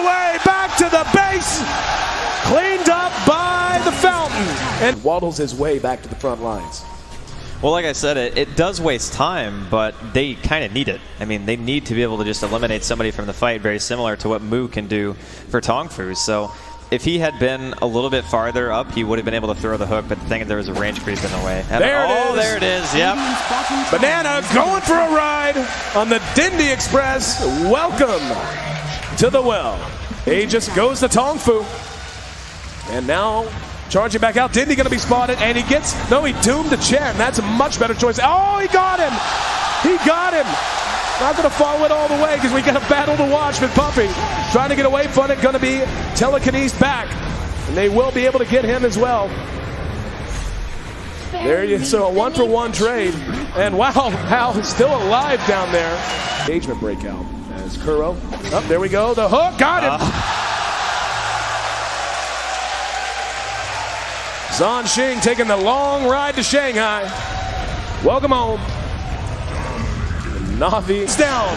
way back to the base. Cleaned up by the Fountain. And waddles his way back to the front lines. Well, like I said, it does waste time, but they kind of need it. I mean, they need to be able to just eliminate somebody from the fight, very similar to what Mu can do for Tongfu. So if he had been a little bit farther up, he would have been able to throw the hook, but the thing is there was a range creep in the way. And there it is, yep. Banana going for a ride on the Dindy Express. Welcome to the well. He just goes to Tongfu. And now charging back out. Dindy going to be spotted, and he gets, no, he doomed the Chen. That's a much better choice. Oh, he got him. He got him. Not going to follow it all the way because we got a battle to watch with Puppy. Trying to get away from it. Going to be telekinesed back. And they will be able to get him as well. There you so a 1-for-1 trade. And wow, Hal is still alive down there. Engagement breakout as Kuro. Oh, there we go. The hook. Got him. Zhan Xing taking the long ride to Shanghai. Welcome home. Navi's down.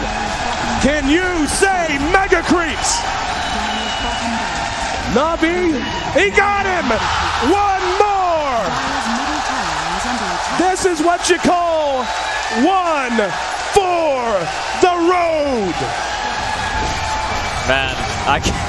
Can you say mega creeps? Navi, he got him. One more. This is what you call one for the road. Man, I can't.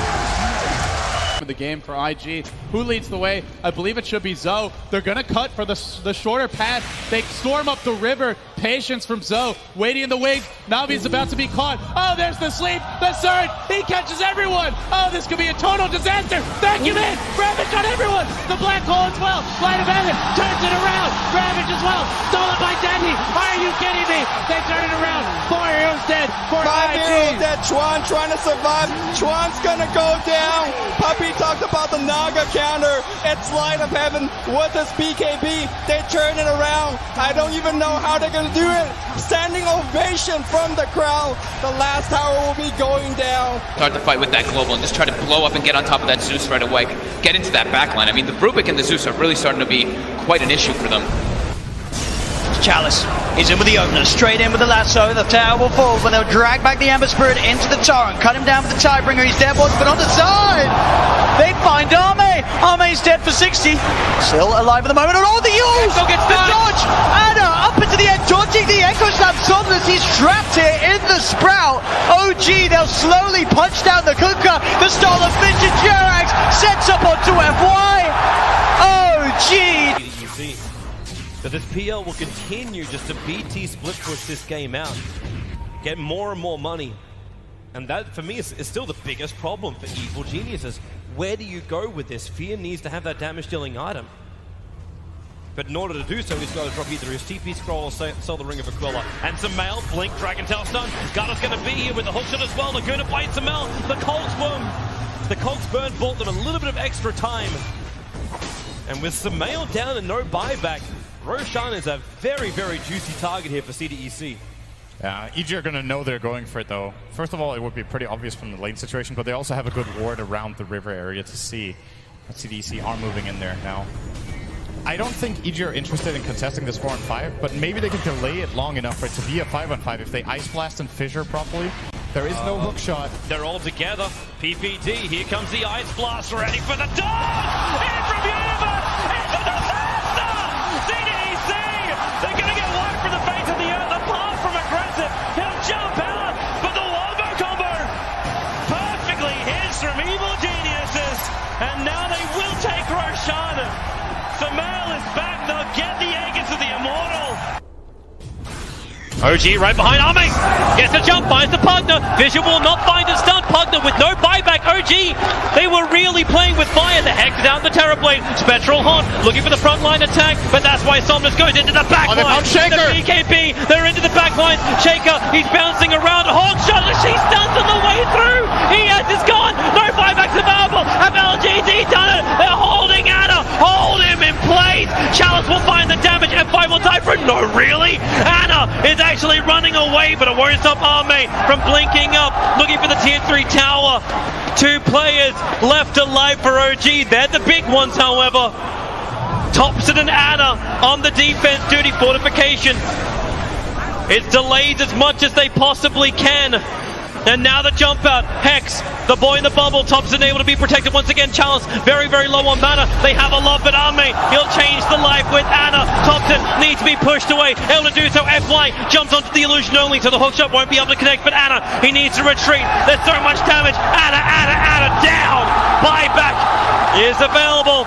The game for IG. Who leads the way? I believe it should be Zoe. They're gonna cut for the shorter path. They storm up the river. Patience from Zoe. Waiting in the wings. Navi's about to be caught. Oh, there's the sleep. The surge. He catches everyone. Oh, this could be a total disaster. Vacuum in. Ravage on everyone. The black hole as well. Light of heaven turns it around. Ravage as well. Stolen by Dendy. Are you kidding me? They turn it around. 4 heroes dead. 5 heroes dead. Chuan trying to survive. Chuan's gonna go down. Puppy talked about the Naga counter. It's Light of Heaven with his BKB. They turn it around. I don't even know how they're gonna do it. Standing ovation from the crowd. The last tower will be going down. Start the fight with that global and just try to blow up and get on top of that Zeus right away. Get into that backline. I mean, the Rubik and the Zeus are really starting to be quite an issue for them. Chalice is in with the opener, straight in with the lasso. The tower will fall, but they'll drag back the Ember Spirit into the torrent, cut him down with the Tidebringer. He's dead once, but on the side, they find Arme. Arme's dead for 60. Still alive at the moment, and all the use! The dodge! Anna up into the end, dodging the Echo Slam. Somnus, he's trapped here in the Sprout. OG, they'll slowly punch down the Kuka. The stall of Ninja Jerax sets up onto FY. OG! So this PL will continue just to BT split push this game out, get more and more money, and that for me is still the biggest problem for Evil Geniuses. Where do you go with this? Fear needs to have that damage dealing item, but in order to do so he's got to drop either his TP scroll or sell the Ring of Aquila. And Sumail, blink, Dragon Tail stun. Garda's going to be here with the hookshot as well. Laguna bites Sumail. The Cogs Burn bought them a little bit of extra time, and with Sumail down and no buyback, Roshan is a very, very juicy target here for CDEC. Yeah, EG are going to know they're going for it though. First of all, it would be pretty obvious from the lane situation, but they also have a good ward around the river area to see that CDEC are moving in there now. I don't think EG are interested in contesting this 4-on-5, but maybe they can delay it long enough for it to be a 5-on-5 if they Ice Blast and Fissure properly. There is no hook shot. They're all together. PPD, here comes the Ice Blast, ready for the dog! In from Universe! It's a disaster! CDEC! They're going to get wiped from the face of the earth, apart from aggressive. He'll jump out, but the Wombo combo perfectly hits from Evil Geniuses, and now they will take Roshan. Sumail is back, they'll get the egg into the Immortal. OG right behind Arme, gets a jump, finds the Pugner. Vision will not find the stun. Pugner with no buyback. OG, they were really playing with fire. The Hex down the Terrorblade. Spectral Haunt looking for the frontline attack, but that's why Somnus goes into the backline. The BKB, they're into the backline. Shaker, he's bouncing around. Hawk shot, she stuns on the way through. Is gone. No buybacks available. Have LGD done it? They're holding Anna. Hold him in place. Chalice will find the damage. F5 will die for it. No, really? Anna is actually running away, but it won't stop Arme from blinking up, looking for the tier 3 tower. 2 players left alive for OG. They're the big ones, however. Thompson and Anna on the defense duty. Fortification. It's delayed as much as they possibly can. And now the jump out. Hex, the boy in the bubble. Thompson able to be protected once again. Chalice very, very low on mana. They have a lot, but Arme, he'll change the life with Anna. Thompson needs to be pushed away. Able to do so. FY jumps onto the illusion only, so the hookshot won't be able to connect. But Anna, he needs to retreat. There's so much damage. Anna down. Buyback is available.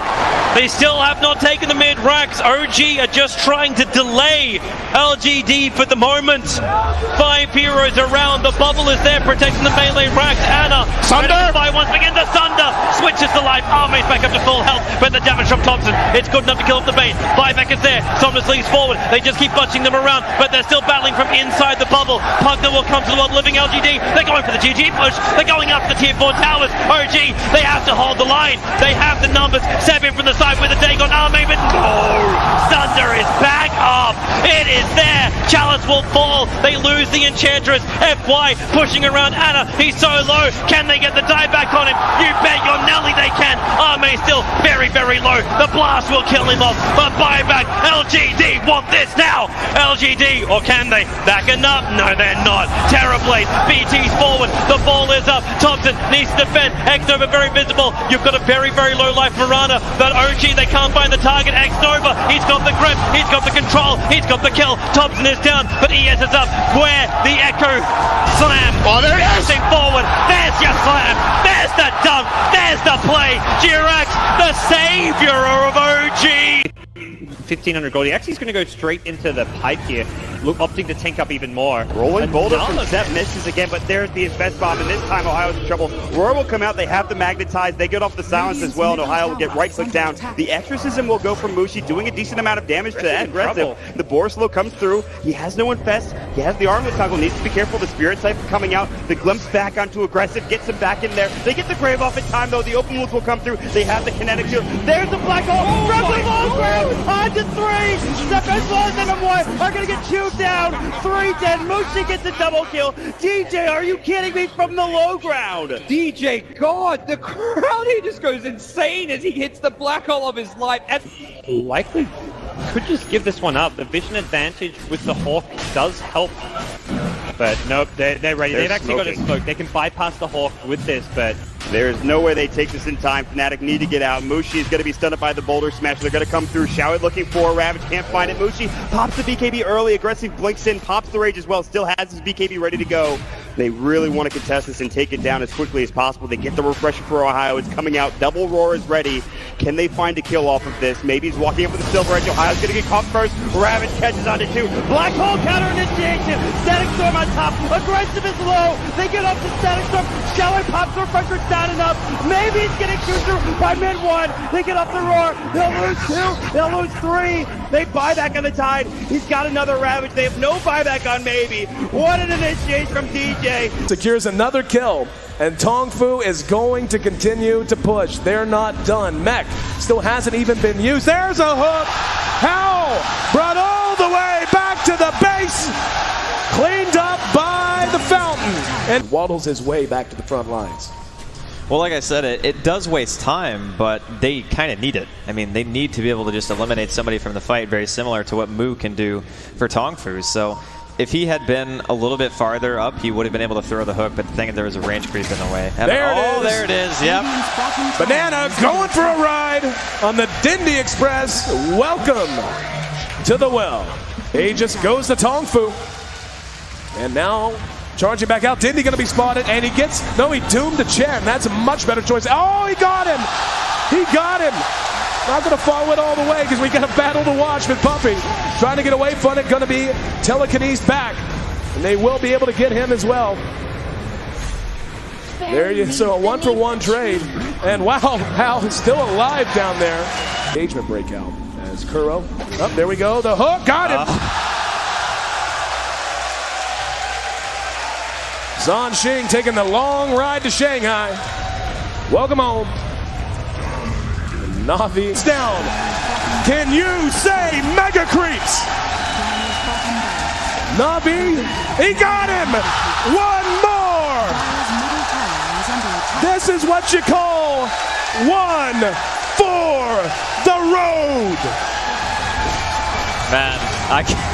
They still have not taken the mid racks. OG are just trying to delay LGD for the moment. 5 heroes around. The bubble is there protecting the melee racks. Anna, Sunder by once again. The Sunder switches to life. Arme's back up to full health, but the damage from Thompson, it's good enough to kill off the bait. Buyback is there. Somnus leads forward. They just keep bunching them around, but they're still battling from inside the bubble. Pugner will come to the world living LGD. They're going for the GG push. They're going up the tier 4 towers. OG, they have to hold the line. They have the numbers. Seven from the side with a Dagon Arme, but no! Thunder is back up. It is there. Chalice will fall. They lose the Enchantress. FY pushing around Anna. He's so low. Can they get the die back on him? You bet your Nelly they can. Arme still very, very low. The blast will kill him off. But buyback. LGD want this now. LGD, or can they? Backing up? No, they're not. Terrorblade. BT's forward. The ball is up. Thompson needs to defend. X-Nova very visible. You've got a very, very low life Mirana. But OG, they can't find the target. X-Nova, he's got the grip. He's got the control. He's got the kill. Thompson is down, but ES is up. Where the Echo slam. Oh, there it is. Forward. There's your slam. There's the dunk. There's the play. Jirax, the savior of OG. 1500 gold. He actually is going to go straight into the pipe here, opting to tank up even more. Rolling boulder from Zep misses again, but there's the invest bomb, and this time Ohio's in trouble. Roar will come out, they have the magnetize, they get off the silence as well, and Ohio will get right click down. The exorcism will go from Mushi, doing a decent amount of damage to that aggressive. The Borslow comes through, he has no infest, he has the armlet toggle, needs to be careful, the Spirit Cypher coming out, the glimpse back onto aggressive, gets him back in there. They get the Grave off in time though, the open wounds will come through, they have the kinetic shield. There's the black hole, from the low ground, on to 3! Step as well as them one are gonna get chewed down. 3 dead. Mushi gets a double kill. DJ, are you kidding me? From the low ground. DJ, God, the crowd, he just goes insane as he hits the black hole of his life. And Likely could just give this one up. The vision advantage with the Hawk does help. But nope, they're ready. They've actually got a smoke. They can bypass the Hawk with this, but there's no way they take this in time. Fnatic need to get out. Mushi is going to be stunned by the boulder smash. They're going to come through. Showit looking for a Ravage. Can't find it. Mushi pops the BKB early. Aggressive blinks in. Pops the Rage as well. Still has his BKB ready to go. They really want to contest this and take it down as quickly as possible. They get the refresher for Ohio. It's coming out. Double Roar is ready. Can they find a kill off of this? Maybe he's walking up with the Silver Edge. Ohio's going to get caught first. Ravage catches onto 2. Black Hole counter initiation. Static Storm on top. Aggressive is low. They get up to Static Storm. Showit pops the refresher. Not enough. Maybe he's getting chewed through by mid 1. They get off the Roar. They'll lose 2. They'll lose 3. They buy back on the Tide. He's got another Ravage. They have no buyback on Maybe. What an initiation from DJ. Secures another kill, and Tongfu is going to continue to push. They're not done. Mech still hasn't even been used. There's a hook. How? Brought all the way back to the base. Cleaned up by the fountain. And waddles his way back to the front lines. Well, like I said, it does waste time, but they kind of need it. I mean, they need to be able to just eliminate somebody from the fight, very similar to what Mu can do for Tongfu. So if he had been a little bit farther up, he would have been able to throw the hook, but the thing is there was a range creep in the way. And there it is, yep. Banana going for a ride on the Dindy Express. Welcome to the well. Aegis goes to Tongfu. And now charging back out. Dindy going to be spotted, and he gets, no, he doomed the Chen. That's a much better choice. Oh, he got him. He got him. Not going to follow it all the way because we got a battle to watch with Puppy. Trying to get away from it. Going to be telekinesed back. And they will be able to get him as well. There you so a 1-for-1 trade. And wow, Hal is still alive down there. Engagement breakout as Kuro. Oh, there we go. The hook. Got him. Zhan Xing taking the long ride to Shanghai. Welcome home. Navi down. Can you say mega creeps? Navi, he got him. One more. This is what you call one for the road. Man, I can't.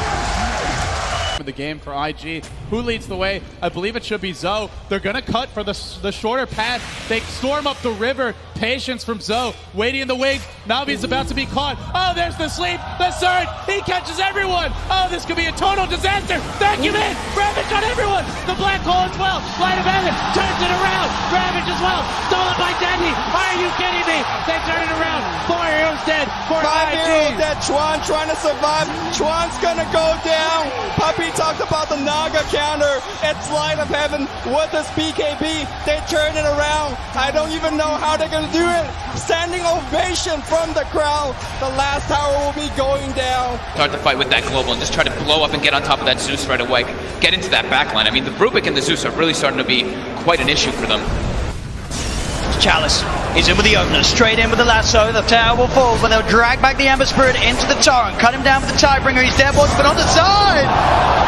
of the game for IG. Who leads the way? I believe it should be Zoe. They're going to cut for the shorter path. They storm up the river. Patience from Zoe. Waiting in the wings. Navi's about to be caught. Oh, there's the sleep. The surge. He catches everyone. Oh, this could be a total disaster. Vacuum in. Ravage on everyone. The black hole as well. Light of heaven turns it around. Ravage as well. Stolen by Dandy. Are you kidding me? They turn it around. 4 heroes dead. 5 heroes dead. Chuan trying to survive. Chuan's gonna go down. Puppy talked about the Naga counter. It's Light of Heaven with his BKB. They turn it around. I don't even know how they're gonna do it. Standing ovation from the crowd. The last tower will be going down. Start the fight with that global and just try to blow up and get on top of that Zeus right away. Get into that backline. I mean, the Rubik and the Zeus are really starting to be quite an issue for them. Chalice is in with the opener, straight in with the lasso. The tower will fall, but they'll drag back the Ember Spirit into the torrent, cut him down with the Tidebringer. He's dead, but on the side.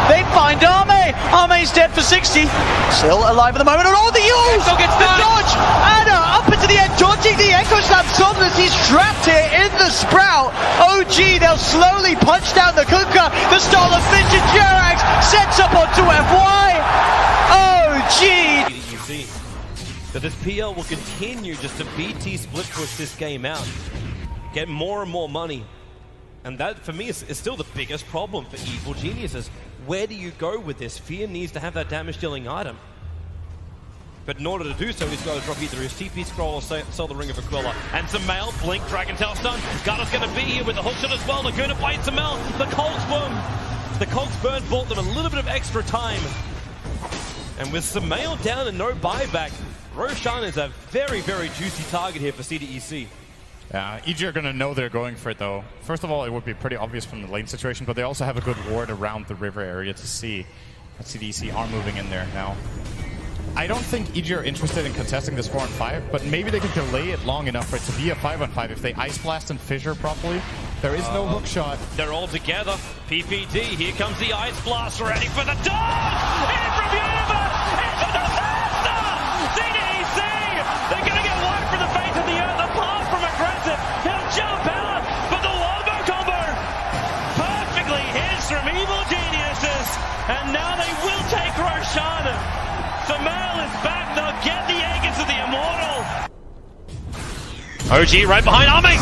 They find Arme. Arme's dead for 60. Still alive at the moment. And all the use! The dodge! Anna up into the end, dodging the Echo Slam. Somnus, he's trapped here in the Sprout. OG, they'll slowly punch down the Kunkka. The stolen Finch and Jerax sets up onto FY. OG! That this PL will continue just to BT split push this game out, get more and more money, and that for me is still the biggest problem for Evil Geniuses. Where do you go with this? Fear needs to have that damage dealing item, but in order to do so he's got to drop either his TP scroll or sell the Ring of Aquila. And Samel, blink, Dragon Tail stun. Garda's going to be here with the hookshot as well. Laguna bites Samel. The Cogs burn bought them a little bit of extra time, and with Samel down and no buyback, Roshan is a very, very juicy target here for CDEC. EG are going to know they're going for it, though. First of all, it would be pretty obvious from the lane situation, but they also have a good ward around the river area to see that CDEC are moving in there now. I don't think EG are interested in contesting this 4-on-5, but maybe they can delay it long enough for it to be a 5-on-5 if they Ice Blast and Fissure properly. There is no hook shot. They're all together. PPD, here comes the Ice Blast, ready for the dodge! In from Universe! It's a disaster! CDEC! They're going to get wide from the face of the earth, apart from aggressive. He'll jump out, but the wombo combo perfectly hits from Evil Geniuses, and now they will take Roshan. Samel is back, they'll get the egg into the Immortal. OG right behind Arme.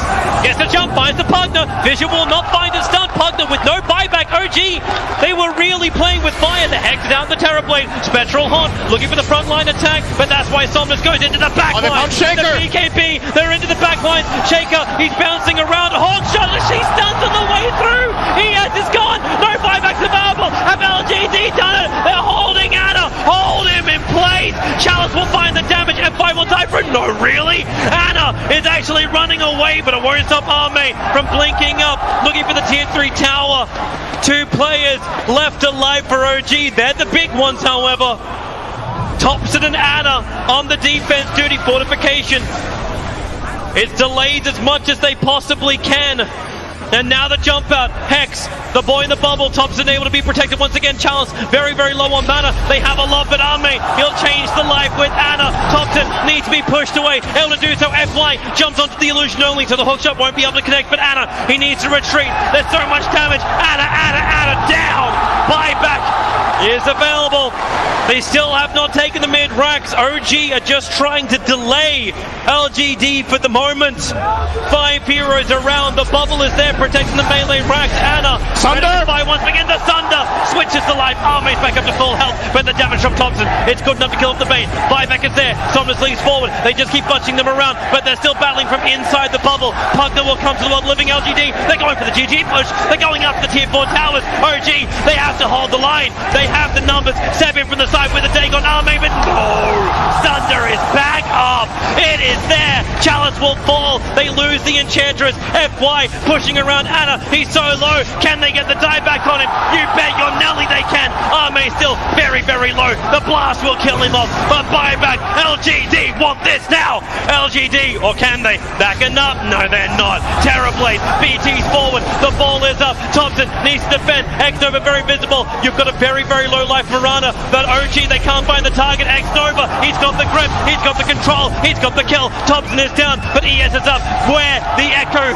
Gets the jump, finds the Pugner. Vision will not find a stun. Pugner with no buyback. OG, they were really playing with fire. The Hex down the Terrorblade. Spectral Haunt looking for the frontline attack, but that's why Somnus goes into the backline. The BKB, they're into the backline. Shaker, he's bouncing around. Hawk shot, she stuns on the way through. ES is gone. No buybacks available. Have LGD done it? They're holding Anna. Hold him in place. Chalice will find the damage. F5 will die for it. No, really? Anna is actually running away, but it won't stop Arme from blinking up, looking for the tier 3 tower. 2 players left alive for OG. They're the big ones, however. Thompson and Anna on the defense duty. Fortification. It's delayed as much as they possibly can. And now the jump out. Hex, the boy in the bubble. Thompson able to be protected once again. Chalice very, very low on mana. They have a lot, but Arme, he'll change the life with Anna. Thompson needs to be pushed away. Able to do so. FY jumps onto the illusion only, so the hookshot won't be able to connect. But Anna, he needs to retreat. There's so much damage. Anna down. Buyback is available. They still have not taken the mid racks. OG are just trying to delay LGD for the moment. 5 heroes around. The bubble is there protecting the melee racks. Anna, Sunder by once again. The Sunder switches to life. Arme's back up to full health, but the damage from Thompson, it's good enough to kill off the bait. Buyback is there. Somnus leads forward. They just keep bunching them around, but they're still battling from inside the bubble. Pugner will come to the world living LGD. They're going for the GG push. They're going up the tier 4 towers. OG, they have to hold the line. They have the numbers. Seven from the side with a take on Arme, but no! Sunder is back up. It is there. Chalice will fall. They lose the Enchantress. FY pushing around Anna. He's so low. Can they get the die back on him? You bet your Nelly they can. Arme still very, very low. The blast will kill him off. But buyback. LGD want this now. LGD, or can they? Backing up? No, they're not. Terrorblade. BT's forward. The ball is up. Thompson needs to defend. X-Nova very visible. You've got a very, very low life Marana. But OG, they can't find the target. X-Nova, he's got the grip. He's got the control. He's got the kill. Thompson is down. done, but ES is up where the Echo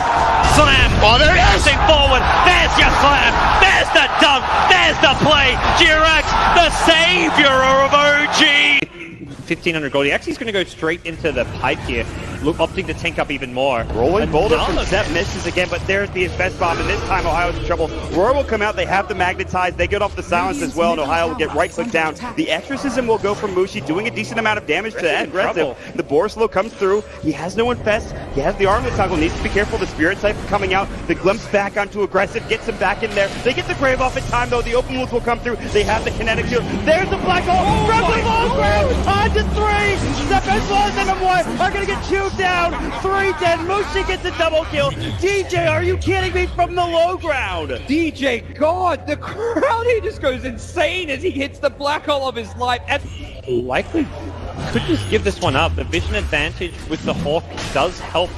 slam. Oh, there it is. Forward. There's your slam. There's the dunk. There's the play. Jirax, the savior of OG. 1500 gold. He actually is going to go straight into the pipe here, opting to tank up even more. Rolling boulder from Zep misses again, but there's the invest bomb, and this time Ohio's in trouble. Roar will come out, they have the magnetize, they get off the silence as well, and Ohio will get right click down. The exorcism will go from Mushi, doing a decent amount of damage to that aggressive. The Borslow comes through, he has no infest, he has the armlet toggle, needs to be careful, the spirit cypher coming out, the glimpse back onto aggressive, gets him back in there. They get the grave off in time though, the open wounds will come through, they have the kinetic shield. There's the black hole, grab the long ground, on to 3! Zep as well as NM1 are gonna get chewed down. 3 dead. Mushi gets a double kill. DJ, are you kidding me, from the low ground? DJ, God, the crowd here just goes insane as he hits the black hole of his life. And Likely could just give this one up. The vision advantage with the Hawk does help.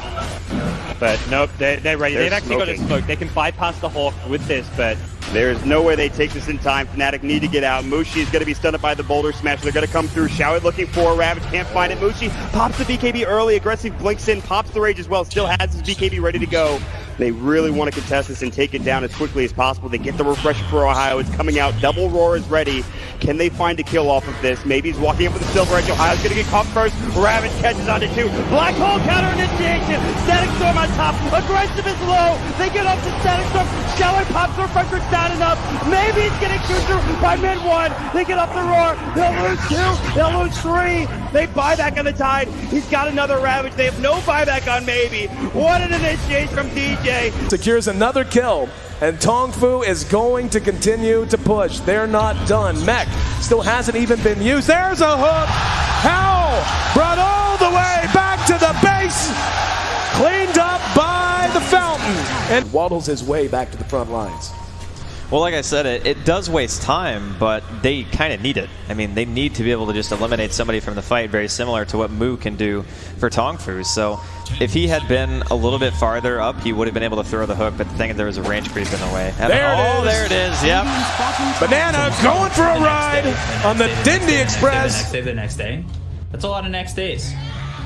But nope, they're ready. They've actually got a smoke. They can bypass the Hawk with this, but there's no way they take this in time. Fnatic need to get out. Mushi is going to be stunned by the boulder smash. They're going to come through. Showed looking for a Ravage. Can't find it. Mushi pops the BKB early. Aggressive blinks in. Pops the rage as well. Still has his BKB ready to go. They really want to contest this and take it down as quickly as possible. They get the refresher for Ohio. It's coming out. Double Roar is ready. Can they find a kill off of this? Maybe he's walking up with the Silver Edge. Ohio's going to get caught first. Ravage catches onto 2. Black Hole counter initiation. Static Storm on top. Aggressive is low. They get up to Static Storm. Shower pops the refresher down enough. Maybe he's getting chewed through by mid 1. They get up the Roar. They'll lose 2. They'll lose 3. They buy back on the Tide. He's got another Ravage. They have no buyback on Maybe. What an initiation from DJ. Secures another kill, and Tongfu is going to continue to push. They're not done. Mech still hasn't even been used. There's a hook. Howl brought all the way back to the base, cleaned up by the fountain, and waddles his way back to the front lines. Well, like I said, it does waste time, but they kind of need it. I mean, they need to be able to just eliminate somebody from the fight, very similar to what Mu can do for Tongfu. So if he had been a little bit farther up, he would have been able to throw the hook, but the thing is there was a range creep in the way. There it is, yep. Banana going for a ride on the Dindy Express. The next day. That's a lot of next days.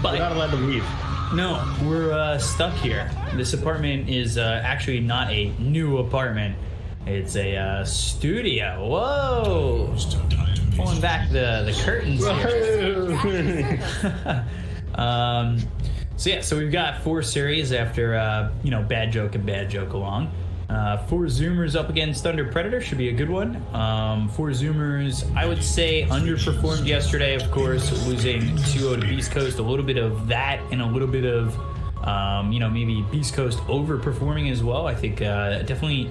But we're not allowed to leave. No, we're stuck here. This apartment is actually not a new apartment. It's a studio. Whoa! Pulling back the curtains here. So yeah, so we've got 4 series after bad joke and bad joke along. 4 Zoomers up against Thunder Predator should be a good one. 4 Zoomers, I would say, underperformed yesterday, of course, losing 2-0 to Beast Coast. A little bit of that and a little bit of maybe Beast Coast overperforming as well. I think definitely.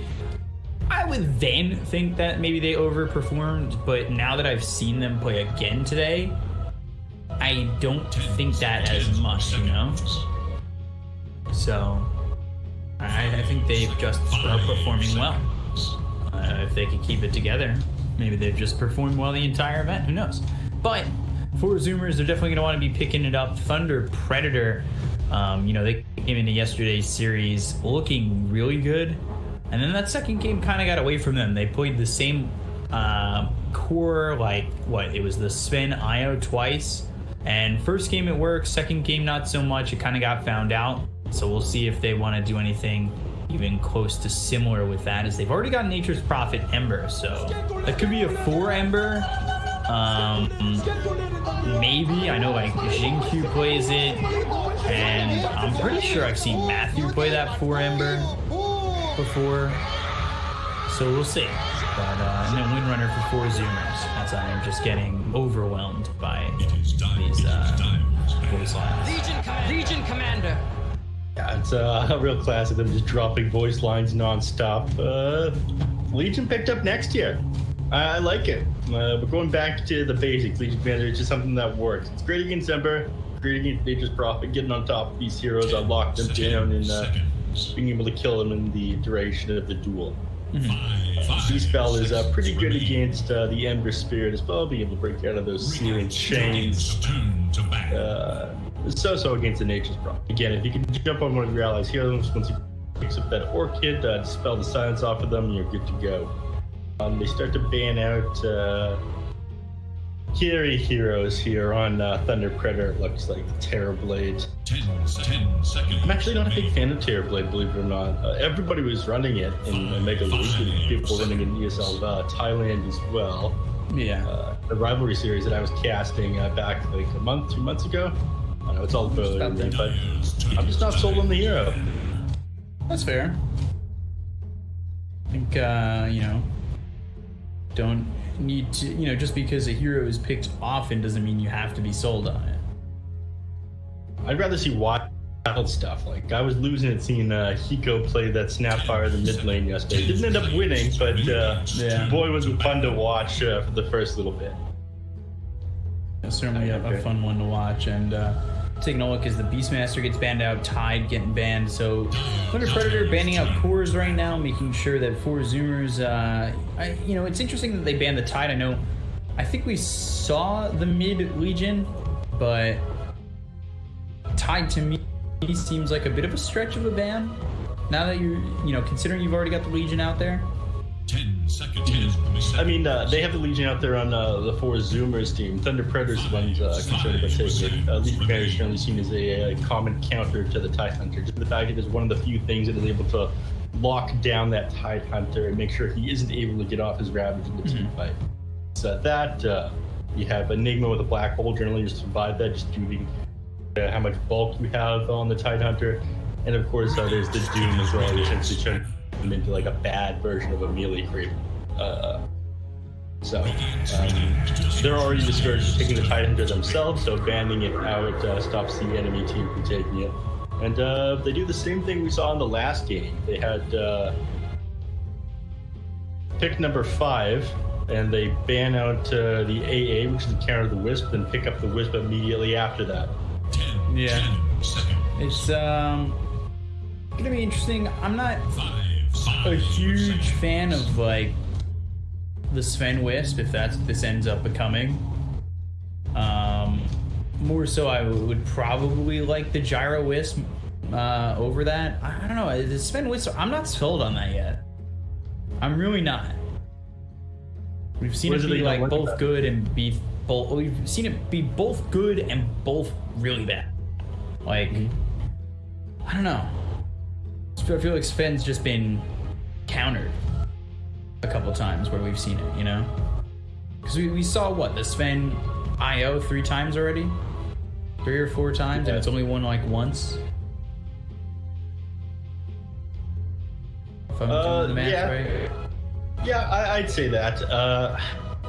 I would then think that maybe they overperformed, but now that I've seen them play again today, I don't think that as much, So, I think they just are performing well. If they could keep it together, maybe they've just performed well the entire event, who knows? But, for Zoomers, they're definitely going to want to be picking it up. Thunder Predator, they came into yesterday's series looking really good. And then that second game kind of got away from them. They played the same core, it was the Sven IO twice. And first game it worked, second game not so much. It kind of got found out. So we'll see if they want to do anything even close to similar with that, as they've already got Nature's Prophet Ember. So that could be a 4 Ember. Maybe. I know Jingq plays it. And I'm pretty sure I've seen Matthew play that 4 Ember before, so we'll see. But and then Windrunner for 4 Zoomers, as I am just getting overwhelmed by these voice lines. Legion Commander. Yeah, it's a real class of them just dropping voice lines non-stop. Legion picked up next year. I like it. We're going back to the basics. Legion Commander is just something that works. It's great against Ember, great against Nature's Prophet, getting on top of these heroes, unlock them down, and being able to kill them in the duration of the duel. B-Spell is pretty good against the Ember Spirit as well, being able to break out of those searing chains. So against the Nature's Prophet. Again, if you can jump on one of your allies' heroes, once you picks up that Orchid, dispel the silence off of them, you're good to go. They start to ban out carry heroes here on Thunder Predator. It looks like Terrorblade. 10 seconds. I'm actually not a big fan of Terrorblade, believe it or not. Everybody was running it in Mega League, people running in ESL Thailand as well. Yeah. The rivalry series that I was casting back like a month, 2 months ago. I know it's all early, but I'm just not sold on the hero. That's fair. I think, you know, don't need to, you know, just because a hero is picked often doesn't mean you have to be sold on it. I'd rather see wild stuff. Like, I was losing it seeing Hiko play that Snapfire in the mid lane yesterday. Didn't end up winning, but boy, was it fun to watch for the first little bit. It's certainly a fun one to watch. And taking a look as the Beastmaster gets banned out, Tide getting banned. So Thunder Predator banning out cores right now, making sure that for Zoomers, you know, it's interesting that they banned the Tide. I think we saw the mid Legion, but Tide to me seems like a bit of a stretch of a ban. Now that you're, you know, considering you've already got the Legion out there. 10 seconds. I mean, they have the Legion out there on the 4 Zoomers team. Thunder Predator's the ones concerned about taking it. Liquipedia is generally seen as a common counter to the Tide Hunter. Just the fact it is one of the few things that is able to lock down that Tide Hunter and make sure he isn't able to get off his Ravage in the team fight. So you have Enigma with a Black Hole, generally just survive that, just due to how much bulk you have on the Tide Hunter. And of course, there's the Doom as well, which essentially turns him into like a bad version of a melee creep. They're already discouraged from taking the Tide Hunter themselves, so banning it out stops the enemy team from taking it. And they do the same thing we saw in the last game. They had pick number 5, and they ban out the AA, which is the counter the Wisp, and pick up the Wisp immediately after that. 10 seconds. It's gonna be interesting. I'm not a huge fan of like the Sven Wisp, if that's what this ends up becoming. More so, I would probably like the Gyro Wisp over that. I don't know. The Sven Wisp, I'm not sold on that yet. I'm really not. We've seen it be like both good and be both. We've seen it be both good and both really bad. Like, I don't know. I feel like Sven's just been countered a couple times where we've seen it, you know? Because we saw what, the Sven IO 3 times already? 3 or 4 times, and it's only won like once. If I'm doing the math right. Yeah, I'd say that.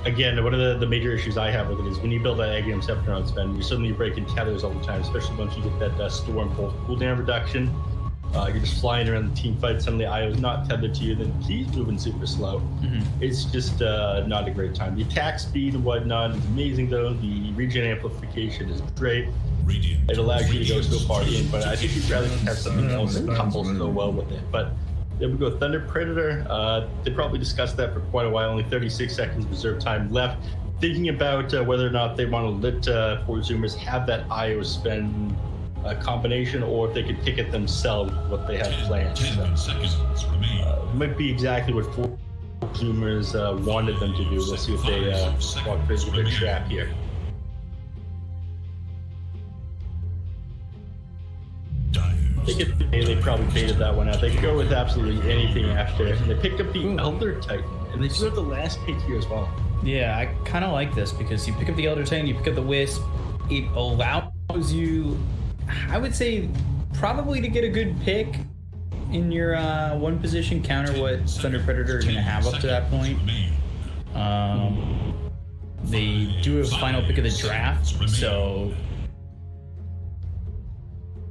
Again, one of the major issues I have with it is when you build that Aghanim Scepter on Sven, you're suddenly breaking tethers all the time, especially once you get that Storm Bolt cooldown reduction. You're just flying around the team fight, suddenly IO's not tethered to you, then he's moving super slow. It's just not a great time. The attack speed and whatnot is amazing though. The regen amplification is great. It allows you to go so far in, but I think you'd rather have something else that couples so well with it. But there we go, Thunder Predator. They probably discussed that for quite a while, only 36 seconds of reserve time left. Thinking about whether or not they want to let 4 Zoomers have that IO Sven combination, or if they could pick it themselves, what they have planned. So, might be exactly what 4 Zoomers wanted them to do. We'll see if they walk through the big trap here. They probably baited that one out. They could go with absolutely anything after. And they picked up the Elder Titan, and they still have the last pick here as well. Yeah, I kind of like this because you pick up the Elder Titan, you pick up the Wisp. It allows you, I would say, probably to get a good pick in your one position, counter what Thunder Predator are going to have up to that point. They do have a final pick of the draft, so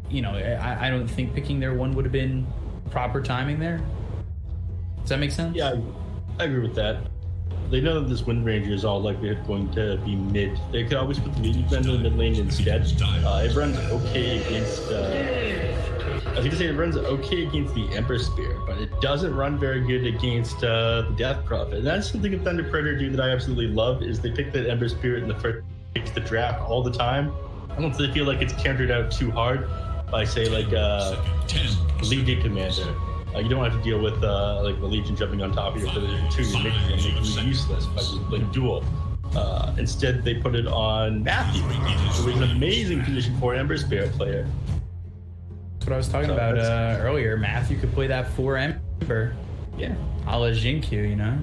you know, I don't think picking their one would have been proper timing there. Does that make sense? Yeah, I agree with that. They know that this Wind Ranger is all likely going to be mid. They could always put the Legion in the mid lane instead. It runs okay against... I was going to say it runs okay against the Emperor Spear, but it doesn't run very good against the Death Prophet. And that's something that Thunder Predator do that I absolutely love, is they pick that Emperor Spirit in the first pick the draft all the time. I don't feel like it's countered out too hard by, say, like Legion Commander. You don't have to deal with like the Legion jumping on top of you for the 2. You're making them useless by just like duel. Instead, they put it on Matthew, who is an amazing position for Ember Spirit player. That's what I was talking about earlier. Matthew could play that 4 Ember. Yeah, a la Jinkyu, you know?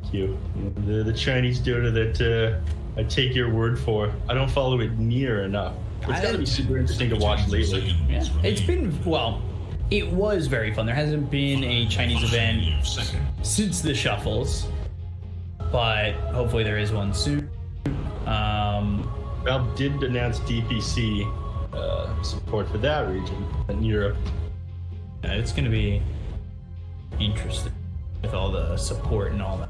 Q. The Chinese Dota that I take your word for. I don't follow it near enough. It's got to be super interesting to watch lately. Yeah. It's been, well, it was very fun. There hasn't been a Chinese event since the Shuffles, but hopefully there is one soon. Valve did announce DPC support for that region in Europe. Yeah, it's going to be interesting with all the support and all that.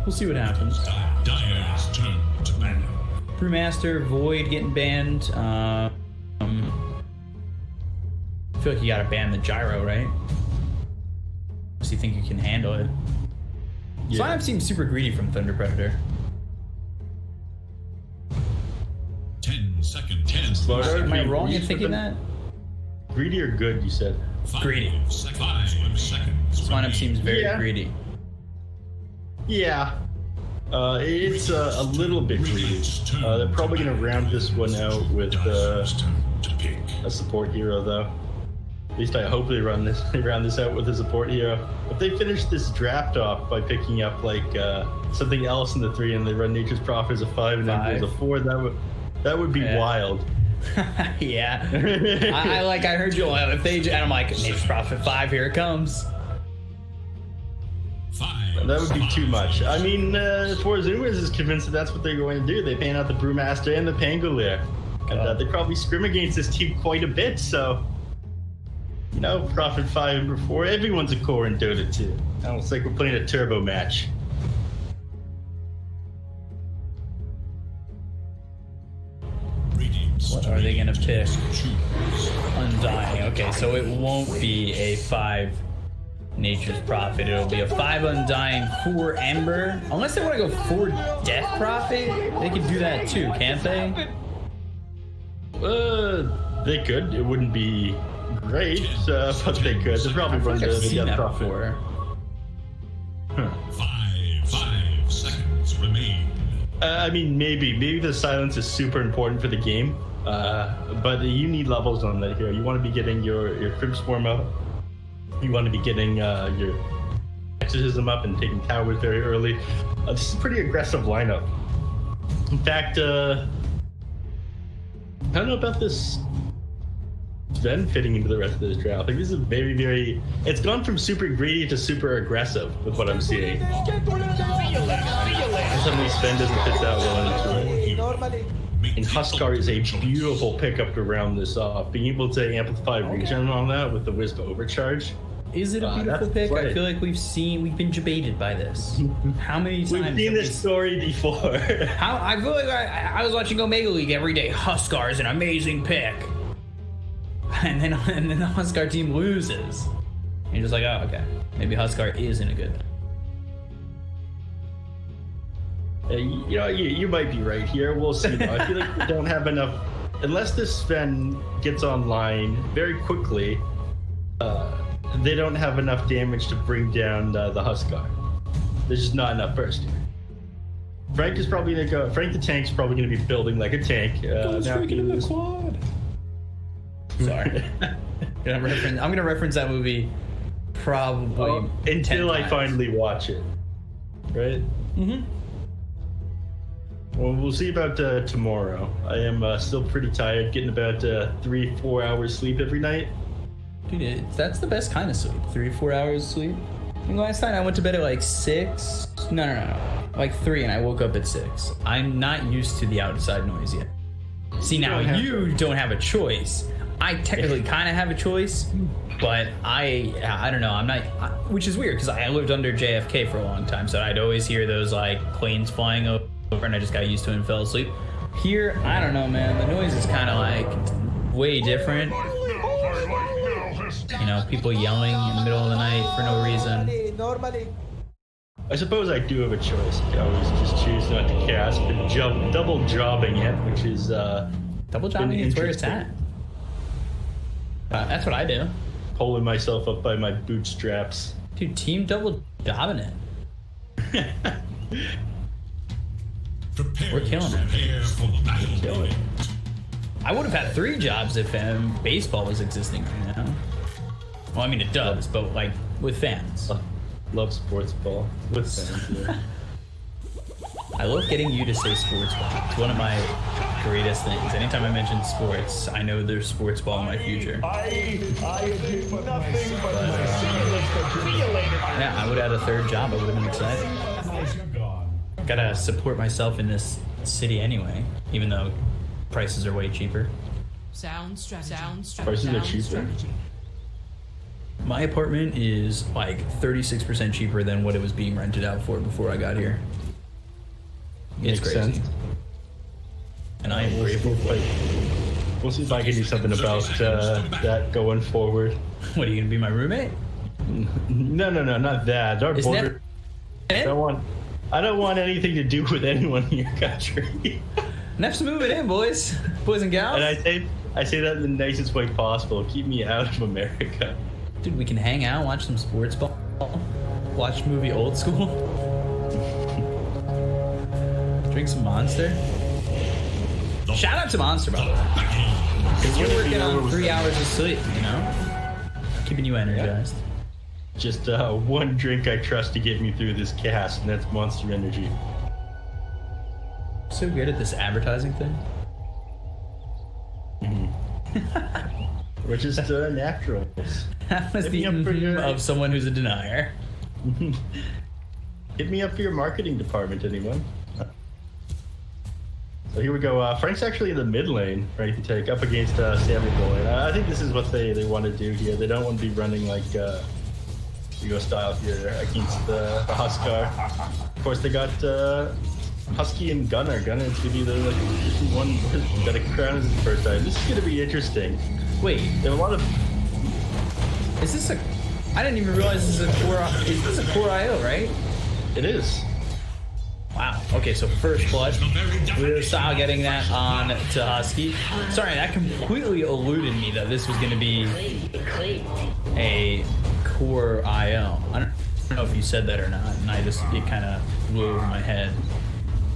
We'll see what happens. Dire's turn to ban. Brewmaster, Void getting banned. I feel like you gotta ban the gyro, right? Unless you think you can handle it. Yeah. Slime seems super greedy from Thunder Predator. 10 seconds. 10 seconds. Am I wrong in thinking that? Greedy or good, you said? Greedy. 5 seconds. Slime seems very greedy. Yeah. It's a little bit greedy. They're probably going to round this one out with a support hero, though. At least I hope they round this out with a support hero. If they finish this draft off by picking up like something else in the 3 and they run Nature's Prophet as a 5 and then goes a 4, that would be wild. Yeah. I heard you. If they, and I'm like, Nature's Prophet 5, here it comes. That would be too much. I mean, Zoomers is convinced that that's what they're going to do. They ban out the Brewmaster and the Pangolier. And they probably scrim against this team quite a bit, so... You know, Prophet 5 and 4, everyone's a core in Dota 2. It's like we're playing a turbo match. What are they going to pick? Undying. Okay, so it won't be a 5... Nature's Prophet. It'll be a 5 Undying, 4 Ember. Unless they want to go 4 Death Prophet, they could do that too, can't they? They could. It wouldn't be great, but they could. They'd probably run the Death Prophet. 5 seconds remain. I mean, maybe the silence is super important for the game, but you need levels on that hero. You want to be getting your Crimp Swarm up. You want to be getting your Exorcism up and taking towers very early. This is a pretty aggressive lineup. In fact, I don't know about this Sven fitting into the rest of this draft. I think this is very, very... It's gone from super greedy to super aggressive with what I'm seeing. Suddenly Sven doesn't fit that well into it. And Huskar is a beautiful pickup to round this off. Being able to amplify regen on that with the Wisp Overcharge. Is it a beautiful pick? I feel like we've been debated by this. How many times? We've seen this story before. I feel like I was watching Omega League every day. Huskar is an amazing pick. And then the Huskar team loses. And you're just like, oh, okay. Maybe Huskar isn't a good pick. You might be right here. We'll see. I feel like we don't have enough. Unless this Sven gets online very quickly, they don't have enough damage to bring down the Huskar. There's just not enough burst. Frank is probably gonna go. Frank the Tank's probably gonna be building like a tank. in the quad. Sorry. I'm gonna reference that movie probably until I finally watch it. Right? Mm-hmm. Well, we'll see about tomorrow. I am still pretty tired, getting about 3-4 hours sleep every night. Dude, that's the best kind of sleep. 3-4 hours sleep. I think last night I went to bed at like 6. No. Like 3, and I woke up at 6. I'm not used to the outside noise yet. See, now you don't have a choice. I technically kind of have a choice, but I don't know. I'm not, which is weird because I lived under JFK for a long time, so I'd always hear those like planes flying over, and I just got used to it and fell asleep. Here, I don't know, man. The noise is kind of like way different. You know, people yelling in the middle of the night for no reason. I suppose I do have a choice. I always just choose not to cast, but double jobbing it, which is double jobbing is where it's at. That's what I do. Pulling myself up by my bootstraps. Dude, team double jobbing it. Prepare We're killing it. Prepare for battle. I would have had 3 jobs if baseball was existing right now. Well, I mean, it does, but like with fans. Love sports ball with fans. Yeah. I love getting you to say sports ball. It's one of my greatest things. Anytime I mention sports, I know there's sports ball in my future. Yeah, I would have had a 3rd job. I would have been excited. Gotta support myself in this city anyway, even though prices are way cheaper. Prices are cheaper. My apartment is like 36% cheaper than what it was being rented out for before I got here. It's Makes crazy. sense. And I am grateful for it. We'll see if I can do something about that going forward. What, are you gonna be my roommate? No, not that. Our border. I don't want anything to do with anyone in your country. Neff's moving in, boys and gals. And I say that in the nicest way possible. Keep me out of America. Dude, we can hang out, watch some sports ball, watch movie Old School, drink some Monster. Shout out to Monster, by the way. Because you're working on 3 hours of sleep, you know? Keeping you energized. Just one drink I trust to get me through this cast, and that's Monster Energy. So good at this advertising thing. We're just naturals. That was the of someone who's a denier. Hit me up for your marketing department, anyone? So here we go. Frank's actually in the mid lane, ready to take up against Sammy Boy. I think this is what they want to do here. They don't want to be running like Rio style here against the Huskar. Of course, they got Husky and Gunner. Gunner's gonna be the one got a crown as his first time. This is gonna be interesting. Wait, there are a lot of. Is this a? I didn't even realize this is a core. Is this a core IO, right? It is. Wow. Okay, so first blood. Rio style getting that on to Husky. Sorry, that completely eluded me that this was going to be a core IO. I don't know if you said that or not, and it kind of blew over my head.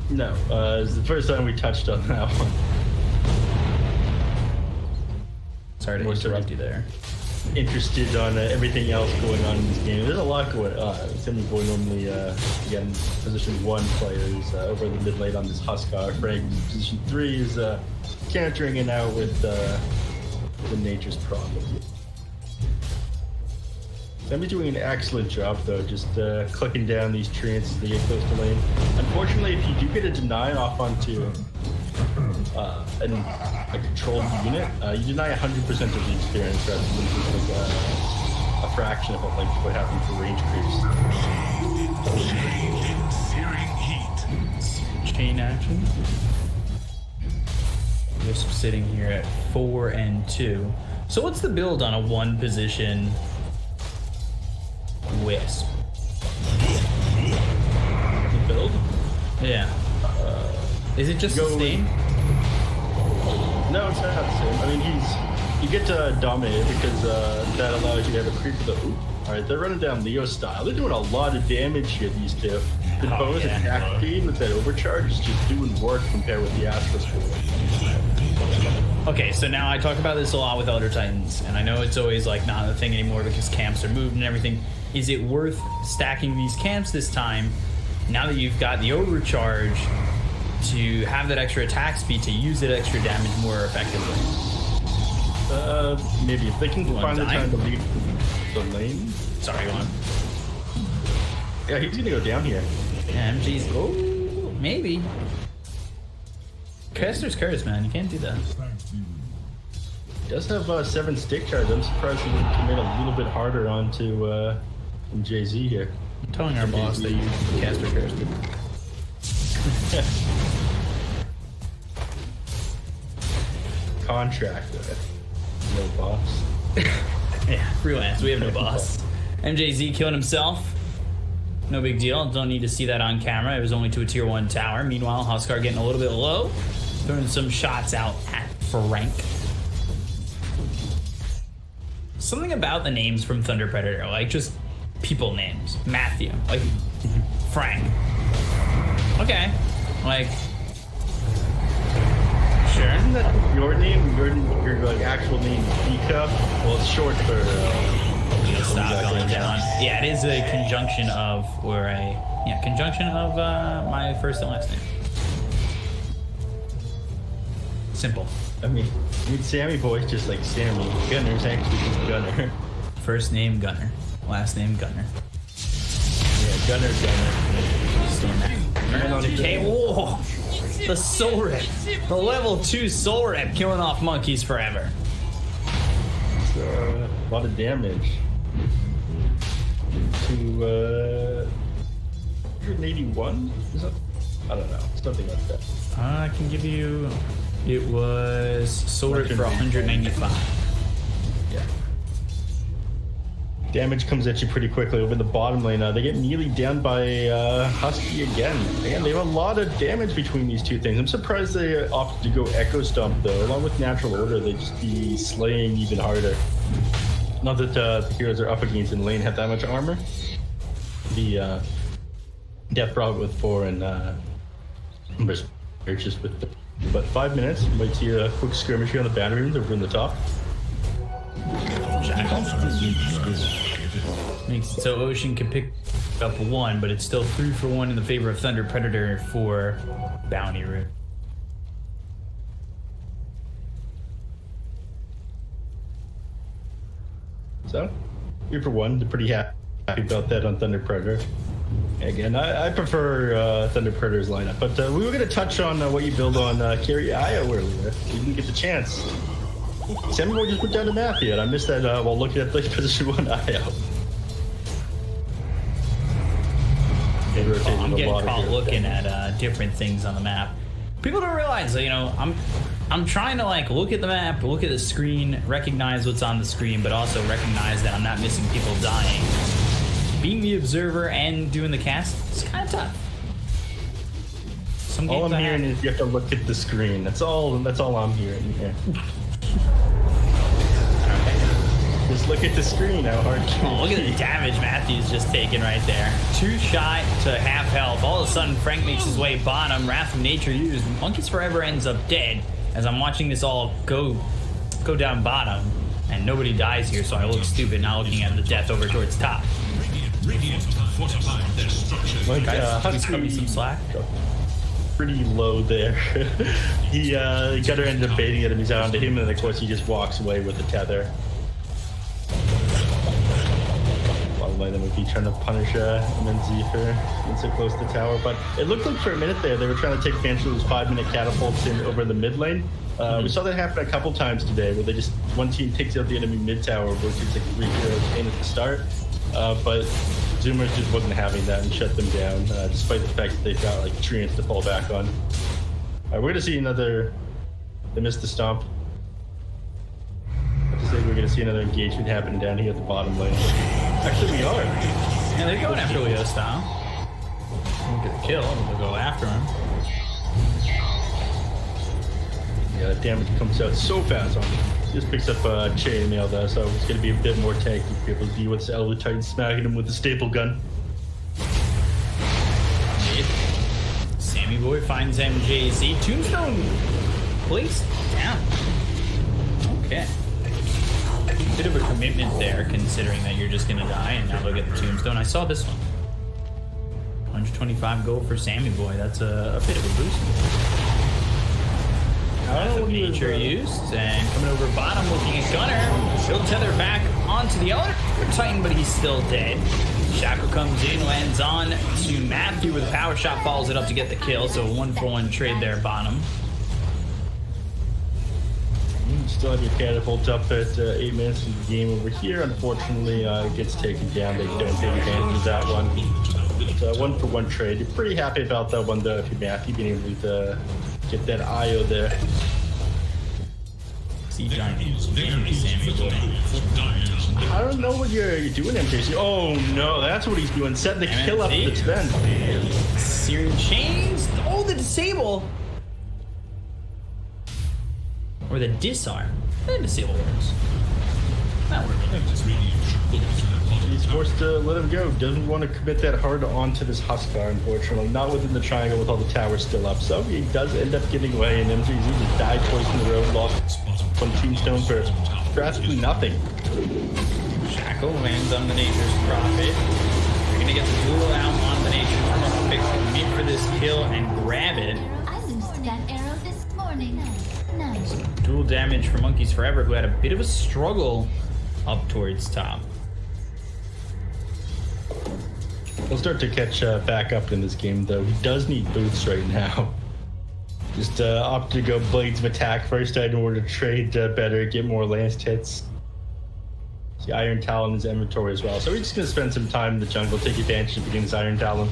No, it's the first time we touched on that one. Sorry to interrupt you there. Interested on everything else going on in this game. There's a lot going on. Sammy Boy normally, again, position 1 players over the mid lane on this Huskar. Frank, position 3 is countering it out with the Nature's Problem. Sammy's doing an excellent job, though, just clicking down these chances to get close to lane. Unfortunately, if you do get a deny off onto a controlled unit, you deny 100% of the experience rather than just like a fraction of it, like what happened for range creeps. Chain action. Wisp sitting here at 4 and 2. So what's the build on a 1 position Wisp? The build? Yeah. Is it just sustain? No, it's not the same. I mean, you get to dominate because that allows you to have a creep for the oop. Alright, they're running down Leo style. They're doing a lot of damage here, these two. The bonus attack speed with that overcharge is just doing work compared with the Astros. Okay, so now I talk about this a lot with Elder Titans, and I know it's always like not a thing anymore because camps are moved and everything. Is it worth stacking these camps this time, now that you've got the overcharge, to have that extra attack speed to use that extra damage more effectively? Maybe if they can find the time to leave the lane. Sorry, go on. Yeah, he's gonna go down here. Yeah, MG's. Oh, maybe. Caster's curse, man. You can't do that. He does have 7 stick charge. I'm surprised he didn't commit a little bit harder onto Jay-Z here. I'm telling our boss that you caster curse. Contractor. No boss. Yeah, freelance. We have no boss. MJZ killing himself. No big deal. Don't need to see that on camera. It was only to a tier 1 tower. Meanwhile, Huskar getting a little bit low. Throwing some shots out at Frank. Something about the names from Thunder Predator, like just people names. Matthew. Like Frank. Okay. Like, sure. Isn't that your name? Your like actual name is Pika? Well, it's short for. Stop going down. Yeah, it is a conjunction of, my first and last name. Simple. I mean, Sammy Boy's just like Sammy. Gunner's actually just Gunner. First name Gunner, last name Gunner. Yeah, Gunner. Okay, whoa! The Soul Rip, the level 2 Soul Rip, killing off monkeys forever. So, a lot of damage. To 181? Is that? I don't know. Something like that. I can give you. It was Soul Rip for 195. Yeah. Damage comes at you pretty quickly over the bottom lane. They get nearly down by Husky again. Again, they have a lot of damage between these two things. I'm surprised they opted to go Echo Stomp though. Along with Natural Order, they'd just be slaying even harder. Not that the heroes are up against in lane have that much armor. The Death Prophet with 4 and Berserker just with about 5 minutes. You might see a quick skirmish here on the batteries over in the top. Makes it so Ocean can pick up 1, but it's still 3 for 1 in the favor of Thunder Predator for Bounty Root. So, 3 for 1. They're pretty happy about that on Thunder Predator. Again, I prefer Thunder Predator's lineup, but we were going to touch on what you build on Carry Io earlier. You didn't get the chance. Sammy Boy just put down to math here, and I missed that while looking at the position 1 Io. I'm getting caught looking at different things on the map. People don't realize, you know, I'm trying to like look at the map, look at the screen, recognize what's on the screen, but also recognize that I'm not missing people dying. Being the observer and doing the cast, it's kind of tough. All I'm hearing is you have to look at the screen. That's all I'm hearing here. Just look at the screen, how hard can look at the damage Matthew's just taken right there. 2 shy to half health. All of a sudden, Frank makes his way bottom. Wrath of Nature used. Monkeys Forever ends up dead as I'm watching this all go down bottom. And nobody dies here, so I look stupid now looking at the death over towards top. Radiant fortified their structures. Like, please cut me some slack. Pretty low there. He Gutter ended up baiting enemies out onto him, and of course he just walks away with the tether. Them would be trying to punish MNZ for being so close to the tower, but it looked like for a minute there they were trying to take advantage of those 5-minute catapults in over in the mid lane. We saw that happen a couple times today, where they just one team takes out the enemy mid tower, where it's like 3 heroes in at the start, but Zoomers just wasn't having that and shut them down, despite the fact that they've got like treants to fall back on. We're gonna see another. They missed the stomp. I have to say we're gonna see another engagement happening down here at the bottom lane. Actually, we are. Yeah, they're going after Leo style. Won't get the kill, but they'll go after him. Yeah, the damage comes out so fast on him. Just picks up chainmail though, so it's going to be a bit more tanky to be able to deal with this Elder Titan smacking him with the staple gun. Sammy Boy finds MJZ. Tombstone placed down. Okay. Bit of a commitment there, considering that you're just gonna die, and now they'll get the Tombstone. I saw this one. 125 gold for Sammy Boy. That's a bit of a boost. Wrath of Nature used, and coming over bottom, looking at Gunner. He'll tether back onto the Elder Titan, but he's still dead. Shackle comes in, lands on to Matthew with a power shot, follows it up to get the kill. So 1-for-1 trade there, bottom. Still have your catapult up at 8 minutes of the game over here. Unfortunately, it gets taken down. They don't take advantage of that one. It's a 1-for-1 trade. You're pretty happy about that one, though, if you're Matthew being able to get that IO there. I don't know what you're doing, MJC. Oh no, that's what he's doing. Setting the kill up with Sven. Searing Chains. Oh, the disable. Or the disarm. The disable works. Not working. He's forced to let him go. Doesn't want to commit that hard onto this Huskar, unfortunately. Not within the triangle with all the towers still up. So he does end up getting away, and MGZ just died twice in a row. Lost one tombstone for practically nothing. Shackle lands on the Nature's Prophet. You're going to get the duel out on the Nature's Prophet. Commit for this kill and grab it. I loosed that arrow this morning. Nice. Dual damage for Monkeys Forever, who had a bit of a struggle up towards top. He'll start to catch back up in this game, though. He does need boots right now. Just opt to go Blades of Attack first in order to trade better, get more lanced hits. See Iron Talon in his inventory as well. So we're just going to spend some time in the jungle, take advantage of against Iron Talon.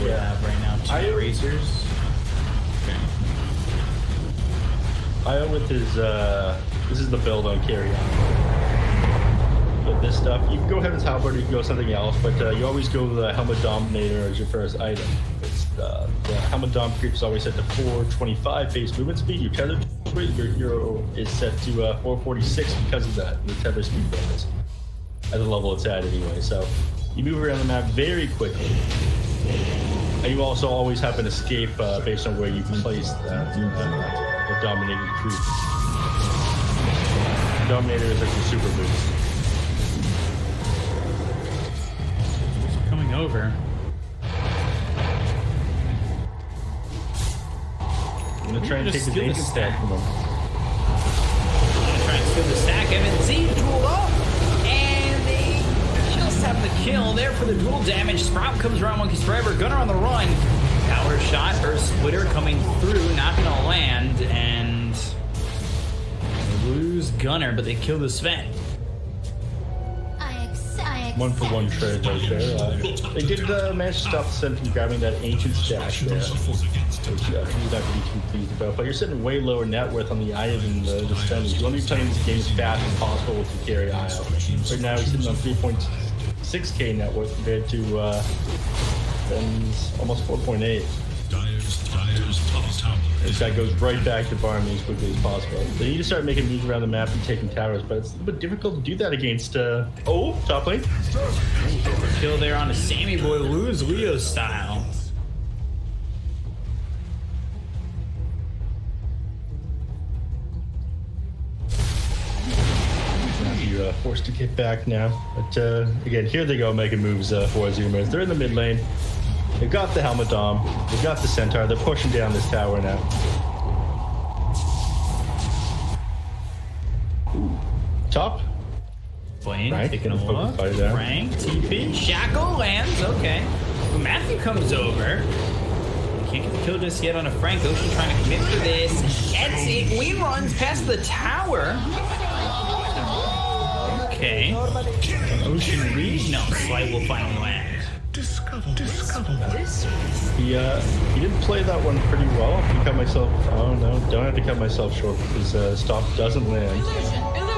We have right now 2 Razors. Io with his, this is the build on carry on. With this stuff, you can go Heaven's Halberd, you can go something else, but you always go the Helmet Dominator as your first item. The Helmet Dom creep is always set to 425 base movement speed. Your tether your hero is set to 446 because of that, the tether speed bonus. At the level it's at anyway, so you move around the map very quickly. And you also always have an escape based on where you place the Dominating creep. Dominator is like a super boost. Coming over. I'm gonna try and take the Ancient stack from him. Trying to steal the stack. MNZ duel up. And they just have the kill there for the dual damage. Sprout comes around Monkeys Forever. Gunner on the run. Power shot. Her splitter coming through. Not gonna land. And they lose Gunner, but they kill the Sven. 1-for-1 trade right there. They did manage to stop the Sven from grabbing that Ancient stack there, which he's not going to be too pleased about. But you're sitting way lower net worth on the Aya than the Sven. You want to be playing this game as fast as possible with the carry Aya. Right now he's sitting on 3.6k net worth compared to Sven's almost 4.8. This guy goes right back to farming as quickly as possible. They need to start making moves around the map and taking towers, but it's a little bit difficult to do that against, top lane. Kill there on a Sammy Boy, lose Leo style. You're forced to get back now. But again, here they go making moves for Zoomers. They're in the mid lane. They've got the Helmet Dom. They've got the Centaur. They're pushing down this tower now. Top. Blaine Frank, taking a look. Frank, TP, Shackle lands. Okay. Well, Matthew comes over. Can't get the kill just yet on a Frank. Ocean trying to commit for this. Gets it. We runs past the tower. Okay. Ocean read. No, Slight will finally land. He didn't play that one pretty well. He cut myself. Oh no! Don't have to cut myself short because stop doesn't land.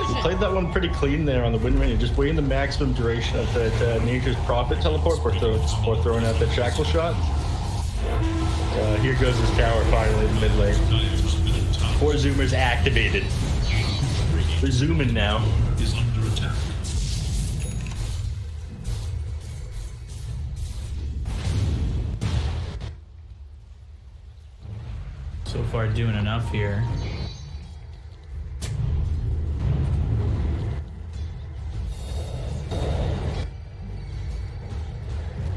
He played that one pretty clean there on the win rate, just waiting the maximum duration of that Nature's Prophet teleport before throwing out that Shackle shot. Here goes his tower finally in mid lane. 4 Zoomers activated. We're zooming now. So far doing enough here.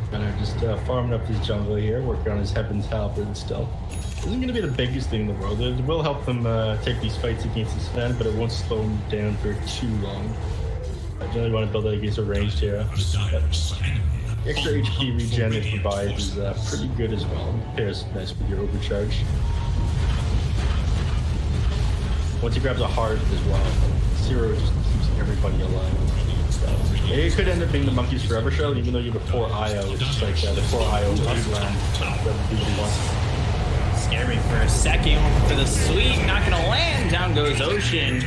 Gunner just farming up his jungle here, working on his Heaven's Halberd still. Isn't going to be the biggest thing in the world. It will help them take these fights against the Sven, but it won't slow them down for too long. I generally want to build that against a ranged hero. The extra HP regen it provides is pretty good as well. It pairs nice with your overcharge. Once he grabs a heart as well, Zero just keeps everybody alive. So, it could end up being the Monkeys Forever show, even though you have a 4 IO, which is like the 4 IO land. Scary for a second for the sweep, not gonna land. Down goes Ocean.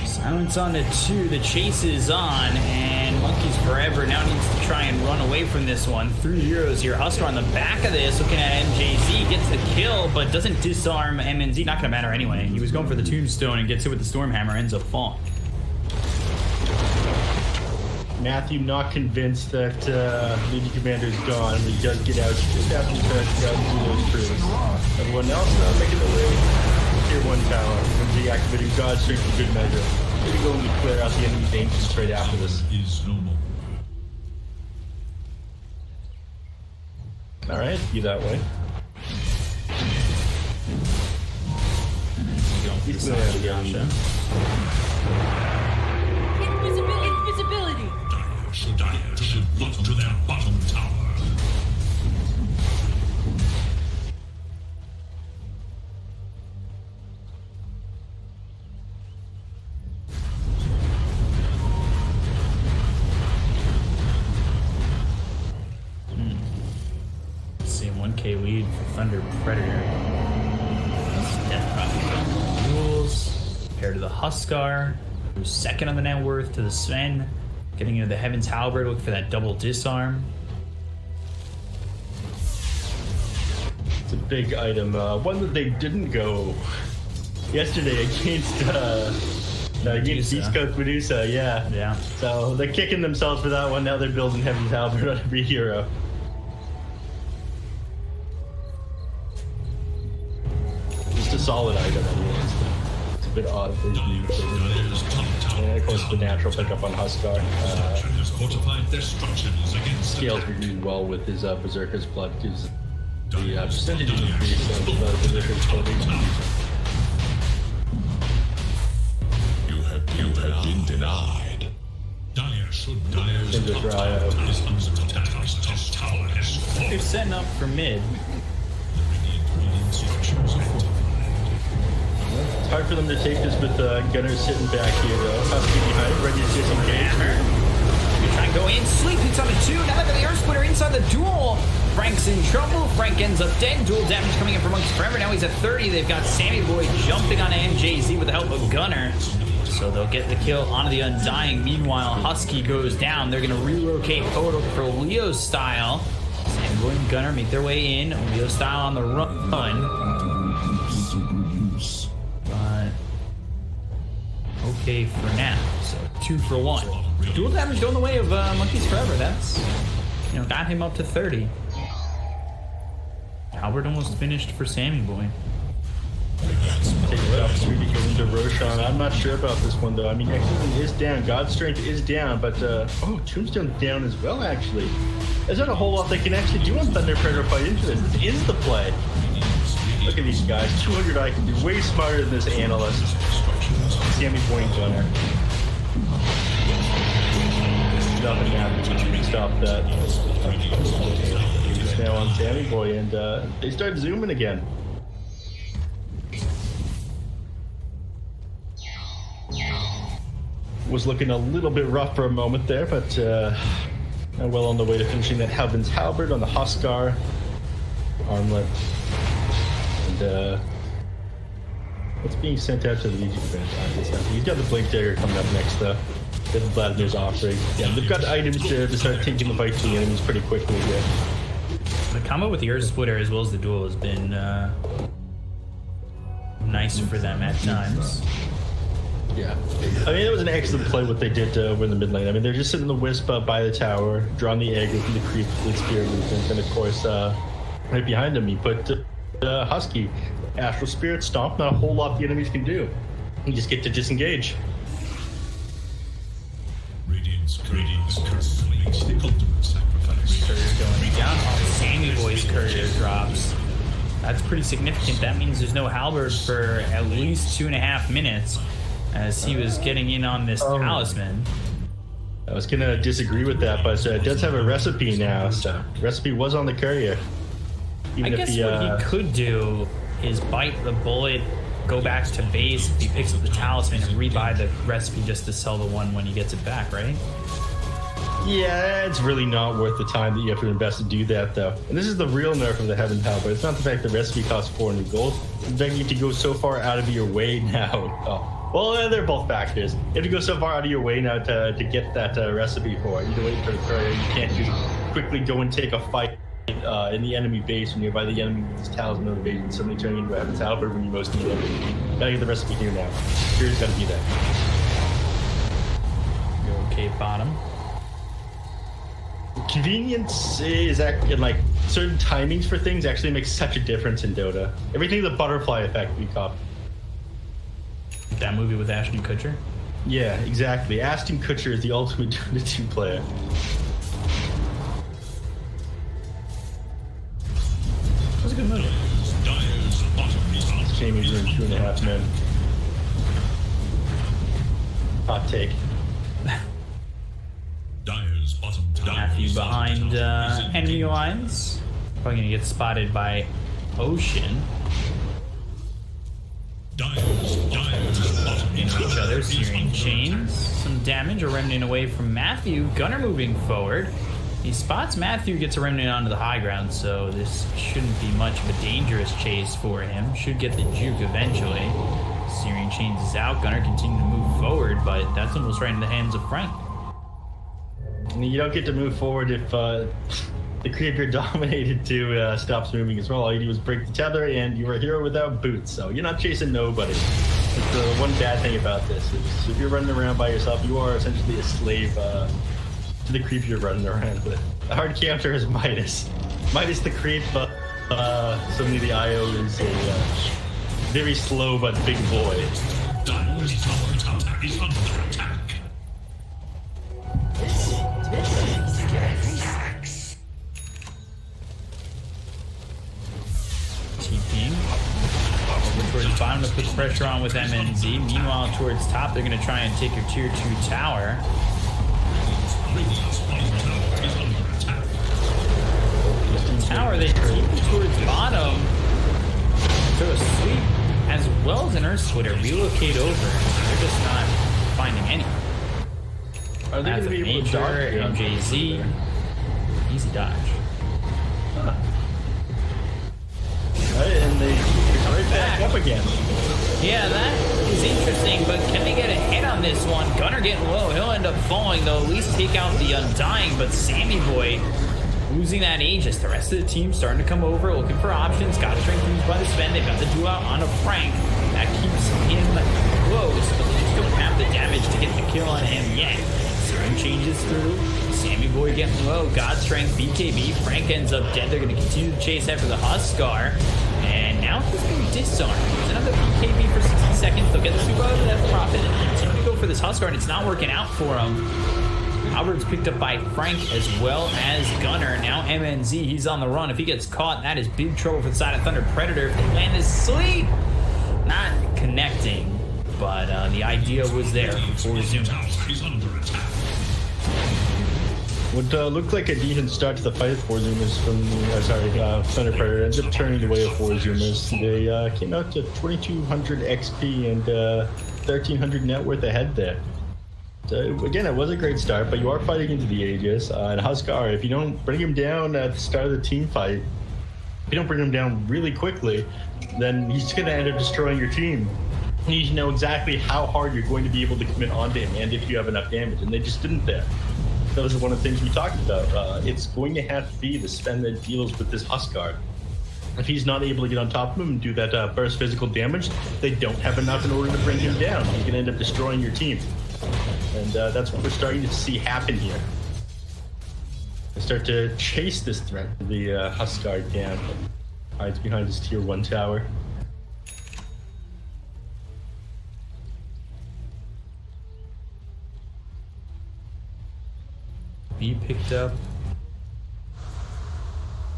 Silence on to 2, the chase is on, and and Monkeys Forever now needs to try and run away from this one. 3 heroes here. Husker on the back of this, looking at MJZ, gets the kill, but doesn't disarm MNZ. Not gonna matter anyway. He was going for the Tombstone and gets hit with the Stormhammer, ends up falling. Matthew not convinced that Legion Commander is gone, but he does get out just after he tries to grab those crews. Everyone else making their way Tier 1 tower. MNZ activating God's Strength for good measure. Maybe going to clear out the enemy's aim straight after this. Alright, be that way. He's going to Yasha. Invisibility! Dire should look to their bottom tower. See, 1k lead for Thunder Predator. Death Prophet rules. Compared to the Huskar, who's second on the net worth to the Sven. Getting into the Heaven's Halberd, looking for that double disarm. It's a big item. One that they didn't go yesterday against East Coast Medusa, yeah. So they're kicking themselves for that one. Now they're building Heaven's Halberd on every hero. Just a solid item, anyways. It's a bit odd if they use it. And of course, the natural pickup on Huskar. Scales really well with his Berserker's Blood, because the percentage increase of Berserker's Blood. You have been denied. They're setting up for mid. It's hard for them to take this with Gunner sitting back here, though. Husky behind, ready to disengage. They try and go in, sleep hits on the 2. Now they've got the Earth Splitter inside the duel. Frank's in trouble. Frank ends up dead. Dual damage coming in from Monkeys Forever. Now he's at 30. They've got Sammy Boy jumping on MJZ with the help of Gunner. So they'll get the kill onto the Undying. Meanwhile, Husky goes down. They're going to relocate forward for Leo style. Sammy Boy and Gunner make their way in. Leo style on the run. But okay for now. So 2 for 1. Dual damage going the way of Monkeys Forever. That's, got him up to 30. Albert almost finished for Sammy Boy. Take the opportunity to go into Roshan. I'm not sure about this one, though. I mean, Exodus is down. God's Strength is down, but Tombstone's down as well, actually. There's not a whole lot they can actually do on Thunder Predator fight into this. This is the play. Look at these guys. 200 IQ. Way smarter than this analyst. Sammy Boy and Gunner. Nothing happens when you stop that. Just now on Sammy Boy, and they start zooming again. Was looking a little bit rough for a moment there, but well on the way to finishing that Heaven's Halberd on the Huskar armlet. And what's being sent out to the Legion event? He's got the Blink Dagger coming up next, though. The Vladimir's offering. Yeah, they've got items to start taking the fight to the enemies pretty quickly here. The combo with the Earth Splitter as well as the duel has been nice for them at times. Yeah. I mean, it was an excellent play what they did over in the mid lane. I mean, they're just sitting in the Wisp by the tower, drawing the egg with the creep with Spirit movement, and of course, right behind them, he put Husky. Astral Spirit Stomp, not a whole lot the enemies can do. You just get to disengage. Radiance curse. The ultimate sacrifice. Courier going down. Sammy Boy's courier drops. That's pretty significant. That means there's no halberd for at least 2.5 minutes as he was getting in on this talisman. I was going to disagree with that, but it does have a recipe now. So recipe was on the courier. I guess what he could do is bite the bullet, go back to base, if he picks up the talisman, and rebuy the recipe just to sell the one when he gets it back, right? Yeah, it's really not worth the time that you have to invest to do that, though. And this is the real nerf of the Heaven's Halberd. It's not the fact the recipe costs 400 gold. It's the fact you have to go so far out of your way now. Oh, Well, they're both factors. You have to go so far out of your way now to get that recipe for it. You need to wait for the courier. You can't just quickly go and take a fight in the enemy base when you're by the enemy with his talisman motivation, suddenly turning into Evan's halberd when you most need it. Gotta get the recipe here now. Courier's gotta be there. You're okay, bottom. Convenience is in like certain timings for things actually makes such a difference in Dota. Everything's a butterfly effect we call. That movie with Ashton Kutcher? Yeah, exactly. Ashton Kutcher is the ultimate Dota 2 player. That was a good movie. Shame he's doing 2.5 men. Hot take. Matthew behind enemy lines. Probably gonna get spotted by Ocean. Into each other, searing chains. Some damage, a remnant away from Matthew. Gunner moving forward. He spots Matthew, gets a remnant onto the high ground, so this shouldn't be much of a dangerous chase for him. Should get the juke eventually. Searing chains is out. Gunner continuing to move forward, but that's almost right in the hands of Frank. You don't get to move forward if the creep you're dominated to stops moving as well. All you do is break the tether, and you're a hero without boots, so you're not chasing nobody. It's the one bad thing about this is if you're running around by yourself, you are essentially a slave to the creep you're running around with. The hard counter is Midas. Midas the creep, suddenly the IO is a very slow but big boy. Dire's tower tower is under attack. TPing over towards bottom to put the pressure on with MNZ. Meanwhile, towards top, they're going to try and take your tier 2 tower. Tower, they keep towards bottom. Throw a sweep as well as an Earth Splitter. Relocate over. They're just not finding any. Are they going to be able to dodge? MJZ. Easy dodge. Huh. Right, and they come right back up again. Yeah, that is interesting, but can they get a hit on this one? Gunner getting low. He'll end up falling, though. At least take out the Undying, but Sammy Boy losing that Aegis. The rest of the team starting to come over, looking for options. Got strength used by the Sven. They've got the duo out on a Frank. That keeps him close, but they just don't have the damage to get the kill on him yet. Serum changes through. Sammy Boy getting low. God Strength, BKB. Frank ends up dead. They're going to continue to chase after the Huskar. And now he's going to disarm. There's another BKB for 60 seconds. They'll get the super out of that profit and continue to go for this Huskar, and it's not working out for him. Albert's picked up by Frank as well as Gunner. Now MNZ, he's on the run. If he gets caught, that is big trouble for the side of Thunder Predator. If they land this sleep, not connecting, but the idea was there for Zoom. What looked like a decent start to the fight for Zoomers from Thunder Predator ended up turning the way of four Zoomers. They came out to 2,200 XP and 1,300 net worth ahead there. Again, it was a great start, but you are fighting into the Aegis. And Huskar, if you don't bring him down at the start of the team fight, if you don't bring him down really quickly, then he's going to end up destroying your team. You need to know exactly how hard you're going to be able to commit onto him and if you have enough damage, and they just didn't there. That was one of the things we talked about. It's going to have to be the Sven that deals with this Huskar. If he's not able to get on top of him and do that burst physical damage, they don't have enough in order to bring him down. He's going to end up destroying your team. And that's what we're starting to see happen here. They start to chase this threat, the Huskar down. Hides behind his tier 1 tower. B picked up.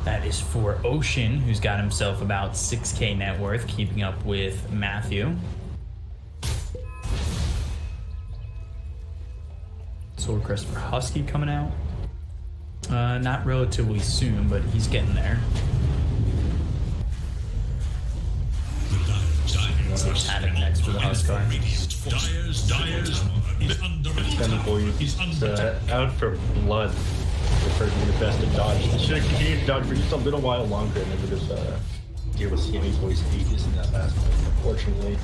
That is for Ocean, who's got himself about 6k net worth, keeping up with Matthew. Sword Crest for Husky coming out. Not relatively soon, but he's getting there. Haddock next for the Huskar. He's out for blood. For the best of dodge. They should have continued to dodge for just a little while longer, and they would have deal with Sammy's voice Aegis in that last fight. Unfortunately,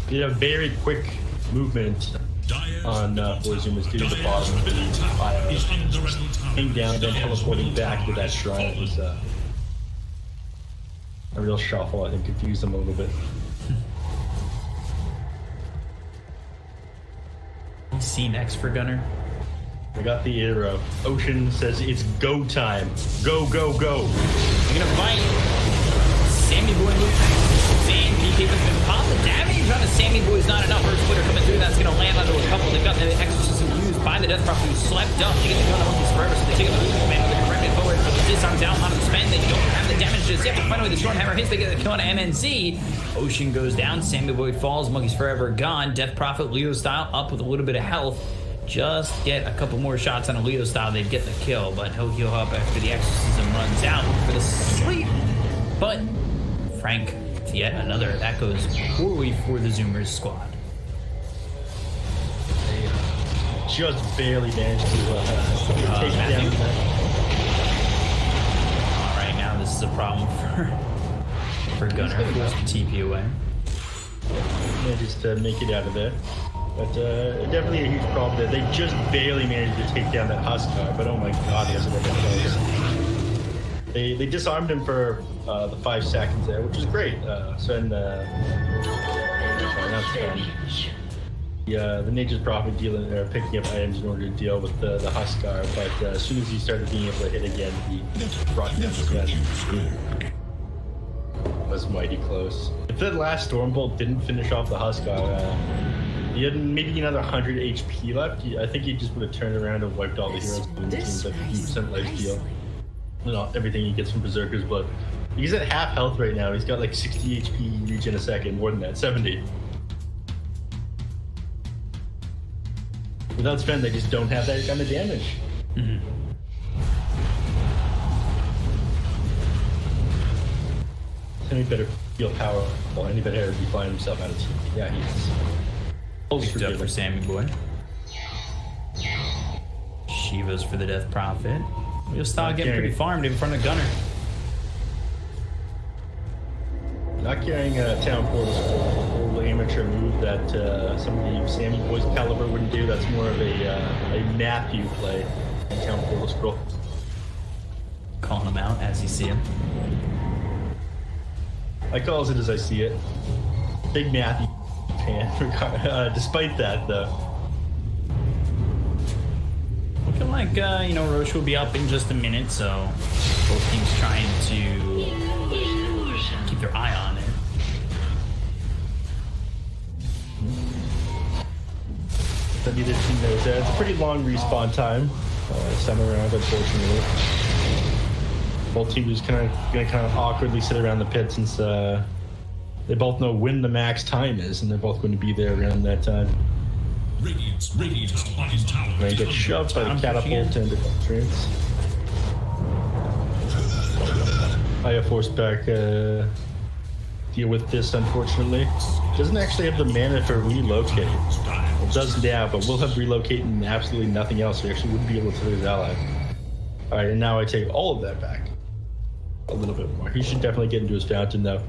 Did a very quick movement on Boizumers due to the bottom of the fire. Came down, then teleporting back to that shrine. It was a real shuffle. I think confused them a little bit. See next for Gunner. I got the arrow. Ocean says it's go time. Go, go, go. They're gonna fight. Sammy Boy moves. Same PK has been popped. The damage on a Sammy Boy is not enough. First splitter coming through. That's gonna land onto a couple. They've got the exorcism used by the Death Prophet who slept up. They get the gun on Monkeys Forever, so they take up the movement. They're directed forward. But the disarm down onto the spend. They don't have the damage just yet. But finally, the Stormhammer hits. They get the kill on MNC. Ocean goes down. Sammy Boy falls. Monkeys Forever gone. Death Prophet Leo style up with a little bit of health. Just get a couple more shots on a Leo style, they'd get the kill, but he'll heal up after the exorcism runs out for the sleep. But Frank, yet another, that goes poorly for the Zoomers squad. They just barely managed to take down that. Alright, now this is a problem for Gunner, who has to TP away. Manages to make it out of there. But definitely a huge problem there. They just barely managed to take down that Huskar, but oh my god, he has a bit close. They disarmed him for the 5 seconds there, which is great. Sorry, not Sven. The Nature's Prophet picking up items in order to deal with the Huskar, but as soon as he started being able to hit again, he brought down Sven. Was mighty close. If that last Stormbolt didn't finish off the Huskar, he had maybe another 100 HP left. I think he just would have turned around and wiped all the heroes. It seems like a 50% life steal. Everything he gets from Berserker's Blood. He's at half health right now. He's got like 60 HP reach in a second, more than that, 70. Without Sven, they just don't have that kind of damage. Mm-hmm. Any better feel powerful, any better be flying himself out of TP. Yeah, he is. Picked up for Sammy Boy. Shiva's for the Death Prophet. We'll start getting pretty farmed in front of Gunner. Not carrying a Town Portal's old amateur move that some of the Sammy Boy's caliber wouldn't do. That's more of a Matthew play in Town Portal Scroll. Calling him out as you see him. I calls it as I see it. Big Matthew fan. Despite that, though. Looking like, Roche will be up in just a minute, so both teams trying to keep their eye on it. But neither team knows that. It's a pretty long respawn time. Some around, unfortunately. Both teams are going to awkwardly sit around the pit since they both know when the max time is, and they're both going to be there around that time. Radiant's bottom tower. They get shoved by the catapult and the entrance. I have forced back deal with this, unfortunately. Doesn't actually have the mana for relocate. It does now, but we'll have relocate and absolutely nothing else. We actually wouldn't be able to hit his ally. Alright, and now I take all of that back. A little bit more. He should definitely get into his fountain, though.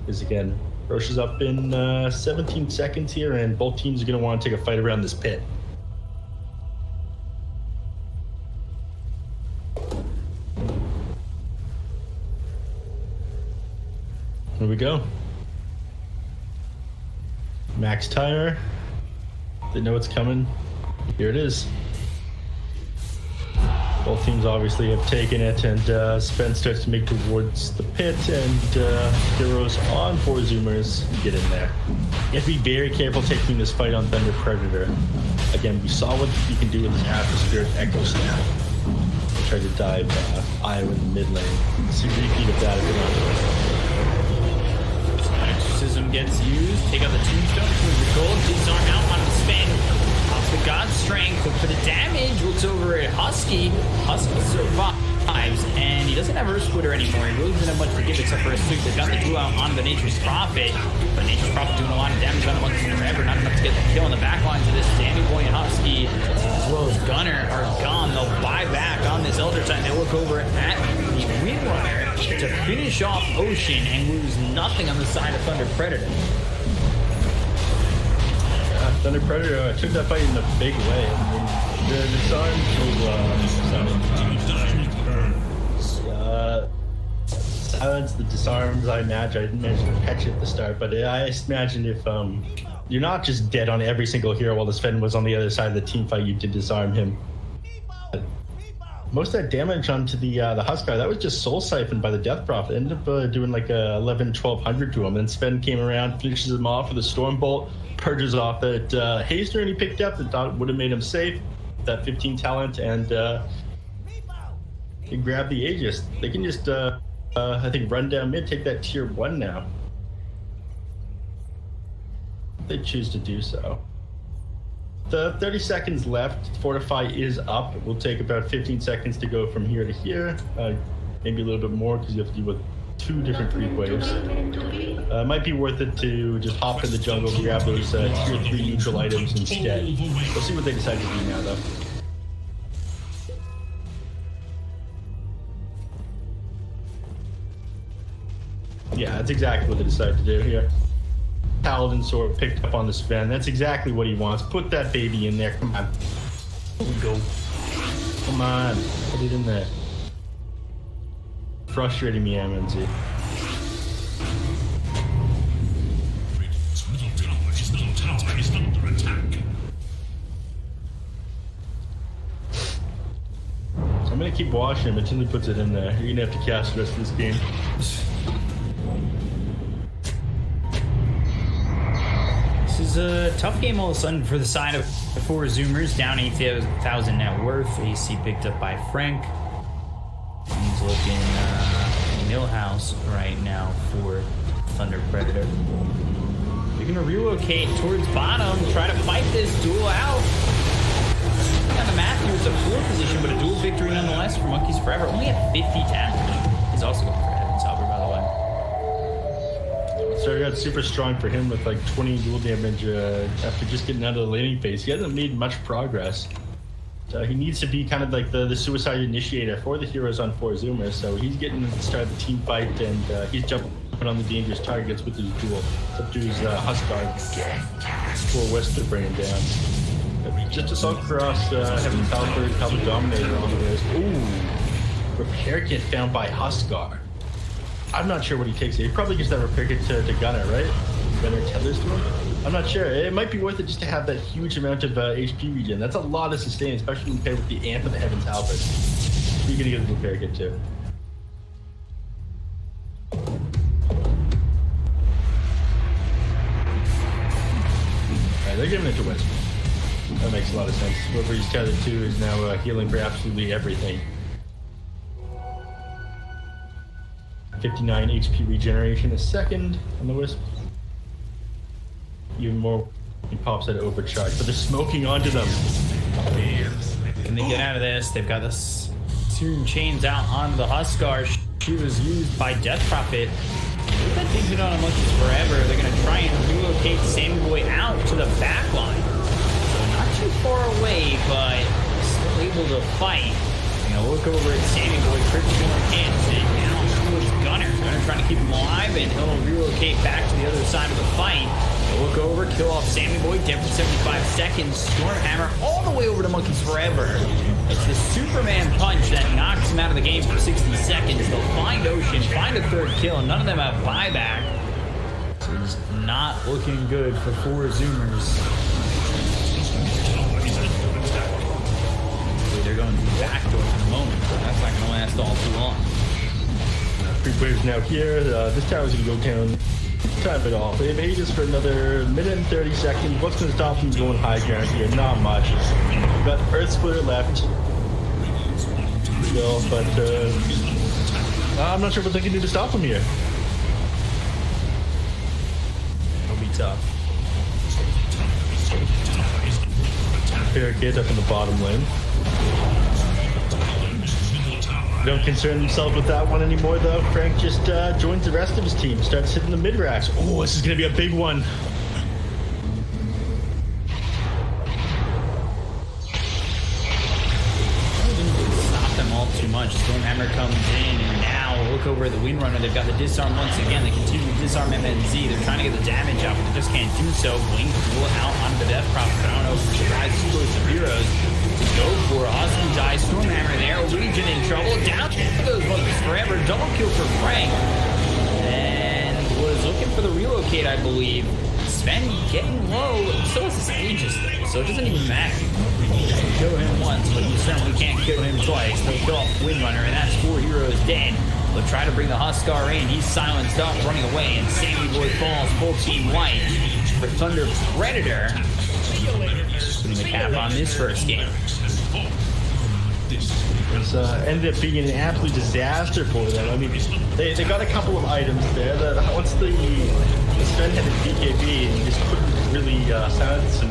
Because again, Roche is up in 17 seconds here, and both teams are going to want to take a fight around this pit. Here we go. Max timer. They know it's coming. Here it is. Both teams obviously have taken it, and Sven starts to make towards the pit, and heroes on for Zoomers get in there. You have to be very careful taking this fight on Thunder Predator. Again, we saw what he can do with his After Spirit Echo Snap. Try to dive Io in the mid lane. See a repeat of that again. Exorcism gets used. Take out the Tombstone, move the gold, disarm out on the spin. Off the God Strength, but for the damage, looks over at Husky. Husky survives, and he doesn't have Earth Splitter anymore. He really doesn't have much to give except for a sweep. They've got the duel out on the Nature's Prophet, but Nature's Prophet doing a lot of damage on the Monkeys Forever, not enough to get the kill on the back lines of this. Sammy Boy and Husky, as well as Gunner, are gone. They'll buy back on this Elder Time. They look over at the Windrunner to finish off Ocean and lose nothing on the side of Thunder Predator. Thunder Predator took that fight in a big way. I mean, the silence the disarms. I imagine I didn't manage to catch it at the start, but I imagine if you're not just dead on every single hero while the Sven was on the other side of the team fight, you did disarm him. Most of that damage onto the Huskar, that was just soul siphoned by the Death Prophet. Ended up doing like a 11-1200 to him. And then Sven came around, finishes him off with a Storm Bolt, purges off that Haster, and he picked up and thought it would have made him safe. That 15 talent, and he grabbed the Aegis. They can just, I think, run down mid, take that tier 1 now. If they choose to do so. The 30 seconds left. Fortify is up. It will take about 15 seconds to go from here to here. Maybe a little bit more because you have to deal with 2 different creep waves. Might be worth it to just hop in the jungle, grab those tier 3 neutral items instead. We'll see what they decide to do now, though. Yeah, that's exactly what they decided to do here. Paladin sword picked up on the Sven. That's exactly what he wants. Put that baby in there. Come on. There we go. Come on. Put it in there. Frustrating me, MNZ. His middle tower is under attack. I'm gonna keep watching him until he puts it in there. You're gonna have to cast the rest of this game. This is a tough game all of a sudden for the side of the 4 Zoomers, down 8,000 net worth. AC picked up by Frank. He's looking Millhouse right now for Thunder Predator. They're going to relocate towards bottom, try to fight this duel out. On the map, he was a 4th position, but a duel victory nonetheless for Monkeys Forever. Only at 50 damage. He's also going for Heaven's Helper, by the way. Started out super strong for him with like 20 dual damage after just getting out of the laning phase. He hasn't made much progress. He needs to be kind of like the suicide initiator for the heroes on 4 Zoomers. So he's getting to start the team fight, and he's jumping on the dangerous targets with his duel. It's up to his Huskar for West to bring him down. Just a song across Heaven's Helper, Double Dominator on the list. Ooh, repair kit found by Huskar. I'm not sure what he takes here. He probably gives that repair kit to Gunner, right? Gunner tethers to him? I'm not sure. It might be worth it just to have that huge amount of HP regen. That's a lot of sustain, especially when paired with the Amp of the Heaven's Helper. You're gonna get the repair kit too. Alright, they're giving it to West. That makes a lot of sense. Whoever he's tethered to is now healing for absolutely everything. 59 HP regeneration a second on the Wisp. Even more, he pops that overcharge, but they're smoking onto them. Can they get out of this? They've got this Searing Chains out onto the Huskar. She was used by Death Prophet. With that Digit on Monkeys Forever, they're going to try and relocate Sammy Boy out to the back line. So not too far away, but still able to fight. You know, look over at Sammy Boy, critical hits, and now towards Gunner. Gunner trying to keep him alive, and he'll relocate back to the other side of the fight. They'll look over, kill off Sammy Boy, dead for 75 seconds. Stormhammer all the way over to Monkeys Forever. It's the Superman punch that knocks him out of the game for 60 seconds. They'll find Ocean, find a 3rd kill, and none of them have buyback. So it's not looking good for 4 Zoomers. They're going backdoor for the moment, but that's not going to last all too long. Creep wave's now here. This tower's going to go down. Time it off. They have Aegis for another minute and 30 seconds. What's going to stop them going high ground here? Not much. We've got Earth Splitter left. Still, but I'm not sure what they can do to stop them here. It'll be tough. Barricade up in the bottom lane. Don't concern himself with that one anymore, though. Frank just joins the rest of his team, starts hitting the mid racks. Oh, this is going to be a big one. Stop them all too too much. Stormhammer comes in, and now look over at the Windrunner. They've got the disarm once again. They continue to disarm MNZ. They're trying to get the damage out, but they just can't do so. Blink will out onto the Death Prophet. I don't know if it's the guys who goes to heroes to go for. Husky dies. Stormhammer there. Legion in trouble. Down for those bugs forever. Double kill for Frank. And was looking for the relocate, I believe. Sven getting low. So is his Aegis though, so it doesn't even matter. Kill him once, but you certainly can't kill him twice. They'll kill off Windrunner, and that's 4 heroes dead. They'll try to bring the Huskar in. He's silenced up, running away, and Sammy Boy falls full team white for Thunder Predator. Putting the cap on this first game. It's ended up being an absolute disaster for them. I mean, they got a couple of items there. Once the Sven had the BKB, he just couldn't really silence him.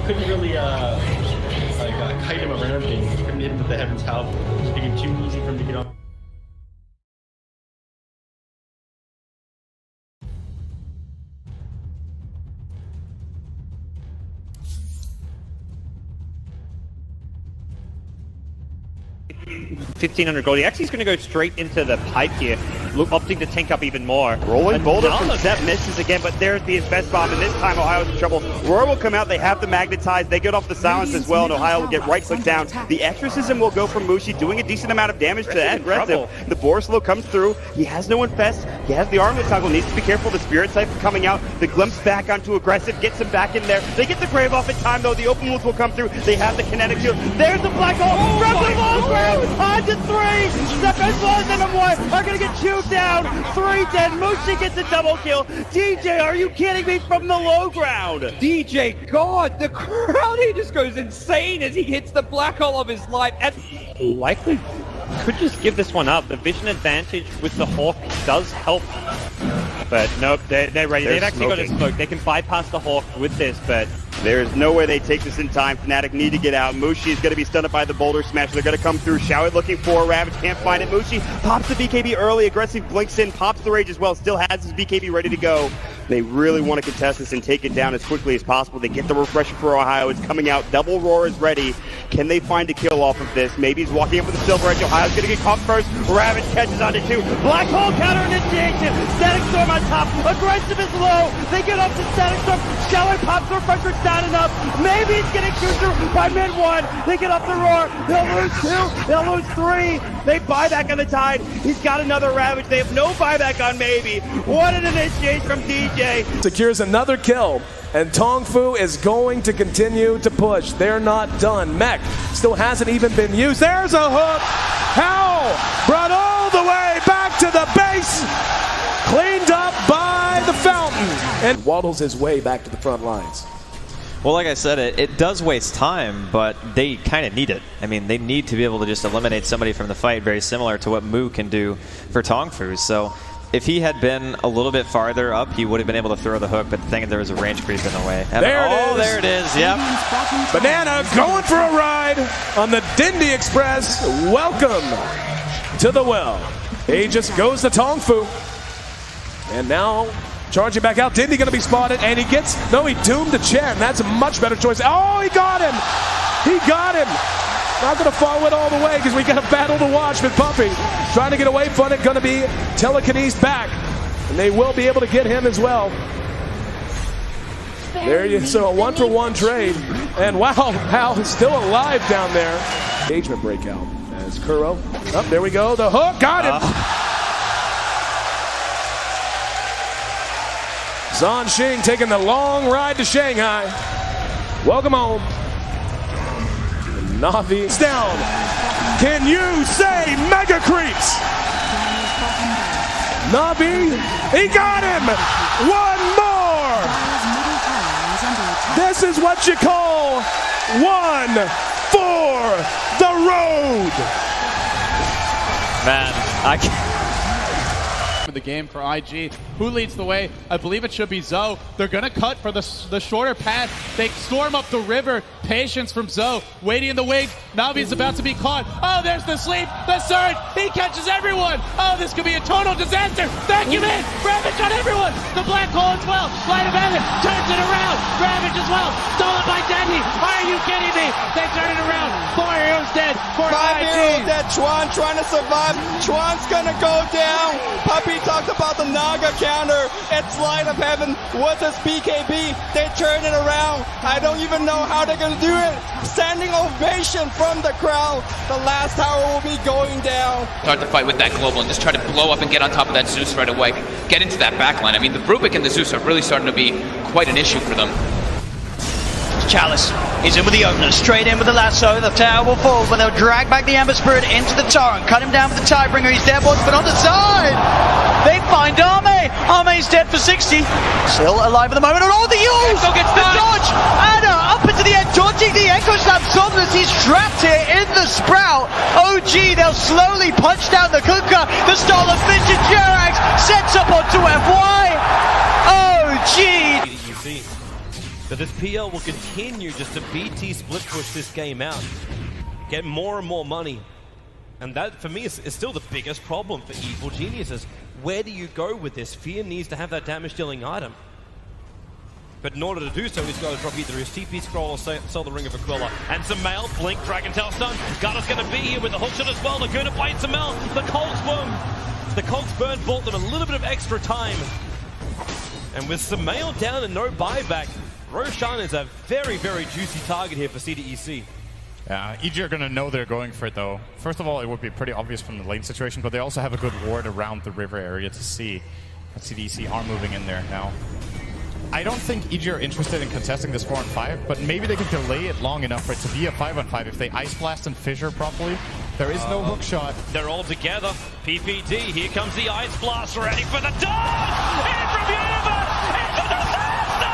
Couldn't really kite him around him. Couldn't hit him with the Heaven's Help. It was became too easy for him to get off. $1,500 gold. He actually is going to go straight into the pipe here, opting to tank up even more. Rolling boulder from Zep misses again, but there's the invest bomb, and this time Ohio's in trouble. Roar will come out, they have the magnetize, they get off the silence as well, and Ohio will get right click down. The exorcism will go from Mushi, doing a decent amount of damage to that aggressive. The Borslow comes through, he has no infest, he has the armlet toggle, needs to be careful, the Spirit Siphon coming out, the glimpse back onto aggressive, gets him back in there. They get the Grave off in time though, the open wounds will come through, they have the kinetic shield. There's the black hole, grab the long ground, on to 3, Zep as well as M1 are gonna get chewed down, 3 dead, Mushi gets a double kill. DJ, are you kidding me, from the low ground? DJ, God, the crowd, he just goes insane as he hits the black hole of his life. And Likely could just give this one up. The vision advantage with the Hawk does help. But nope, they're ready. They've actually got a smoke. They can bypass the Hawk with this, but there's no way they take this in time. Fnatic need to get out. Mushi is going to be stunned by the boulder smash. They're going to come through. Showit looking for a Ravage. Can't find it. Mushi pops the BKB early. Aggressive blinks in. Pops the Rage as well. Still has his BKB ready to go. They really want to contest this and take it down as quickly as possible. They get the refresher for Ohio. It's coming out. Double Roar is ready. Can they find a kill off of this? Maybe he's walking up with the Silver Edge. Ohio's going to get caught first. Ravage catches onto 2. Black Hole counter initiation. Static Storm on top. Aggressive is low. They get up to Static Storm. Showit pops the refresher. It's not enough. Maybe he's getting chewed through by mid 1. They get up the Roar. They'll lose 2. They'll lose 3. They buy back on the Tide. He's got another Ravage. They have no buyback on Maybe. What an initiation from DJ. Secures another kill, and Tong Fu is going to continue to push. They're not done. Mech still hasn't even been used. There's a hook. Howl brought all the way back to the base. Cleaned up by the fountain, and waddles his way back to the front lines. Well, like I said, it does waste time, but they kind of need it. I mean, they need to be able to just eliminate somebody from the fight, very similar to what Mu can do for Tong Fu. So if he had been a little bit farther up, he would have been able to throw the hook, but the thing is there was a range creep in the way. There it is, yep. Banana going for a ride on the Dindy Express. Welcome to the well. Aegis goes to Tong Fu. And now charging back out. Dindy going to be spotted, and he doomed the Chen. That's a much better choice. Oh, he got him. He got him. Not going to follow it all the way because we got a battle to watch with Puppy. Trying to get away from it, going to be telekinesed back. And they will be able to get him as well. There you so a 1-for-1 trade. And wow, Hal is still alive down there. Engagement breakout as Kuro. Oh, there we go. The hook got him. Zhan Xing taking the long ride to Shanghai. Welcome home. Navi down. Can you say Mega Creeps? Navi, he got him. One more. This is what you call one for the road. Man, I can't. The game for IG. Who leads the way? I believe it should be Zoe. They're going to cut for the shorter path. They storm up the river. Patience from Zoe. Waiting in the wings. Navi's about to be caught. Oh, there's the sleep. The surge. He catches everyone. Oh, this could be a total disaster. Vacuum in. Ravage on everyone. The black hole as well. Light of heaven turns it around. Ravage as well. Stolen by Dendy. Are you kidding me? They turn it around. 4 heroes dead. for 5-0 IG. dead. Chuan trying to survive. Chuan's gonna go down. Puppy talked about the Naga counter. It's light of heaven with his BKB. They turn it around. I don't even know how they're gonna do it. Standing ovation from the crowd. The last tower will be going down. Start the fight with that global and just try to blow up and get on top of that Zeus right away. Get into that backline. I mean, the Rubik and the Zeus are really starting to be quite an issue for them. Chalice is in with the opener, straight in with the lasso. The tower will fall, but they'll drag back the Ember Spirit into the torrent, cut him down with the Tidebringer. He's dead, but on the side, they find Arme. Arme's dead for 60, still alive at the moment. And all the use, the dodge, Anna up into the end, dodging the Echo Slam. Somnus, he's trapped here in the Sprout. OG, they'll slowly punch down the Kuka. The stall of Vision Jerax sets up onto FY. OG. That this PL will continue just to BT split push this game out, get more and more money, and that for me is still the biggest problem for Evil Geniuses. Where do you go with this? Fear needs to have that damage dealing item, but in order to do so he's got to drop either his TP scroll or sell the Ring of Aquila. And Samel, blink, Dragon Tail stun. Garda's going to be here with the hookshot as well. They're going to fight Samel. The Cogs Burn bought them a little bit of extra time, and with Samel down and no buyback, Roshan is a very, very juicy target here for CDEC. Yeah, EG are going to know they're going for it though. First of all, it would be pretty obvious from the lane situation, but they also have a good ward around the river area to see. CDEC are moving in there now. I don't think EG are interested in contesting this 4-on-5, but maybe they can delay it long enough for it to be a 5-on-5 if they Ice Blast and Fissure properly. There is no hook shot. They're all together. PPD, here comes the Ice Blast, ready for the dodge! In from Universe! Into disaster!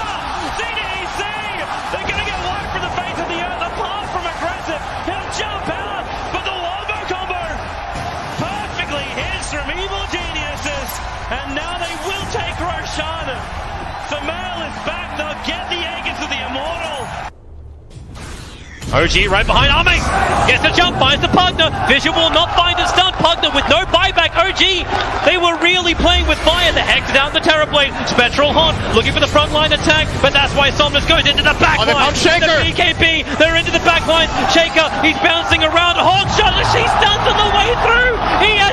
CDEC! They're going to get wide from the face of the earth, apart from aggressive. He'll jump out, but the wombo combo perfectly hits from Evil Geniuses, and now they will take Roshan. Samel is back, they'll get the egg into the Immortal. OG right behind Arme, gets the jump, finds the Pugner. Vision will not find the stun. Pugner with no buyback. OG, they were really playing with fire. The Hex down the Terrorblade. Spectral Haunt looking for the frontline attack, but that's why Somnus goes into the backline. The BKB, they're into the backline. Shaker, he's bouncing around. Hawk shot, she's stunned on the way through.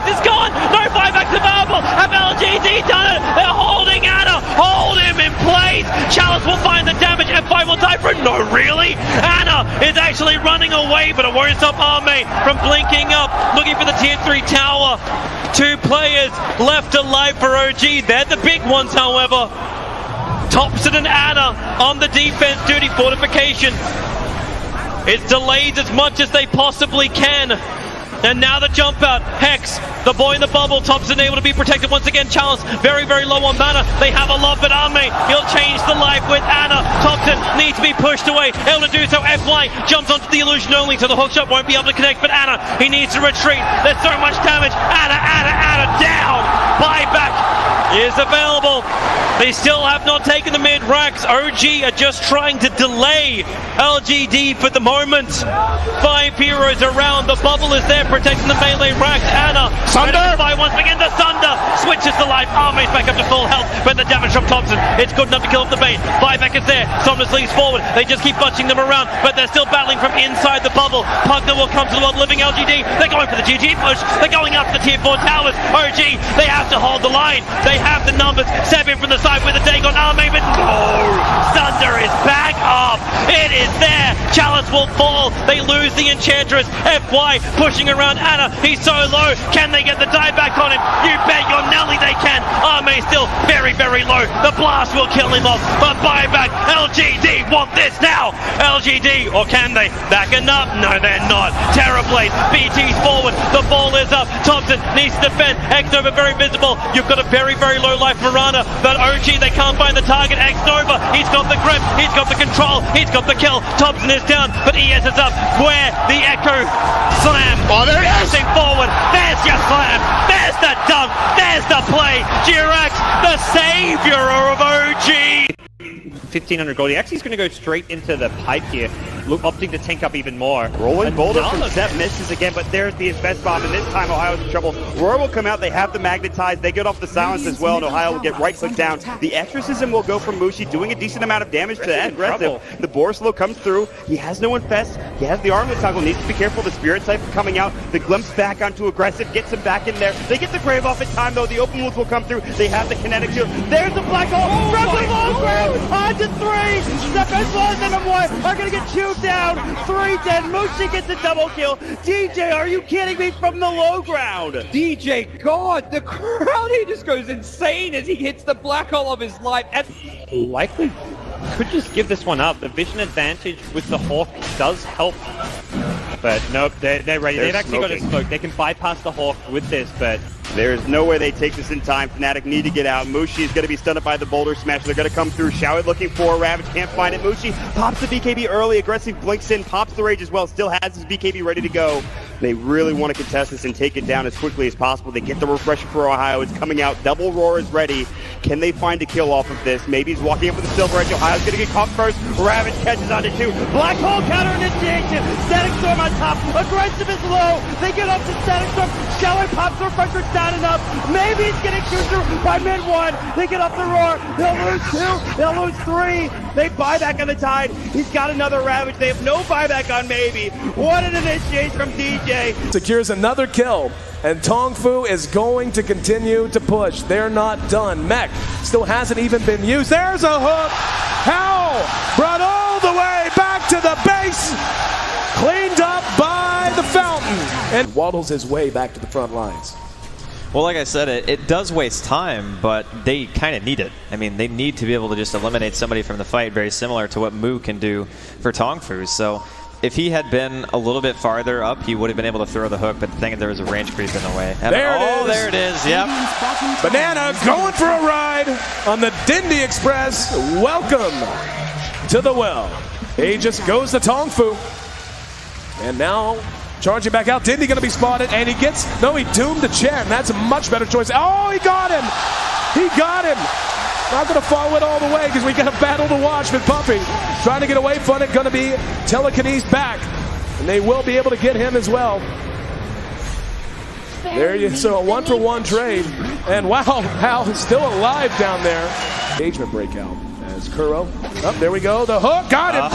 Is gone. No buybacks available. Have LGD done it? They're holding Anna. Hold him in place. Chalice will find the damage. F5 will die for it. No, really? Anna is actually running away, but it won't stop Arme from blinking up, looking for the tier 3 tower. 2 players left alive for OG. They're the big ones, however. Thompson and Anna on the defense duty. Fortification. It's delayed as much as they possibly can. And now the jump out. Hex, the boy in the bubble. Thompson able to be protected once again. Chalice very, very low on mana. They have a lot, but Arme, he'll change the life with Anna. Thompson needs to be pushed away. Able to do so. FY jumps onto the illusion only, so the hookshot won't be able to connect. But Anna, he needs to retreat. There's so much damage. Anna down. Buyback is available. They still have not taken the mid racks. OG are just trying to delay LGD for the moment. 5 heroes around. The bubble is there protecting the melee racks. Anna, Sunder! Once again, the Sunder switches to life. Arme's back up to full health, but the damage from Thompson, it's good enough to kill off the bait. Buyback is there. Somnus leads forward. They just keep bunching them around, but they're still battling from inside the bubble. Pugner will come to the world living LGD. They're going for the GG push. They're going up the tier 4 towers. OG, they have to hold the line. They have the numbers. 7 from the side with a take on Arme, but no! Sunder is back up. It is there. Chalice will fall. They lose the Enchantress. FY pushing around Anna. He's so low. Can they get the die back on him? You bet your Nelly they can. Arme still very, very low. The blast will kill him off. But buyback. LGD want this now. LGD, or can they? Backing up? No, they're not. Terrorblade. BT's forward. The ball is up. Thompson needs to defend. X-Nova very visible. You've got a very, very low life Mirana. But OG, they can't find the target. X-Nova, he's got the grip. He's got the control. He's got the kill. Thompson is down, but ES is up. Where the Echo Slam. Oh, there it is. Forward. There's your slam. There's the dunk. There's the play. Jirax, the savior of OG. 1500 gold. He actually is going to go straight into the pipe here, opting to tank up even more. Rolling boulder from Sep misses again, but there's the invest bomb, and this time Ohio's in trouble. Roar will come out, they have the magnetize, they get off the silence as well, and Ohio will get right click down. The exorcism will go from Mushi, doing a decent amount of damage to that aggressive. The Borslow comes through, he has no infest, he has the armlet toggle, needs to be careful, the Spirit Cypher coming out, the glimpse back onto aggressive, gets him back in there. They get the Grave off in time though, the open wounds will come through, they have the kinetic shield. There's the black hole, from the low ground, on to 3, Sep as well as NM1 are gonna get chewed down, 3 dead, Mushi gets a double kill. DJ, are you kidding me, from the low ground? DJ, God, the crowd here just goes insane as he hits the black hole of his life. And Likely could just give this one up. The vision advantage with the Hawk does help. But nope, they're ready. They've actually got a smoke. They can bypass the Hawk with this, but there's no way they take this in time. Fnatic need to get out. Mushi is going to be stunned by the boulder smash. They're going to come through. Showit looking for a Ravage. Can't find it. Mushi pops the BKB early. Aggressive blinks in. Pops the rage as well. Still has his BKB ready to go. They really want to contest this and take it down as quickly as possible. They get the refresher for Ohio. It's coming out. Double Roar is ready. Can they find a kill off of this? Maybe he's walking up with the Silver Edge. Ohio's going to get caught first. Ravage catches onto 2. Black Hole counter initiation. Static Storm on top. Aggressive is low. They get up to Static Storm. Showit pops the refresher down enough. Maybe he's getting chewed through by mid 1. They get off the Roar. They'll lose 2. They'll lose 3. They buy back on the Tide. He's got another Ravage. They have no buyback on Maybe. What an initiation from DJ. Secures another kill, and Tongfu is going to continue to push. They're not done. Mech still hasn't even been used. There's a hook. Howl brought all the way back to the base. Cleaned up by the fountain. And waddles his way back to the front lines. Well, like I said, it does waste time, but they kind of need it. I mean, they need to be able to just eliminate somebody from the fight, very similar to what Mu can do for Tongfu. So if he had been a little bit farther up, he would have been able to throw the hook, but the thing is there was a range creep in the way. And there it is, yep. Banana going for a ride on the Dindy Express. Welcome to the well. Aegis goes to Tongfu. And now charging back out. Dindy going to be spotted, and he gets, no, he doomed the Chen. That's a much better choice. Oh, he got him. He got him. Not going to follow it all the way because we got a battle to watch with Puppy. Trying to get away from it, going to be telekinesis back. And they will be able to get him as well. There you so a 1-for-1 trade. And wow, Hal is still alive down there. Engagement breakout as Kuro. Oh, there we go. The hook got him.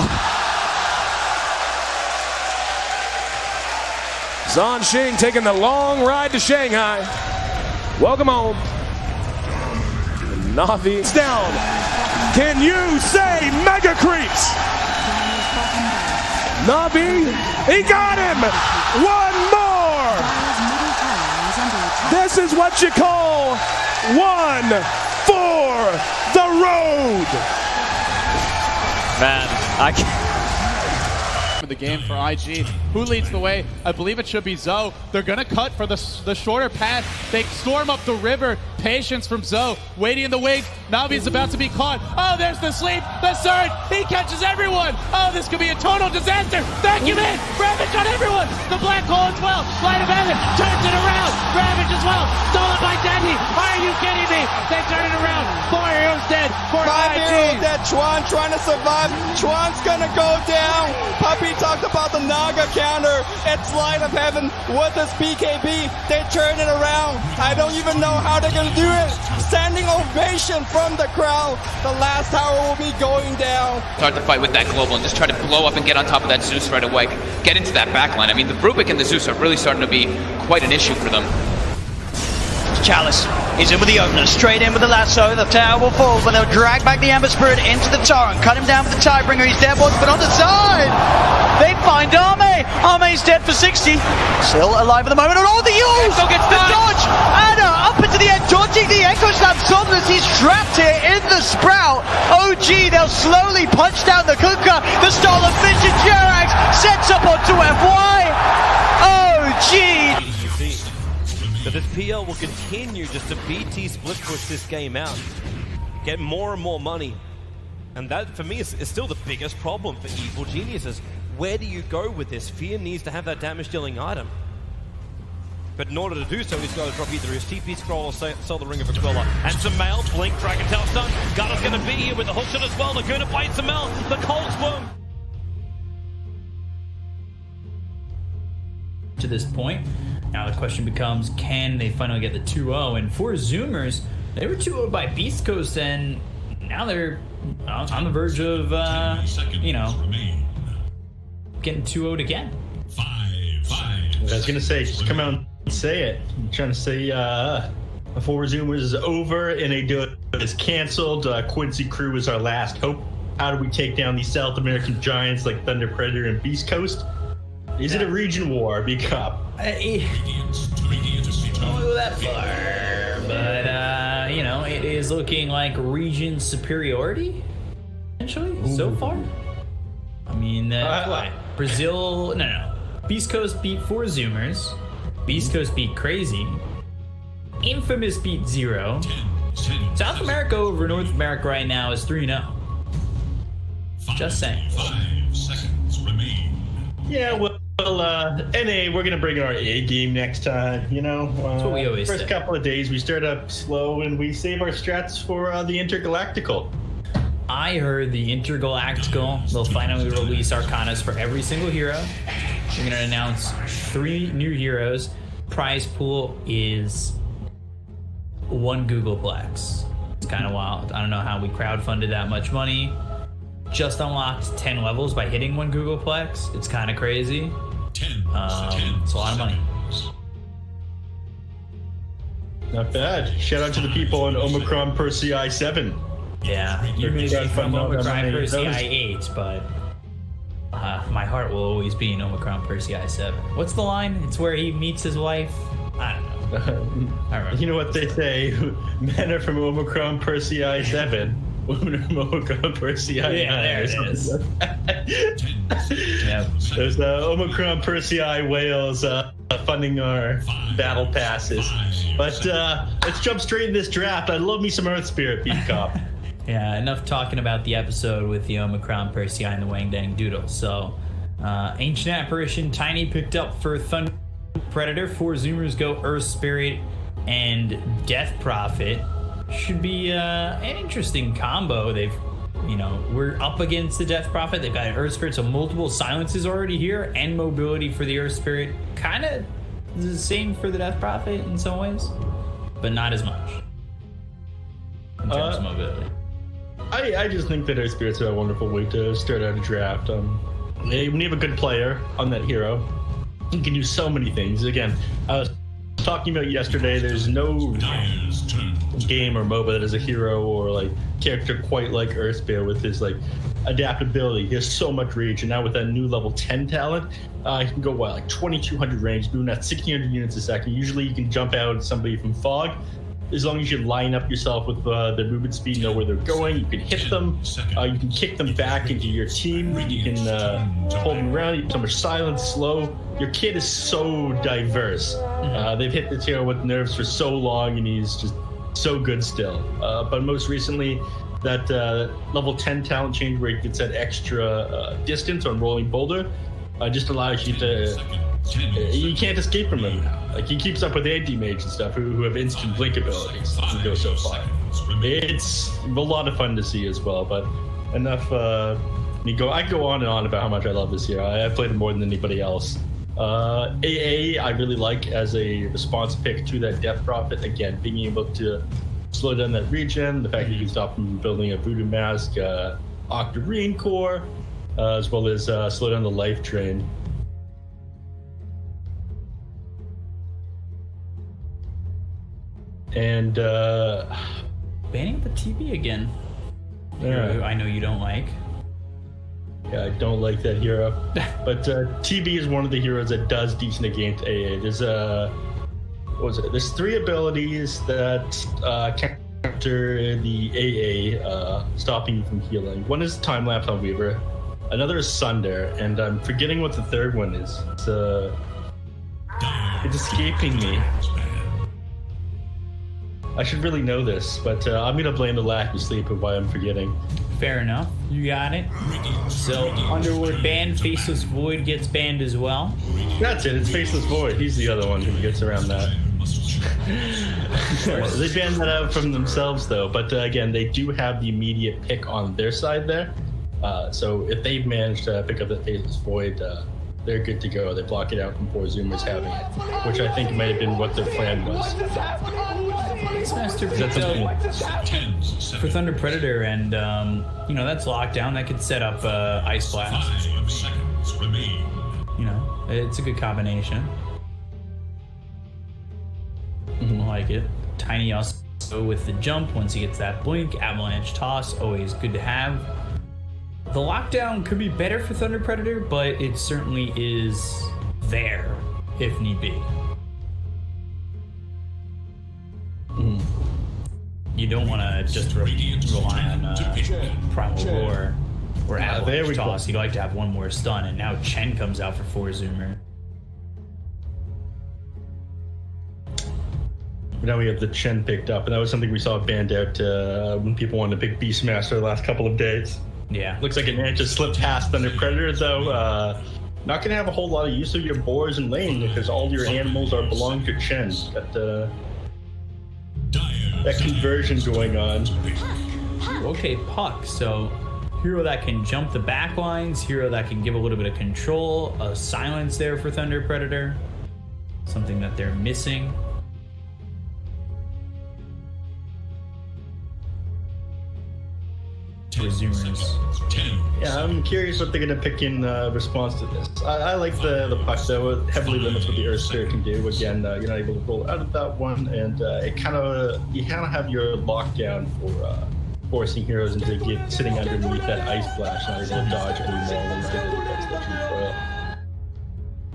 Zhan Xing taking the long ride to Shanghai. Welcome home. Na'Vi down. Can you say mega creeps? Na'Vi, he got him. One more. This is what you call one for the road. Man, I can't. The game for IG. Who leads the way? I believe it should be Zoe. They're gonna cut for the shorter path. They storm up the river. Patience from Zoe. Waiting in the wings. Na'Vi's about to be caught. Oh, there's the sleep. The surge. He catches everyone. Oh, this could be a total disaster. Vacuum in. Ravage on everyone. The black hole as well. Light of heaven turns it around. Ravage as well. Stolen by Dendy. Are you kidding me? They turn it around. 4 heroes dead. 5 heroes dead. Chuan trying to survive. Chuan's gonna go down. Puppy talked about the Naga counter. It's Light of Heaven with his BKB. They turn it around. I don't even know how they're gonna do it. Standing ovation from the crowd. The last tower will be going down. Start the fight with that global and just try to blow up and get on top of that Zeus right away. Get into that backline. I mean, the Rubik and the Zeus are really starting to be quite an issue for them. Chalice is in with the opener, straight in with the lasso. The tower will fall, but they'll drag back the Ember Spirit into the torrent, cut him down with the Tidebringer. He's dead once, but on the side, they find Arme. Arme's dead for 60. Still alive at the moment. And all the use! The dodge! Anna up into the end, dodging the Echo Slam. Somnus, he's trapped here in the Sprout. OG, they'll slowly punch down the Kuka. The stolen Vision Jerax sets up onto FY. OG! So this PL will continue just to BT split push this game out, get more and more money, and that for me is still the biggest problem for Evil Geniuses. Where do you go with this? Fear needs to have that damage dealing item. but in order to do so, he's got to drop either his TP scroll or sell the Ring of Aquila. And Sumail, blink, Dragon Tail stun. Gala's going to be here with the hookshot as well. Laguna bites Sumail. The Colts won't. To this point, now the question becomes, can they finally get the 2-0? And for Zoomers, they were 2-0 by Beast Coast, and now they're on the verge of, you know, getting 2-0'd again. 5. I was gonna say, just come out and say it. I'm trying to say, For Zoomers is over, NA is canceled. Quincy Crew is our last hope. How do we take down these South American giants like Thunder Predator and Beast Coast? Is it a region war, B-Cop? I don't go that far, but you know, it is looking like region superiority, essentially, so far. I mean, Brazil, no. Beast Coast beat 4 Zoomers. Beast Coast beat Crazy. Infamous beat 0. South America over North America right now is 3-0. Just saying. 5 seconds remain. Yeah, well, NA, we're gonna bring our A game next time. You know, that's what we always first say. Couple of days we start up slow and we save our strats for the Intergalactical. I heard the Intergalactical, they'll finally release Arcanas for every single hero. They're gonna announce 3 new heroes. Prize pool is 1 Googleplex. It's kind of wild. I don't know how we crowdfunded that much money. Just unlocked 10 levels by hitting 1 Googleplex. It's kind of crazy. It's a lot of money. Not bad. Shout out to the people on Omicron Persei 7. Yeah, you may be from Omicron Persei 8, but my heart will always be in Omicron Persei 7. What's the line? It's where he meets his wife. I don't know. I remember. You know what they say? Men are from Omicron Persei 7. Women are from Omicron Persei 9. Yeah, there it is. Yep. There's Omicron Persei Wales funding our battle passes. But let's jump straight in this draft. I love me some Earth Spirit, Beat Cop. Yeah, enough talking about the episode with the Omicron Persei and the Wang Dang Doodle. So, Ancient Apparition, Tiny picked up for Thunder Predator. 4 Zoomers go Earth Spirit and Death Prophet. Should be an interesting combo. They've, you know, we're up against the Death Prophet. They've got an Earth Spirit, so multiple silences already here, and mobility for the Earth Spirit. Kind of the same for the Death Prophet in some ways, but not as much in terms of mobility. I just think that Earth Spirit's a wonderful way to start out a draft. When you have a good player on that hero, you can do so many things. Again, I was talking about yesterday, there's no game or MOBA that has a hero or like character quite like Earthspear with his like adaptability. He has so much reach, and now with that new level 10 talent, he can go like 2200 range, doing that 1600 units a second. Usually you can jump out somebody from Fog. As long as you line up yourself with the movement speed, know where they're going, you can hit them, you can kick them back into your team, you can hold them around, you have so much silence, slow. Your kid is so diverse. They've hit the hero with nerves for so long, and he's just so good still. But most recently, that level 10 talent change where he gets that extra distance on Rolling Boulder just allows you to... You can't escape from him now. Like, he keeps up with anti-mage and stuff who have instant blink abilities and go so far. It's a lot of fun to see as well, but enough... I go on and on about how much I love this hero. I've played it more than anybody else. AA, I really like as a response pick to that Death Prophet. Again, being able to slow down that regen, the fact that you can stop from building a Voodoo Mask, Octarine Core, as well as slow down the life drain. And banning the TB again. Yeah. I know you don't like. Yeah, I don't like that hero. But TB is one of the heroes that does decent against AA. There's what was it? There's 3 abilities that counter the AA, stopping you from healing. One is Time Lapse on Weaver. Another is Sunder, and I'm forgetting what the third one is. It's escaping me. I should really know this, but I'm gonna blame the lack of sleep of why I'm forgetting. Fair enough. You got it. So Underworld banned, Faceless Void gets banned as well. That's it. It's Faceless Void. He's the other one who gets around that. They banned that out from themselves, though. But again, they do have the immediate pick on their side there. So if they've managed to pick up the Faceless Void, they're good to go. They block it out from 4 Zoomers having it, which I think might have been what their plan was. Master for Thunder Predator, and that's lockdown. That could set up Ice Blast. 5 seconds remain. It's a good combination. I like it. Tiny also with the jump once he gets that blink. Avalanche toss, always good to have. The lockdown could be better for Thunder Predator, but it certainly is there if need be. You don't want to just rely on Primal Roar or Avalanche toss. You'd like to have one more stun, and now Chen comes out for 4 Zoomer. Now we have the Chen picked up, and that was something we saw banned out when people wanted to pick Beastmaster the last couple of days. Yeah. Looks like it managed to slip past Thunder Predator, though. Not going to have a whole lot of use of your boars in lane because all your animals are belong to Chen. Got that conversion going on. Okay, Puck. So, hero that can jump the back lines, hero that can give a little bit of control, a silence there for Thunder Predator. Something that they're missing. Zoomers. Yeah, I'm curious what they're going to pick in response to this. I like the Puck, though. It heavily limits what the Earth Spirit can do. Again, you're not able to roll out of that one, and you kind of have your lockdown for forcing heroes into sitting underneath that Ice Blast, not able to dodge anymore when you get it against the foil.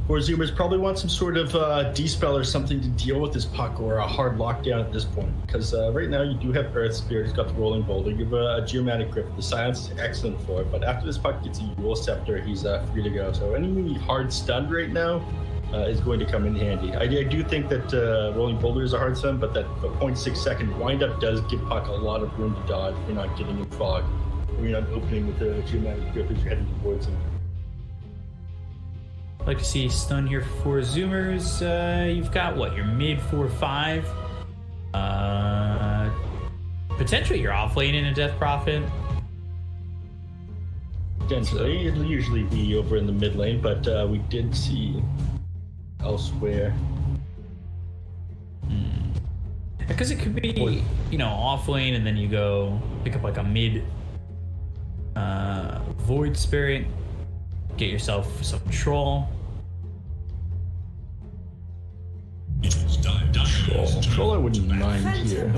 4 Zoomers probably want some sort of Dispel or something to deal with this Puck, or a hard lockdown at this point. Because right now you do have Earth Spirit, he's got the Rolling Boulder, you have a Geomantic Grip, the Silence is excellent for it, but after this Puck gets a Yule Scepter, he's free to go. So any hard stun right now is going to come in handy. I do think that Rolling Boulder is a hard stun, but that 0.6 second windup does give Puck a lot of room to dodge if you're not getting in fog, or you're not opening with the Geomantic Grip as you're heading towards him. Like to see stun here for 4 Zoomers. You've got what, your mid 4/5. Potentially your off lane in a Death Prophet. Potentially, it'll usually be over in the mid lane, but we did see elsewhere. Because it could be, off lane, and then you go pick up like a mid Void Spirit. Get yourself some Troll. Troll I wouldn't mind here.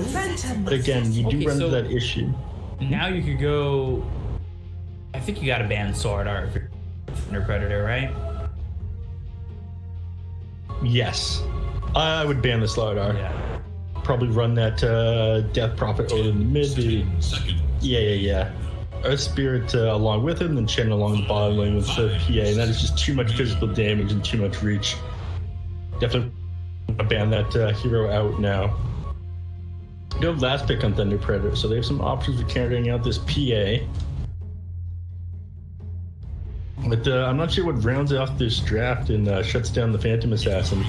But again, you do run into that issue. Now you could go... I think you gotta ban Sword Art for Thunder Predator, right? Yes. I would ban the Sword Art. Yeah. Probably run that Death Prophet over in the mid. Yeah. Earth Spirit along with him, then Chen along the bottom lane with the PA, and that is just too much physical damage and too much reach. Definitely ban that hero out now. They have last pick on Thunder Predator, so they have some options for carrying out this PA. But I'm not sure what rounds off this draft and shuts down the Phantom Assassin.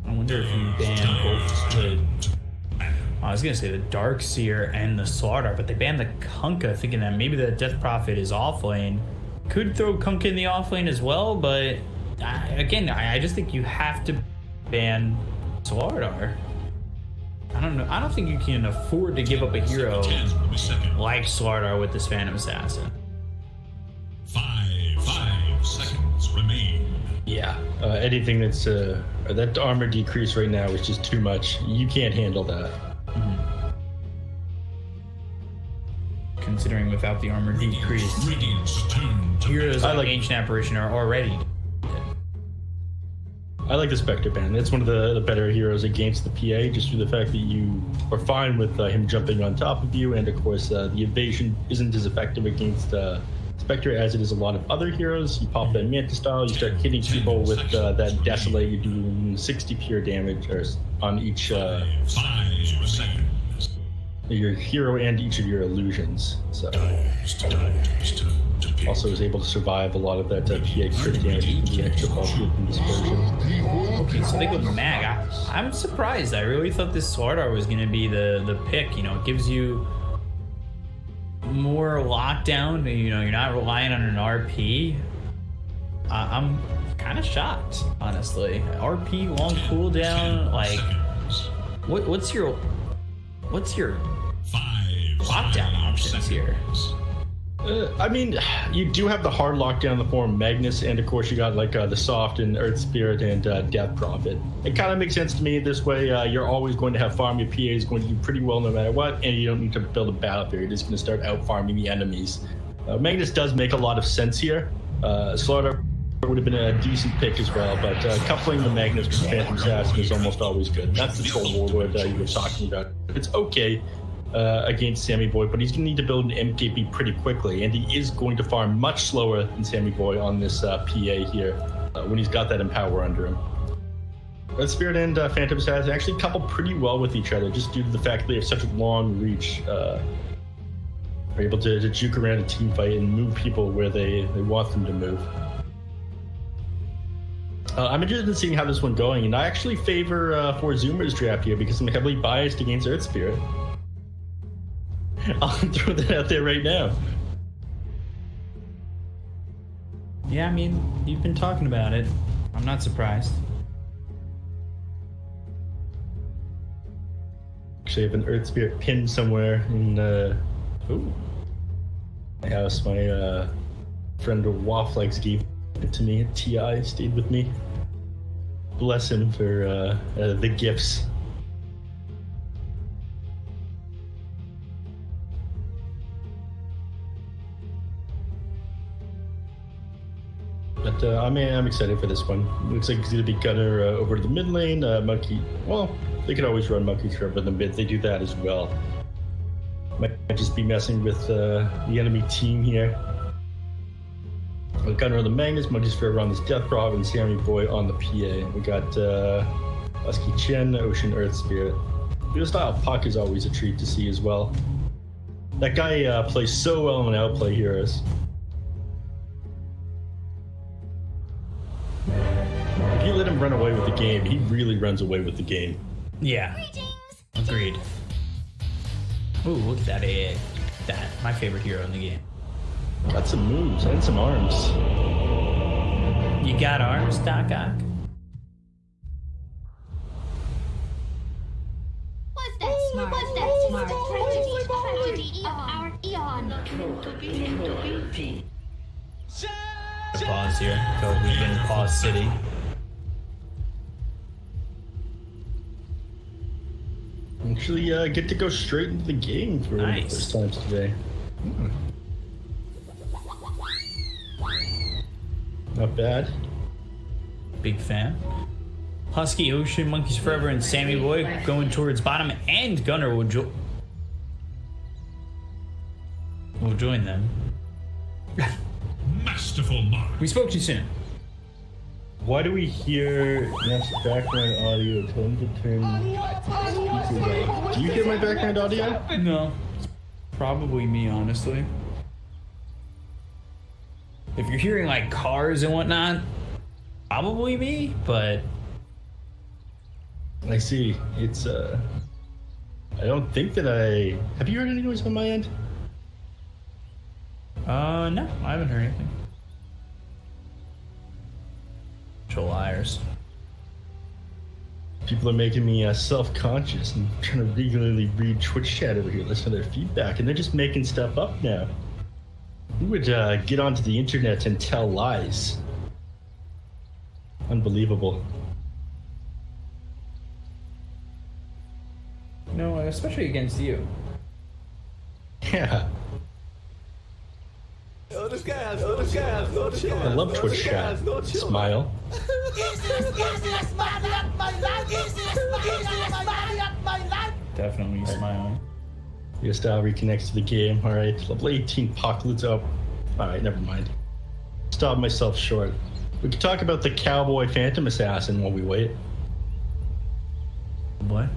I wonder if you ban both the... I was gonna say the Darkseer and the Slaughter, but they banned the Kunkka, thinking that maybe the Death Prophet is off lane. Could throw Kunkka in the off lane as well, but I just think you have to ban Slaughter. I don't know. I don't think you can afford to give up a hero like Slaughter with this Phantom Assassin. 5 seconds remain. Yeah, anything that's that armor decrease right now is just too much. You can't handle that. Considering without the armor decrease, heroes like Ancient Apparition are already dead. I like the Spectre ban. It's one of the better heroes against the PA, just through the fact that you are fine with him jumping on top of you, and of course the evasion isn't as effective against Spectre as it is a lot of other heroes. You pop that Manta style, you start hitting people with that Desolate, you're doing 60 pure damage on each. 5 seconds. your hero and each of your illusions. So also is able to survive a lot of that PA crit damage with the extra bulk and dispersion. Okay, so they go mag. I'm surprised. I really thought this Sword Art was going to be the pick. You know, it gives you more lockdown. You know, you're not relying on an RP. I'm kind of shocked, honestly. RP, long cooldown, like, what's your lockdown options here? I mean, you do have the hard lockdown in the form of Magnus, and of course you got like the soft and Earth Spirit and Death Prophet. It kind of makes sense to me this way. You're always going to have farm. Your PA is going to do pretty well no matter what, and you don't need to build a battle there. You're just going to start out farming the enemies. Magnus does make a lot of sense here. Slaughter would have been a decent pick as well, but coupling the Magnus with Phantom Assassin is almost always good. That's the Troll Warlord you were talking about. It's okay against Sammy Boy, but he's going to need to build an MKB pretty quickly, and he is going to farm much slower than Sammy Boy on this PA here when he's got that Empower under him. Red Spirit and Phantom Assassin actually couple pretty well with each other just due to the fact that they have such a long reach. Are able to juke around a team fight and move people where they want them to move. I'm interested in seeing how this one's going, and I actually favor for Zoomer's draft here because I'm heavily biased against Earth Spirit. I'll throw that out there right now. Yeah, I mean, you've been talking about it. I'm not surprised. Actually, I have an Earth Spirit pinned somewhere in my house. My friend Wafflex gave it to me. TI stayed with me. Bless him for the gifts. But I'm excited for this one. Looks like it's going to be Gunner over to the mid lane. Monkey, well, they could always run Monkey Trevor in the mid. They do that as well. Might just be messing with the enemy team here. Gunner on the Magnus, Monkey's Trevor on this Death Prov, and Sammy Boy on the PA. We got Husky Chen, Ocean Earth Spirit. Your style Puck is always a treat to see as well. That guy plays so well in Outplay Heroes. If you let him run away with the game, he really runs away with the game. Yeah. Agreed. Ooh, look at that AA. That, my favorite hero in the game. Got some moves and some arms. You got arms, Doc Ock? Was that smart? Was that smart? Tragedy of our eon. Pause here. Go, we've been in Pause City. Actually, get to go straight into the game for the first time today. Not bad. Big fan. Husky, Ocean, Monkeys Forever, and Sammy Boy going towards bottom, and Gunner will join them. Masterful mark. We spoke too soon. Why do we hear Neff's background audio? Tell him to turn speakers off. Do you hear my background audio? No. It's probably me, honestly. If you're hearing like cars and whatnot, probably me, but I see. It's I don't think that have you heard any noise on my end? No, I haven't heard anything. Liars. People are making me self-conscious and trying to regularly read Twitch chat over here, listen to their feedback, and they're just making stuff up now. Who would get onto the internet and tell lies? Unbelievable. No, especially against you. Yeah. Oh, this guy has no chance. I love Twitch chat. Smile. Definitely smiling. Your style reconnects to the game. All right, level 18 Apocalypse up. All right, never mind. Stop myself short. We can talk about the Cowboy Phantom Assassin while we wait. What?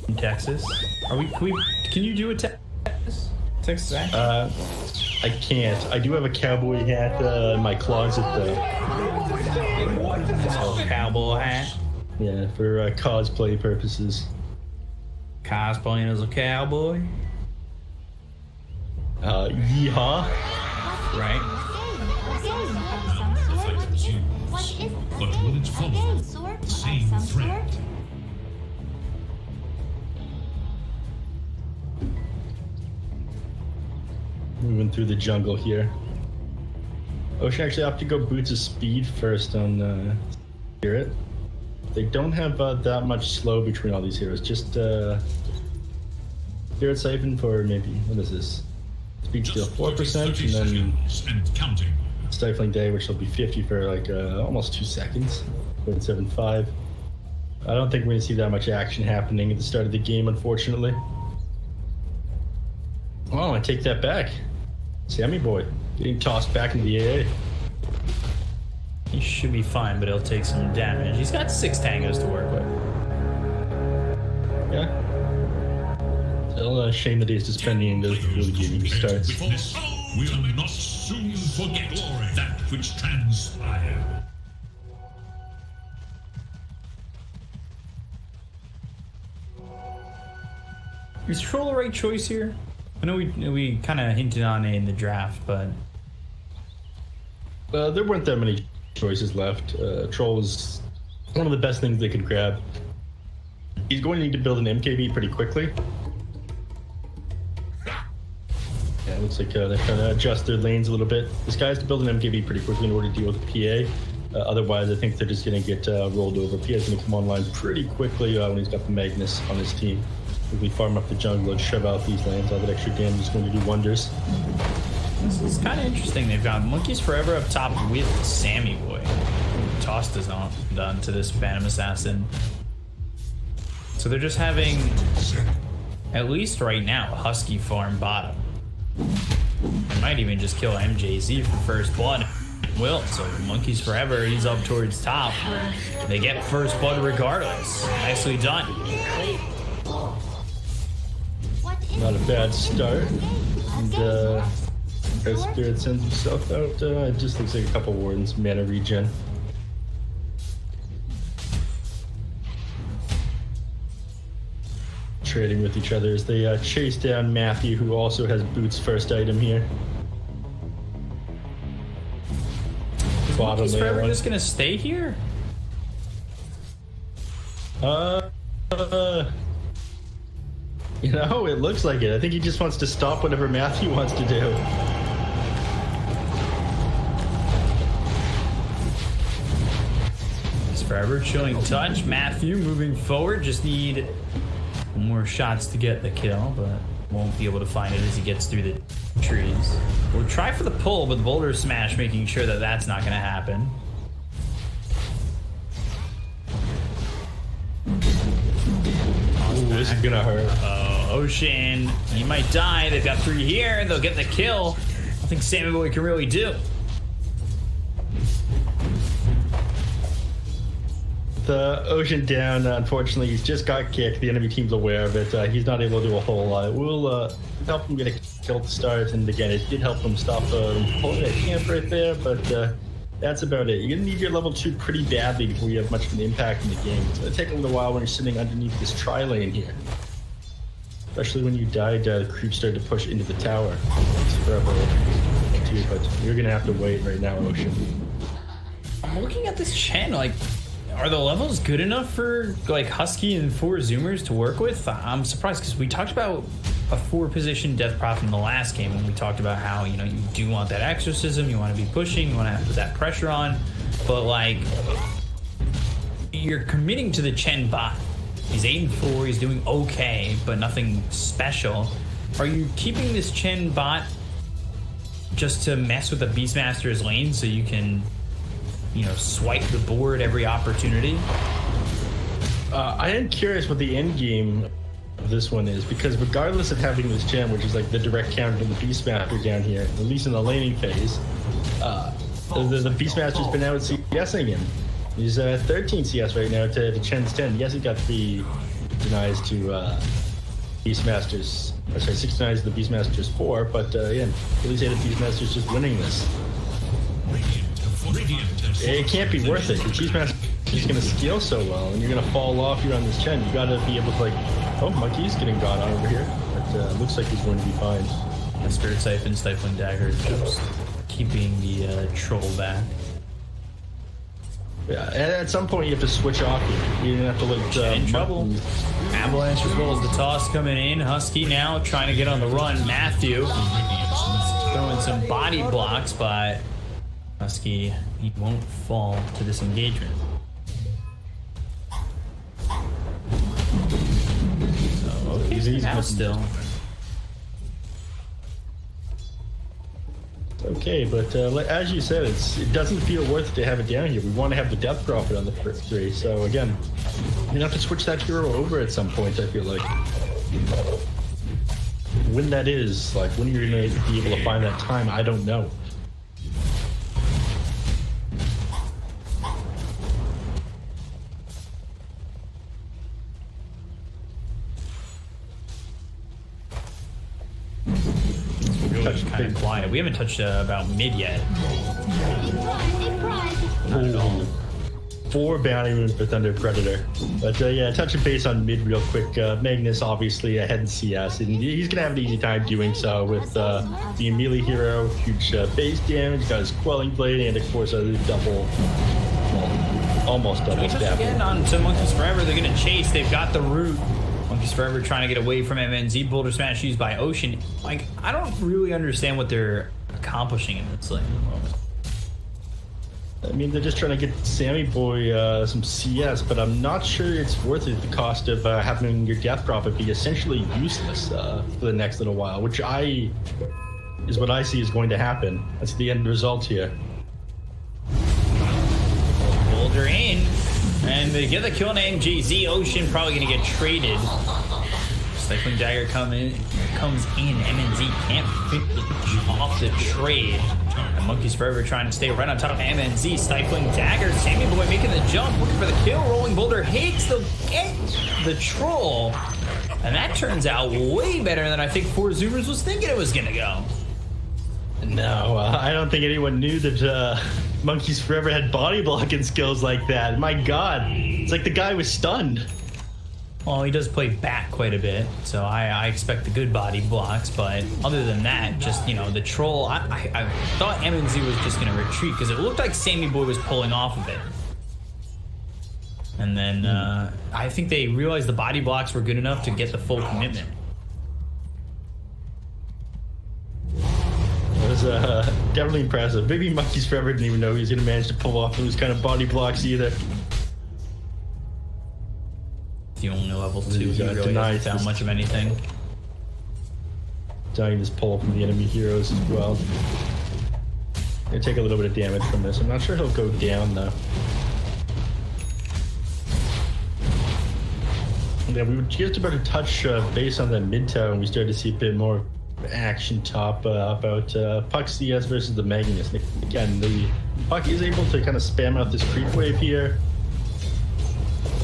In Texas? Can Can you do a Texas accent? I can't. I do have a cowboy hat in my closet, though. Oh, cowboy hat? Yeah, for cosplay purposes. Cosplaying as a cowboy? Yeehaw. Right. But will it follow the same thread? Moving through the jungle here. Ocean actually opted to go Boots' speed first on Spirit. They don't have that much slow between all these heroes. Just Spirit Siphon for maybe, what is this? Speed steal 4%, and then counting. Stifling Day, which will be 50 for like almost 2 seconds. 0.75. I don't think we're going to see that much action happening at the start of the game, unfortunately. Oh, I take that back. Sammy Boy getting tossed back into the AA. He should be fine, but he'll take some damage. He's got 6 tangos to work with. Yeah. Still a shame that he has to spend the those before the game starts. We will not soon forget that which transpired. Is Troll the right choice here? I know we kind of hinted on it in the draft, but there weren't that many choices left. Troll is one of the best things they could grab. He's going to need to build an MKB pretty quickly. Yeah, it looks like they're trying to adjust their lanes a little bit. This guy has to build an MKB pretty quickly in order to deal with the PA. Otherwise, I think they're just going to get rolled over. PA is going to come online pretty quickly when he's got the Magnus on his team. If we farm up the jungle and shove out these lanes, all that extra damage is going to do wonders. This is kind of interesting. They've got Monkeys Forever up top with Sammy Boy. Tossed is on done to this Phantom Assassin. So they're just having, at least right now, Husky farm bottom. They might even just kill MJZ for first blood. Will, so Monkeys Forever, he's up towards top. They get first blood regardless. Nicely done. Not a bad start. And as Spirit sends himself out, it just looks like a couple Wardens, mana regen. Trading with each other as they chase down Matthew, who also has Boots' first item here. Bottom Is layer Forever one. just gonna stay here? You know, it looks like it. I think he just wants to stop whatever Matthew wants to do. He's Forever showing touch. Matthew moving forward. Just need more shots to get the kill, but won't be able to find it as he gets through the trees. We'll try for the pull, but the Boulder Smash making sure that that's not going to happen. Ooh, this is gonna hurt. Ocean, he might die. They've got 3 here. They'll get the kill. Nothing Sammy Boy can really do. The Ocean down, unfortunately, he's just got kicked. The enemy team's aware of it. He's not able to do a whole lot. We'll help him get a kill to start, and again, it did help him stop pulling that camp right there, but that's about it. You're going to need your level 2 pretty badly before you have much of an impact in the game. It's going to take a little while when you're sitting underneath this tri-lane here. Especially when you died, the creeps started to push into the tower. It's forever too, but you're going to have to wait right now, Ocean. I'm looking at this Chen, like, are the levels good enough for like Husky and 4 Zoomers to work with? I'm surprised because we talked about a 4-position Death Prophet in the last game, and we talked about how, you know, you do want that exorcism, you want to be pushing, you want to have that pressure on, but like, you're committing to the Chen bot. He's 8-4, he's doing okay, but nothing special. Are you keeping this Chen bot just to mess with the Beastmaster's lane so you can, you know, swipe the board every opportunity? I am curious what the end game of this one is, because regardless of having this gem, which is like the direct counter to the Beastmaster down here, at least in the laning phase, the Beastmaster's been out CSing him. He's 13 CS right now to Chen's 10. He hasn't got 3 denies to Beastmasters. Sorry, 69 is the Beastmasters 4, but again, Philly's hated Beastmasters just winning this. It can't be worth it. The Beastmaster is going to scale so well, and you're going to fall off here on this Chen. You got to be able to, like, oh, Monkey's getting got on over here. But looks like he's going to be fine. The Spirit Siphon, Stifling Dagger, just keeping the troll back. Yeah, and at some point you have to switch off here. You don't have to let in trouble. Avalanche as well as the toss coming in. Husky now trying to get on the run. Matthew throwing some body blocks, but Husky, he won't fall to this engagement. So, okay, he's now still. Okay, but as you said, it doesn't feel worth it to have it down here. We want to have the Death Prophet on the first three. So again, you have to switch that hero over at some point, I feel like. When that is, like when you're going to be able to find that time, I don't know. Kind of quiet. We haven't touched about mid yet. Not at all. 4 bounty moves for Thunder Predator. But yeah, touching base on mid real quick. Magnus obviously ahead in CS, and he's gonna have an easy time doing so with the melee hero, huge base damage, got his Quelling Blade, and of course a double, well, almost double stab. Again on to Monkeys Forever, they're gonna chase. They've got the root. Monkeys Forever trying to get away from MNZ. Boulder Smash used by Ocean. Like, I don't really understand what they're accomplishing in this lane at the moment. I mean, they're just trying to get Sammy Boy some CS, but I'm not sure it's worth it at the cost of having your Death Prophet be essentially useless for the next little while, which is what I see is going to happen. That's the end result here. Boulder in. And they get the kill on MGZ. Ocean probably going to get traded. Stifling Dagger comes in. MNZ can't finish off the trade. And Monkeys Forever trying to stay right on top of MNZ. Stifling Dagger. Sammy Boy making the jump, looking for the kill. Rolling Boulder hits. They'll get the troll. And that turns out way better than I think 4Zoomers was thinking it was going to go. No, I don't think anyone knew that Monkeys Forever had body blocking skills like that. My God, it's like the guy was stunned. Well, he does play back quite a bit, so I expect the good body blocks, but other than that, just, you know, the troll, I thought MNZ was just going to retreat, because it looked like Sammy Boy was pulling off of it. And then I think they realized the body blocks were good enough to get the full commitment. It was definitely impressive. Maybe Monkeys Forever didn't even know he was going to manage to pull off those kind of body blocks either. The only level 2 he really hasn't found much of anything. Dying this pull from the enemy heroes as well. Gonna take a little bit of damage from this. I'm not sure he'll go down though. Yeah, we were just about to touch base on that mid tower, and we started to see a bit more action top about Puck CS versus the Magnus. Again, the Puck is able to kind of spam out this creep wave here.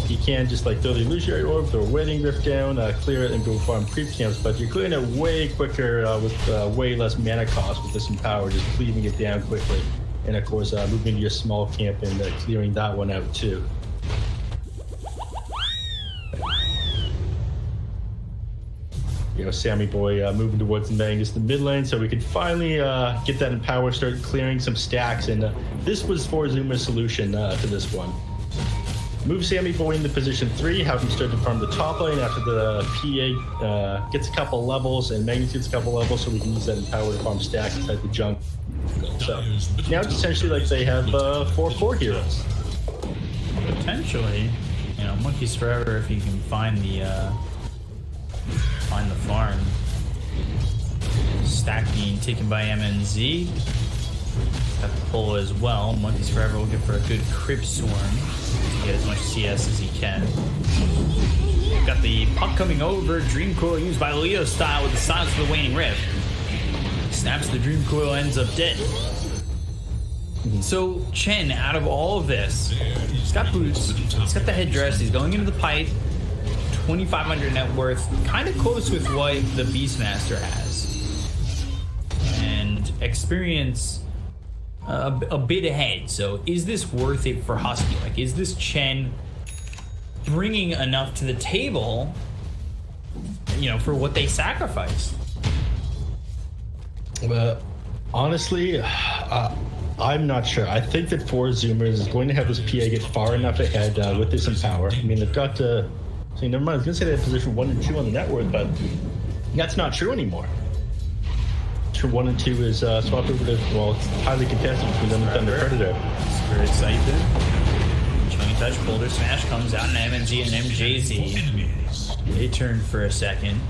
You can just like throw the illusionary orb, throw a wedding rift down, clear it, and go farm creep camps. But you're clearing it way quicker with way less mana cost with this Empower, just cleaving it down quickly. And of course, moving to your small camp and clearing that one out too. You know, Sammy Boy moving towards the Magnus the mid lane, so we could finally get that Empower, start clearing some stacks, and this was 4Zoomer's solution to this one. Move Sammy Boy into position 3, have him start to farm the top lane after the PA gets a couple levels, and Magnus gets a couple levels, so we can use that Empower to farm stacks inside the junk. So now it's essentially like they have 4 heroes. Potentially, you know, Monkeys Forever if you can find the farm. Stack being taken by MNZ. Got the pull as well. Monkeys Forever will get for a good Crib Swarm to get as much CS as he can. Got the Puck coming over. Dream Coil used by Leo style with the Silence of the Waning Rift. Snaps the Dream Coil, ends up dead. So Chen, out of all of this, he's got boots, he's got the headdress, he's going into the pipe. 2,500 net worth, kind of close with what the Beastmaster has. And experience a bit ahead. So is this worth it for Husky? Like, is this Chen bringing enough to the table, you know, for what they sacrificed? Honestly, I'm not sure. I think that 4Zoomers is going to have this PA get far enough ahead with this Empower. I mean, they've got to... See, never mind, I was going to say they have position 1 and 2 on the net worth, but that's not true anymore. 1 and 2 is swapped over to, well, it's highly contested between them and Thunder Predator. Very excited. Chunky Touch, Boulder Smash comes out, and MNG and MJZ. They turn for a second.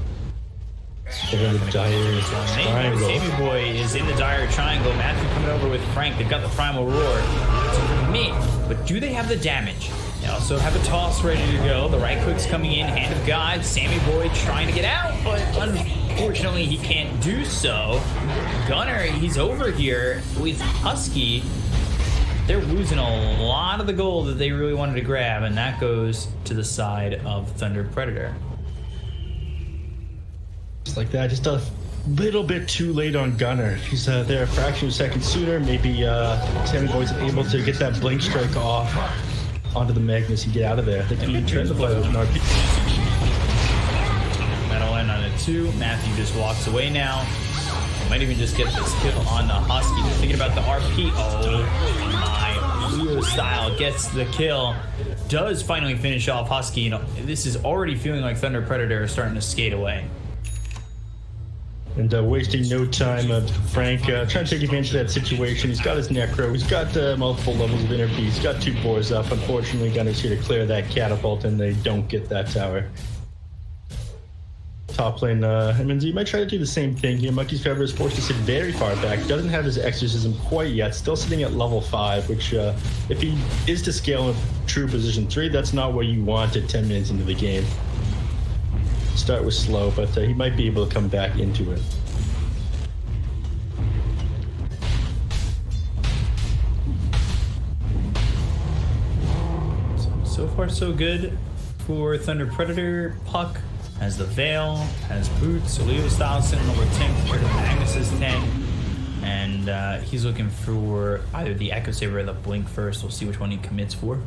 They're in the dire triangle. Sammy Boy is in the dire triangle. Matthew coming over with Frank. They've got the Primal Roar to commit, but do they have the damage? They also have a toss ready to go. The right click's coming in, Hand of God. Sammy Boy trying to get out, but unfortunately he can't do so. Gunner, he's over here with Husky. They're losing a lot of the gold that they really wanted to grab, and that goes to the side of Thunder Predator. Just like that, just a little bit too late on Gunner. He's there a fraction of a second sooner. Maybe Sammy Boy's able to get that blink strike off onto the Magnus and get out of there. They can turn the play with an RP. Metal end on a 2. Matthew just walks away now. Might even just get this kill on the Husky. They're thinking about the RP. Oh my. Leo Style gets the kill. Does finally finish off Husky. You know, this is already feeling like Thunder Predator is starting to skate away. And wasting no time, Frank trying to take advantage of that situation. He's got his Necro, he's got multiple levels of Inner Beast, he's got 2 boars up. Unfortunately, Gunner's here to clear that catapult, and they don't get that tower. Top lane, MNZ might try to do the same thing here. Monkey's Forever is forced to sit very far back, doesn't have his Exorcism quite yet, still sitting at level 5, which if he is to scale in true position 3, that's not where you want it 10 minutes into the game. Start was slow, but he might be able to come back into it. So far, so good for Thunder Predator. Puck has the Veil, has Boots, Leo Styles sitting over 10 compared to Magnus's 10. And he's looking for either the Echo Saber or the Blink first. We'll see which one he commits for.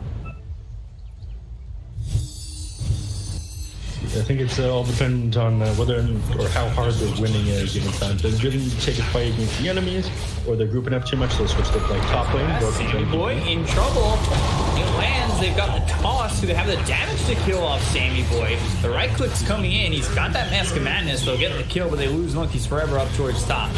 I think it's all dependent on whether or how hard they're winning at a given time. If they're willing to take a fight against the enemies, or they're grouping up too much, they'll switch to like top lane. Sammy Boy in trouble. It lands. They've got the toss. Do they have the damage to kill off Sammy Boy? The right click's coming in. He's got that Mask of Madness. They'll get the kill, but they lose Monkeys Forever up towards top.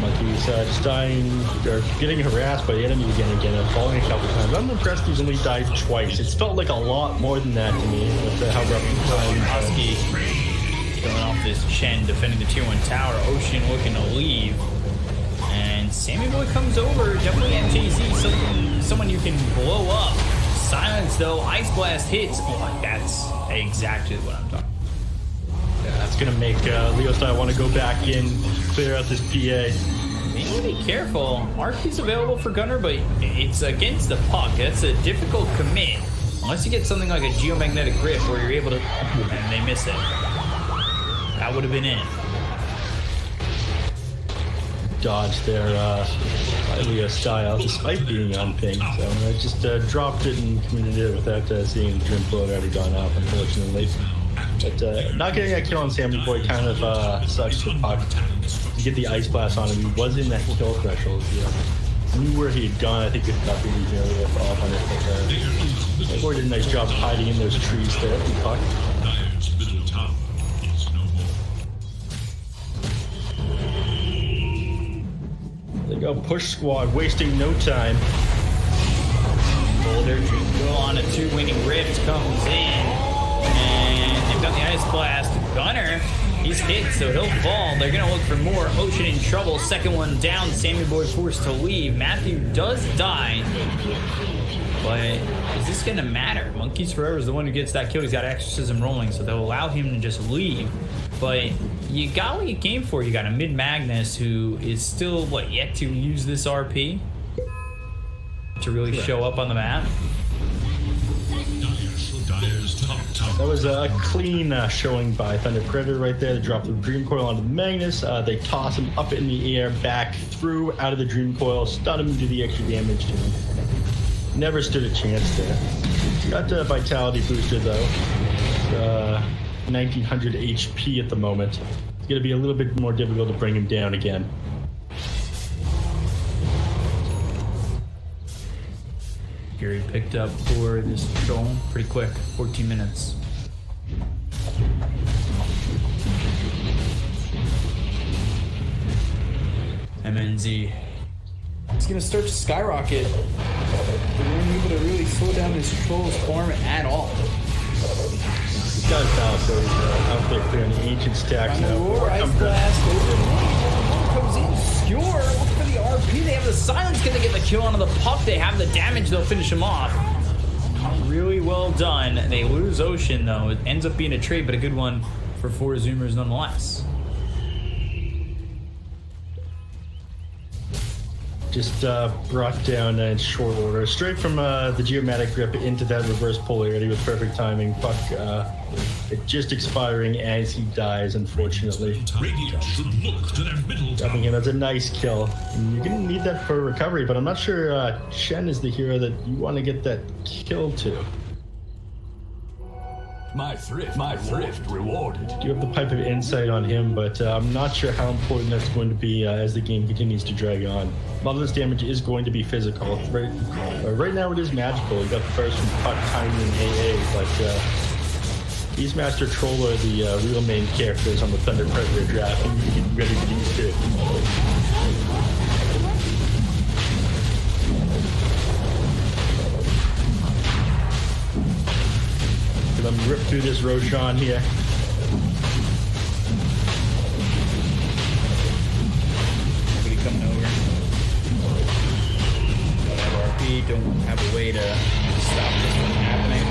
Monkey's just dying, or getting harassed by the enemy again and again, falling a couple times. I'm impressed he's only died twice. It's felt like a lot more than that to me, with how rough the time. Husky going off this Chen, defending the tier 1 tower. Ocean looking to leave. And Sammy Boy comes over, definitely MTZ, someone you can blow up. Silence though, Ice Blast hits. Oh, that's exactly what I'm talking about. Yeah, that's gonna make Leo Style want to go back in, clear out this PA. Need to be careful. RP's available for Gunner, but it's against the puck. That's a difficult commit. Unless you get something like a geomagnetic grip where you're able to... and they miss it. That would have been it. Dodge there by Leo Style, despite being on ping. So I just dropped it and committed it without seeing the Dream Float already gone off, unfortunately. But not getting that kill on Sammy Boy kind of sucks for Puck. To get the Ice Blast on him, he was in that kill threshold. Knew where he had gone. I think it got really nearly off on it. But Boy did a nice job hiding in those trees there. Puck. There you go, push squad, wasting no time. Boulder Dream on a 2 winning Rift comes in. And they've got the Ice Blast. Gunner, he's hit, so he'll fall. They're going to look for more. Ocean in trouble. Second one down. Sammy Boy forced to leave. Matthew does die. But is this going to matter? Monkeys Forever is the one who gets that kill. He's got Exorcism rolling, so they'll allow him to just leave. But you got what you came for. You got a mid Magnus who is still, yet to use this RP to really show up on the map. That was a clean showing by Thunder Predator right there. They dropped the Dream Coil onto the Magnus. They toss him up in the air, back through, out of the Dream Coil, stun him, do the extra damage to him. Never stood a chance there. Got a Vitality booster though. 1900 HP at the moment. It's going to be a little bit more difficult to bring him down again. Gary picked up for this troll pretty quick, 14 minutes. MNZ. It's going to start to skyrocket. They weren't able to really slow down this troll's form at all. This guy's balanced out there clearing the ancient stacks now. Ice blast over comes in. Skewer looking for the RP. They have the silence. Can they get the kill onto the puck? They have the damage. They'll finish him off. Really well done. They lose Ocean though. It ends up being a trade, but a good one for 4 Zoomers nonetheless. Just brought down in short order, straight from the geomatic grip into that reverse polarity with perfect timing. Puck it just expiring as he dies, unfortunately. Dropping him, that's a nice kill. And you're gonna need that for recovery, but I'm not sure Shen is the hero that you want to get that kill to. My thrift rewarded. You have the Pipe of Insight on him, but I'm not sure how important that's going to be as the game continues to drag on. A lot of this damage is going to be physical. Right now it is magical. You got the burst from Puck, Tiny, and AA, but Beastmaster Troll are the real main characters on the Thunder Predator draft, and you get ready for these too. Let me rip through this Roshan here. Nobody coming over. Don't have RP, don't have a way to stop this from happening.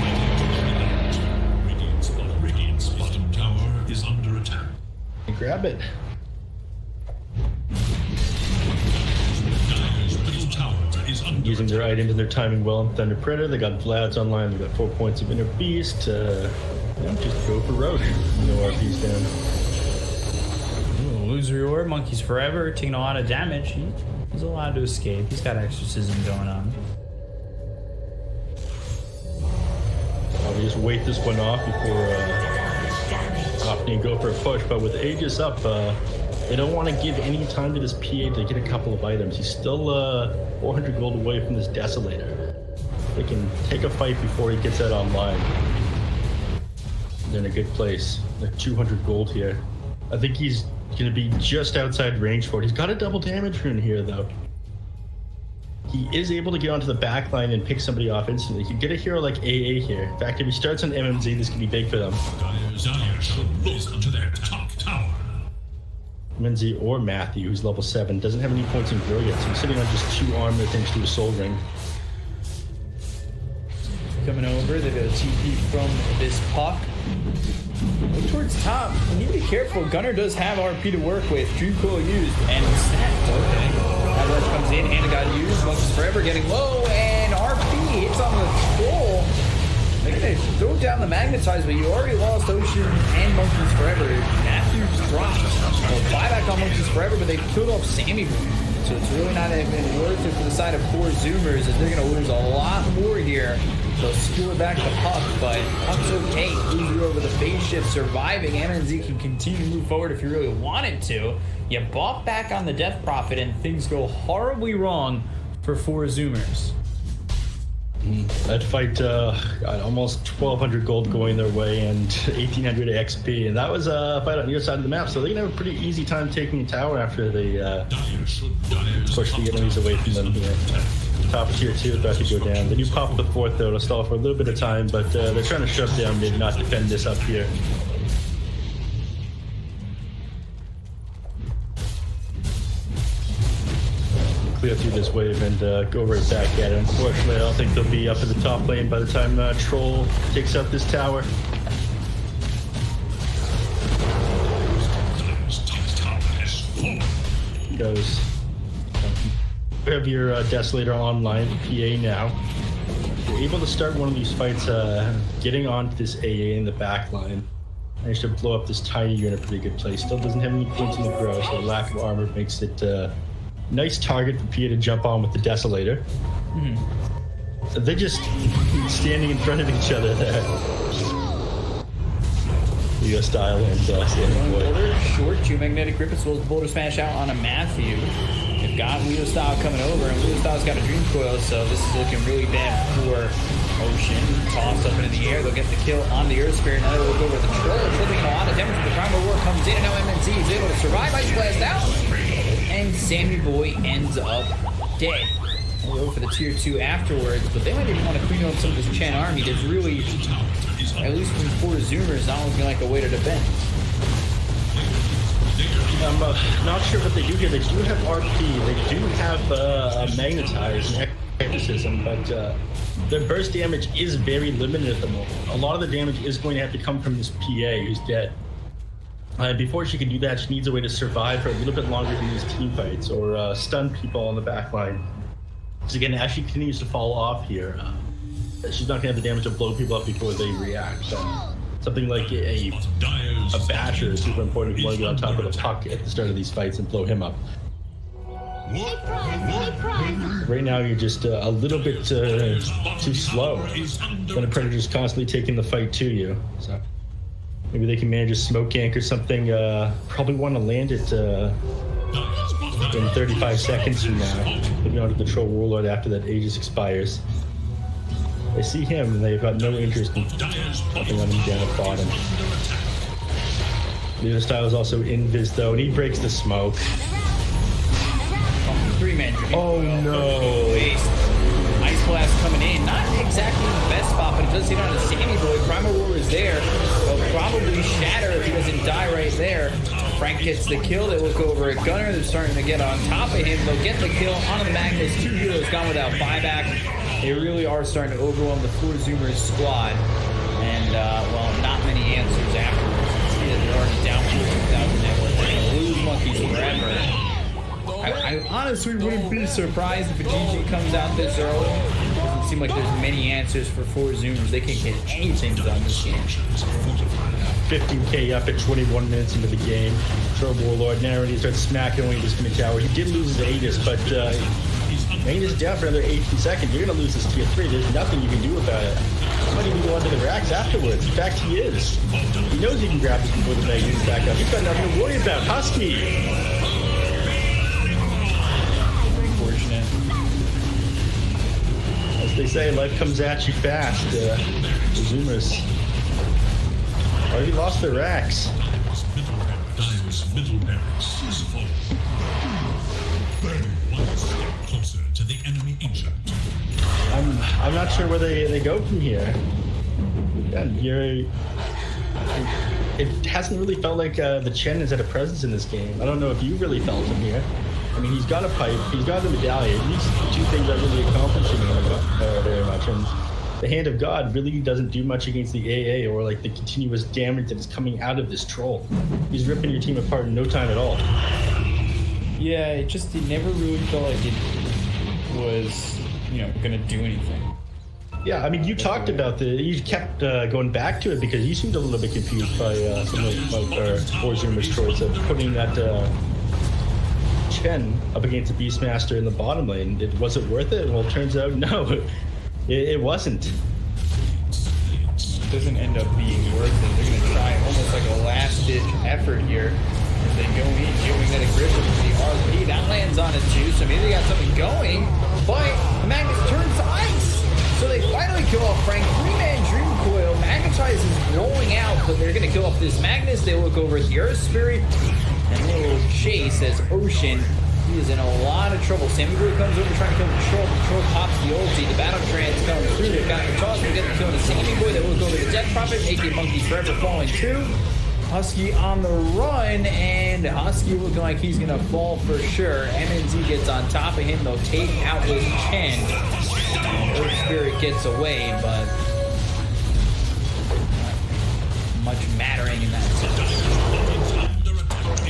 Radiant's bottom tower is under attack. Grab it. Using their items and their timing well in Thunder Predator. They got Vlad's online. They got 4 points of Inner Beast. Just go for Roche. No RP's down. Loser or Monkeys Forever, taking a lot of damage. He's allowed to escape. He's got exorcism going on. Probably just wait this one off before opting to go for a push. But with Aegis up, they don't want to give any time to this PA to get a couple of items. He's still 400 gold away from this Desolator. They can take a fight before he gets that online. They're in a good place. Like 200 gold here. I think he's going to be just outside range for it. He's got a double damage rune here, though. He is able to get onto the back line and pick somebody off instantly. He could get a hero like AA here. In fact, if he starts on MMZ, this could be big for them. To their top tower. MNZ or Matthew, who's level 7, doesn't have any points in grow yet, so he's sitting on just 2 armor thanks to a soul ring. Coming over, they've got a TP from this Puck. Look towards top. You need to be careful. Gunner does have RP to work with. Dream Coil used and snapped. Okay. Avalanche comes in, and it got used. Monkeys Forever getting low, and RP hits on the troll. They're going to throw down the Magnetize, but you already lost Ocean and Monkeys Forever. Matthews dropped. Well, buyback on Monkeys Forever, but they killed off Sammy. So it's really not even worth it for the side of 4 Zoomers, as they're going to lose a lot more here. They'll skewer back the Puck, but Puck's okay. Loser over the phase shift, surviving. MNZ can continue to move forward if you really wanted to. You bought back on the Death Prophet, and things go horribly wrong for 4 Zoomers. That fight got almost 1,200 gold going their way and 1,800 XP, and that was a fight on your side of the map, so they're going to have a pretty easy time taking the tower after they push the enemies away from them here. Top tier 2 about to go down. They do pop the 4th though to stall for a little bit of time, but they're trying to shut down mid, not defend this up here. Clear through this wave and go right back at it. Unfortunately, I don't think they'll be up in the top lane by the time Troll takes up this tower. Goes You have your Desolator online, PA now. You're able to start one of these fights getting onto this AA in the back line. Managed to blow up this tiny unit in a pretty good place. Still doesn't have any points in the grow, so the lack of armor makes it a nice target for PA to jump on with the Desolator. So they're just standing in front of each other there. Leo style and standing boy. Boulder, short, 2 magnetic grip as well as Boulder Smash out on a Matthew. They've got Leo style coming over, and Leo style's got a Dream Coil, so this is looking really bad for Ocean. Toss up into the air, they'll get the kill on the Earth Spirit. Now they'll go over the Troll, flipping a lot of damage, but the Primal War comes in, and now MNZ is able to survive. Ice Blast out, and Sammy Boy ends up dead. We'll go for the tier 2 afterwards, but they might even want to clean up some of this Chen army. There's really, at least from 4 Zoomers, not looking like a way to defend. I'm not sure what they do here. They do have RP, they do have Magnetize and Exorcism, but their burst damage is very limited at the moment. A lot of the damage is going to have to come from this PA who's dead. Before she can do that, she needs a way to survive for a little bit longer in these team fights or stun people on the back line. Because again, as she continues to fall off here, she's not going to have the damage to blow people up before they react. Something like a basher is super important if you want to get on top of the puck at the start of these fights and blow him up. Right now, you're just a little bit too slow. Then a Predator's constantly taking the fight to you. So maybe they can manage a smoke gank or something. Probably want to land it in 35 seconds from now. Maybe onto the Troll Warlord after that Aegis expires. They see him and they've got no interest in jumping on him down at bottom. Leo style is also invis though, and he breaks the smoke. 3-man. Oh no! Ice Blast coming in, not exactly the best spot, but it does hit on a Sammy Boy. Primal Roar is there. They'll probably shatter if he doesn't die right there. Frank gets the kill. They look over at Gunner. They're starting to get on top of him. They'll get the kill on the Magnus. 2 heroes gone without buyback. They really are starting to overwhelm the 4 Zoomers squad. And, well, not many answers afterwards. You see that they're already down to 2,000 network. They're going to lose monkeys forever. I honestly wouldn't be surprised if a GG comes out this early. It doesn't seem like there's many answers for 4 Zoomers. They can't get anything done this game. 15k up at 21 minutes into the game. Troll Warlord now ready to start smacking away this Mini Tower. He did lose his Aegis, but Magnus is down for another 18 seconds. You're going to lose this tier 3. There's nothing you can do about it. He might even go onto the racks afterwards. In fact, he is. He knows he can grab this before the Magnus is back up. He's got nothing to worry about. Husky! Unfortunate. As they say, life comes at you fast. The Zoomers already lost their racks. Middle barracks is full. 31 closer to the enemy agent. I'm not sure where they go from here. It hasn't really felt like the Chen has had a presence in this game. I don't know if you really felt him here. I mean, he's got a pipe, he's got the medallion. These 2 things are really accomplishing very much. And the Hand of God really doesn't do much against the AA or like the continuous damage that is coming out of this troll. He's ripping your team apart in no time at all. Yeah, it never really felt like it was, gonna do anything. Yeah, I mean, you talked about you kept going back to it because you seemed a little bit confused by some of our 4 Zoomers' choice of putting that Chen up against the Beastmaster in the bottom lane. Was it worth it? Well, it turns out, no, it wasn't. It doesn't end up being worth it. They're going to try almost like a last-ditch effort here as they go in, giving that aggression to the RP. That lands on it too, so maybe they got something going, but the Magnus turns to ice. So they finally kill off Frank. 3-man Dream Coil. Magnetize is rolling out, but they're going to kill off this Magnus. They look over at the Earth Spirit, and a little chase as Ocean. He is in a lot of trouble. Sammy Boy comes over trying to kill the Troll. The Troll pops the ulti. The Battle Trance comes through. They've got the toss. They get the kill on the Sammy Boy. They look over the Death Prophet. AK Monkey forever falling too. Husky on the run, and Husky looking like he's going to fall for sure. MNZ gets on top of him. They'll take out his Chen. And Earth Spirit gets away, but not much mattering in that sense.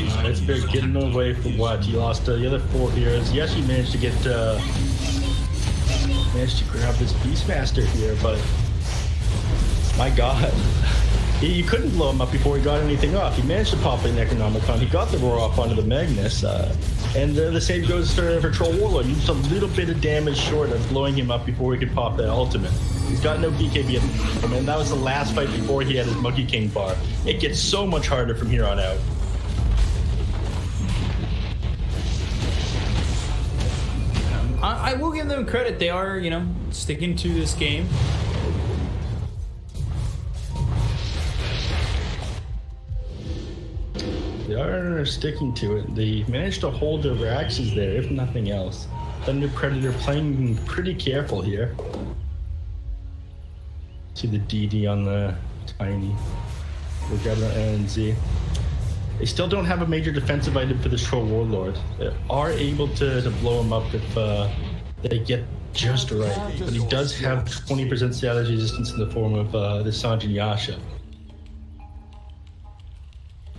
It's been getting away for what? He lost the other 4 heroes. Yes, he managed to get managed to grab this Beastmaster here, but my God. He couldn't blow him up before he got anything off. He managed to pop an Necronomicon. He got the roar off onto the Magnus. And the same goes for Troll Warlord. He just a little bit of damage short of blowing him up before he could pop that ultimate. He's got no BKB at the moment, and that was the last fight before he had his Monkey King bar. It gets so much harder from here on out. I will give them credit. They are, you know, sticking to this game. They are sticking to it. They managed to hold their axes there, if nothing else. Thunder Predator playing pretty careful here. See the DD on the Tiny. We're grabbing our NZ. They still don't have a major defensive item for this Troll Warlord. They are able to blow him up if they get just right. But he does have 20% status resistance in the form of the Sanjin Yasha.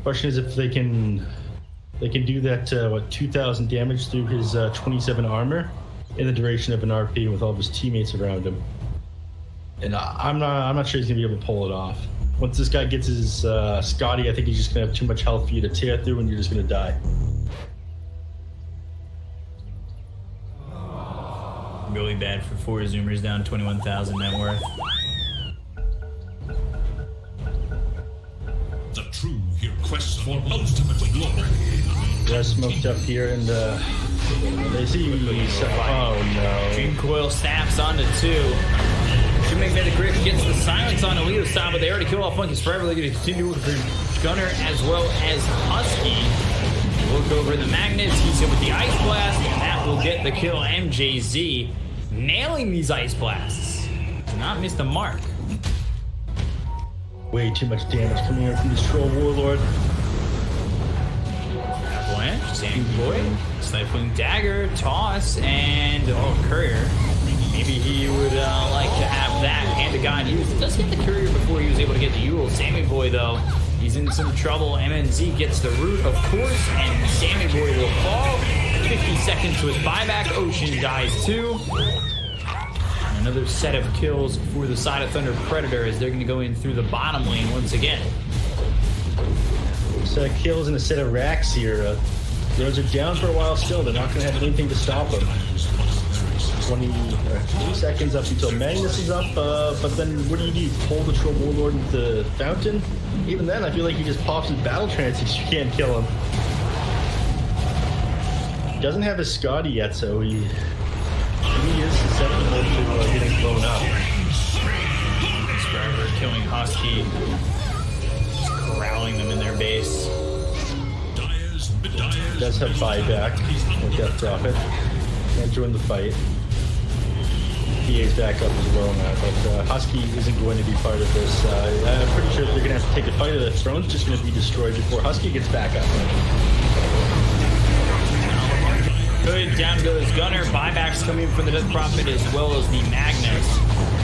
Question is if they can do that 2,000 damage through his 27 armor in the duration of an RP with all of his teammates around him. And I'm not sure he's gonna be able to pull it off. Once this guy gets his Scotty, I think he's just gonna have too much health for you to tear through, and you're just gonna die. Really bad for 4 Zoomers, down 21,000 net worth. The true here quests for ultimate glory. They're smoked up here, and they see oh no. Dream Coil snaps onto 2. Should make that a grip, gets the silence on Alito's side, but they already killed off Funky's forever. They're going to continue with Gunner as well as Husky. Look over the Magnets, he's hit with the Ice Blast, and that will get the kill. MJZ nailing these Ice Blasts. Does not miss the mark. Way too much damage coming in from this Troll Warlord. Avalanche, Sandy Boy, Stifling Dagger, Toss, and Courier. Maybe he would like to have that hand to God used. It does get the Courier before he was able to get the Yule. Sammy Boy, though, he's in some trouble. MNZ gets the root, of course, and Sammy Boy will fall. 50 seconds with buyback. Ocean dies too. Another set of kills for the side of Thunder Predator as they're going to go in through the bottom lane once again. Set of kills and a set of racks here. Those are down for a while still. They're not going to have anything to stop them. 20 seconds up until Magnus is up, but then what do? You pull the Troll Warlord into the fountain? Even then, I feel like he just pops his battle trances. You can't kill him. He doesn't have his Scotty yet, so he is susceptible to getting blown up. Scriber killing Husky, just corralling them in their base. He does have buyback with Death Prophet. Can't join the fight. PA's back up as well now, but Husky isn't going to be part of this. I'm pretty sure they're going to have to take a fight of the throne's just going to be destroyed before Husky gets back up. Good, down goes Gunner. Buybacks coming from the Death Prophet as well as the Magnus.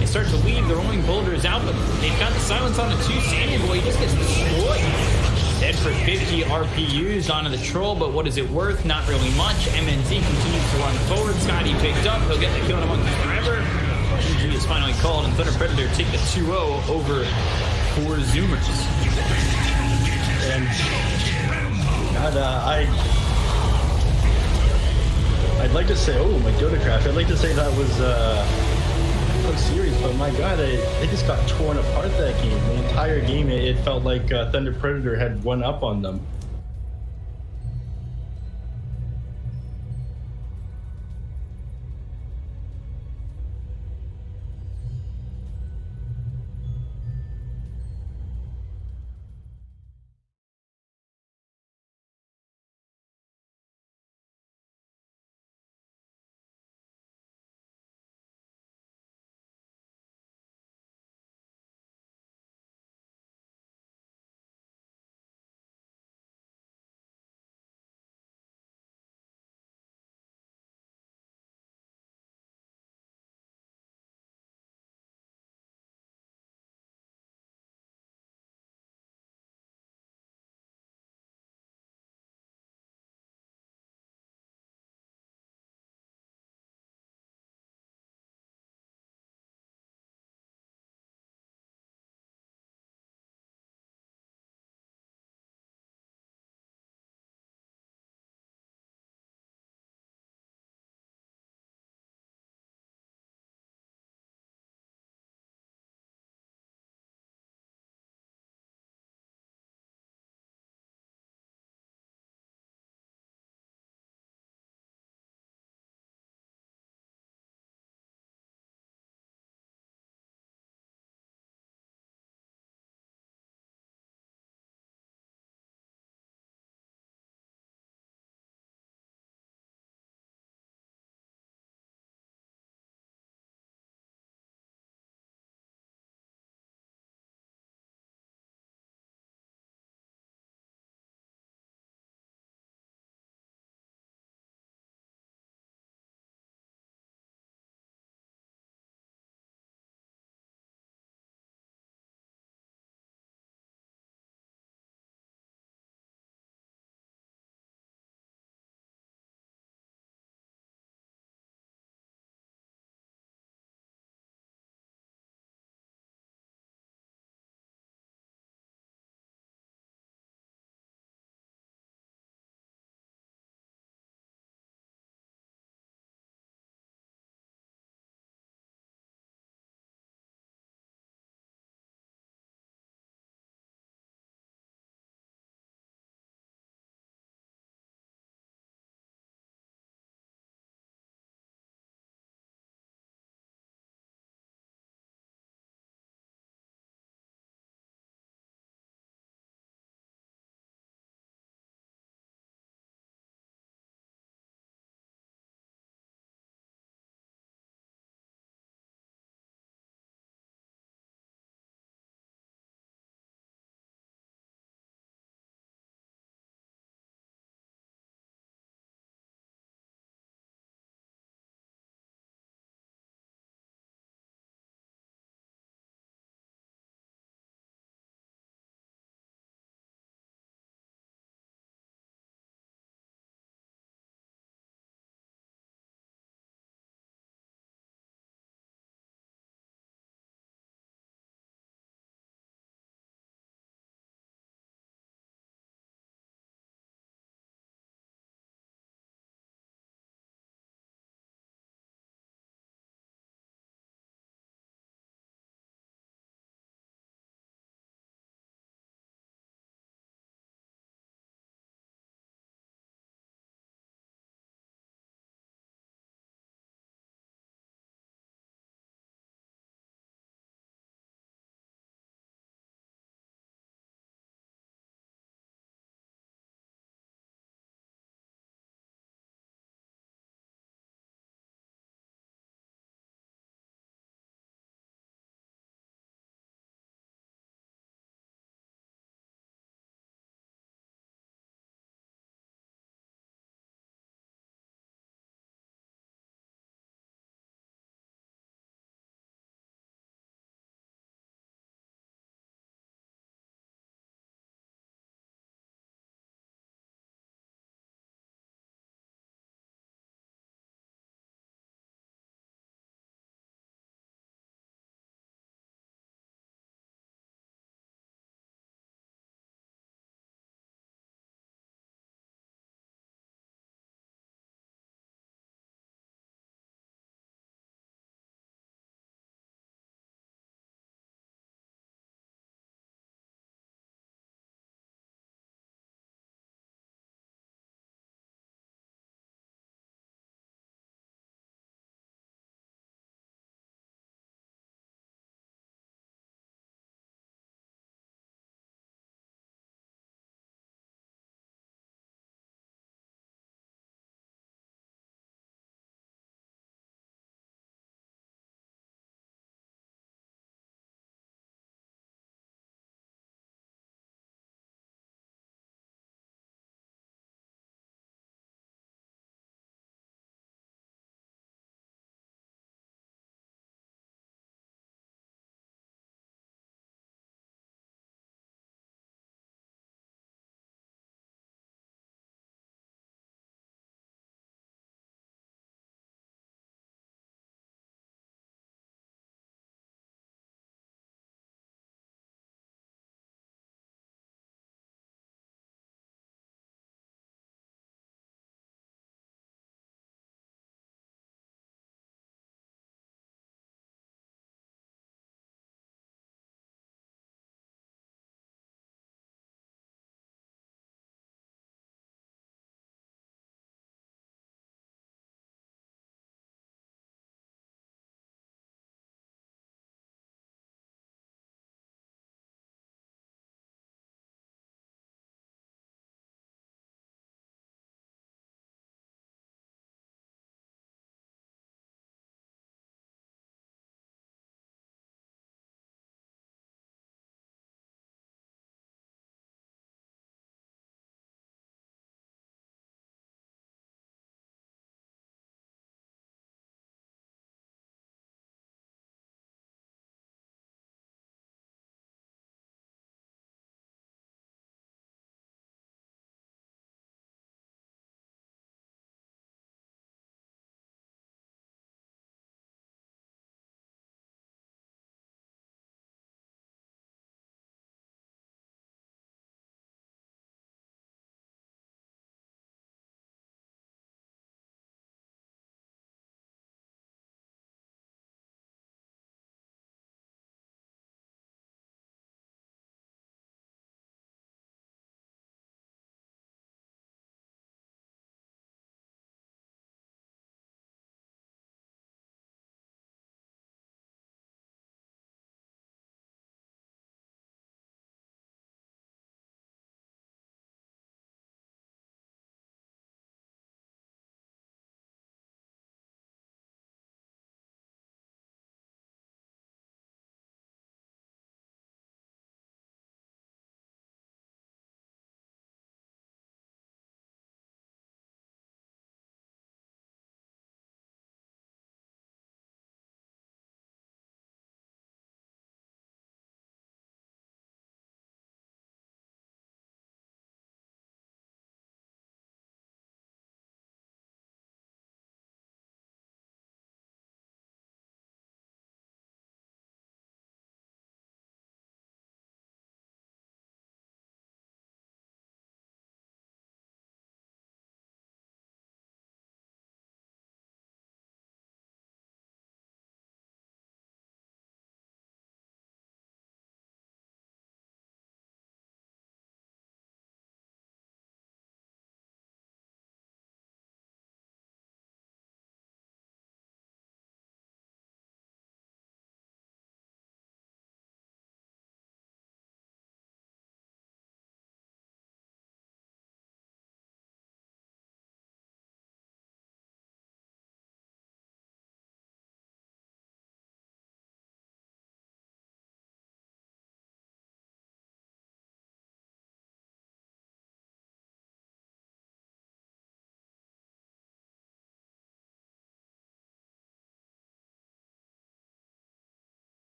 They start to leave, they're rolling boulders out, but they've got the silence on the 2. Sandy Boy just gets destroyed. Dead for 50 RPUs onto the Troll, but what is it worth? Not really much. MNZ continues to run forward. Scotty picked up. He'll get the kill among forever. GG is finally called, and Thunder Predator take the 2-0 over 4 Zoomers. And God, I'd like to say, oh, my Dota Craft. I'd like to say that was series, but my God, they just got torn apart that game. The entire game, it felt like Thunder Predator had one up on them.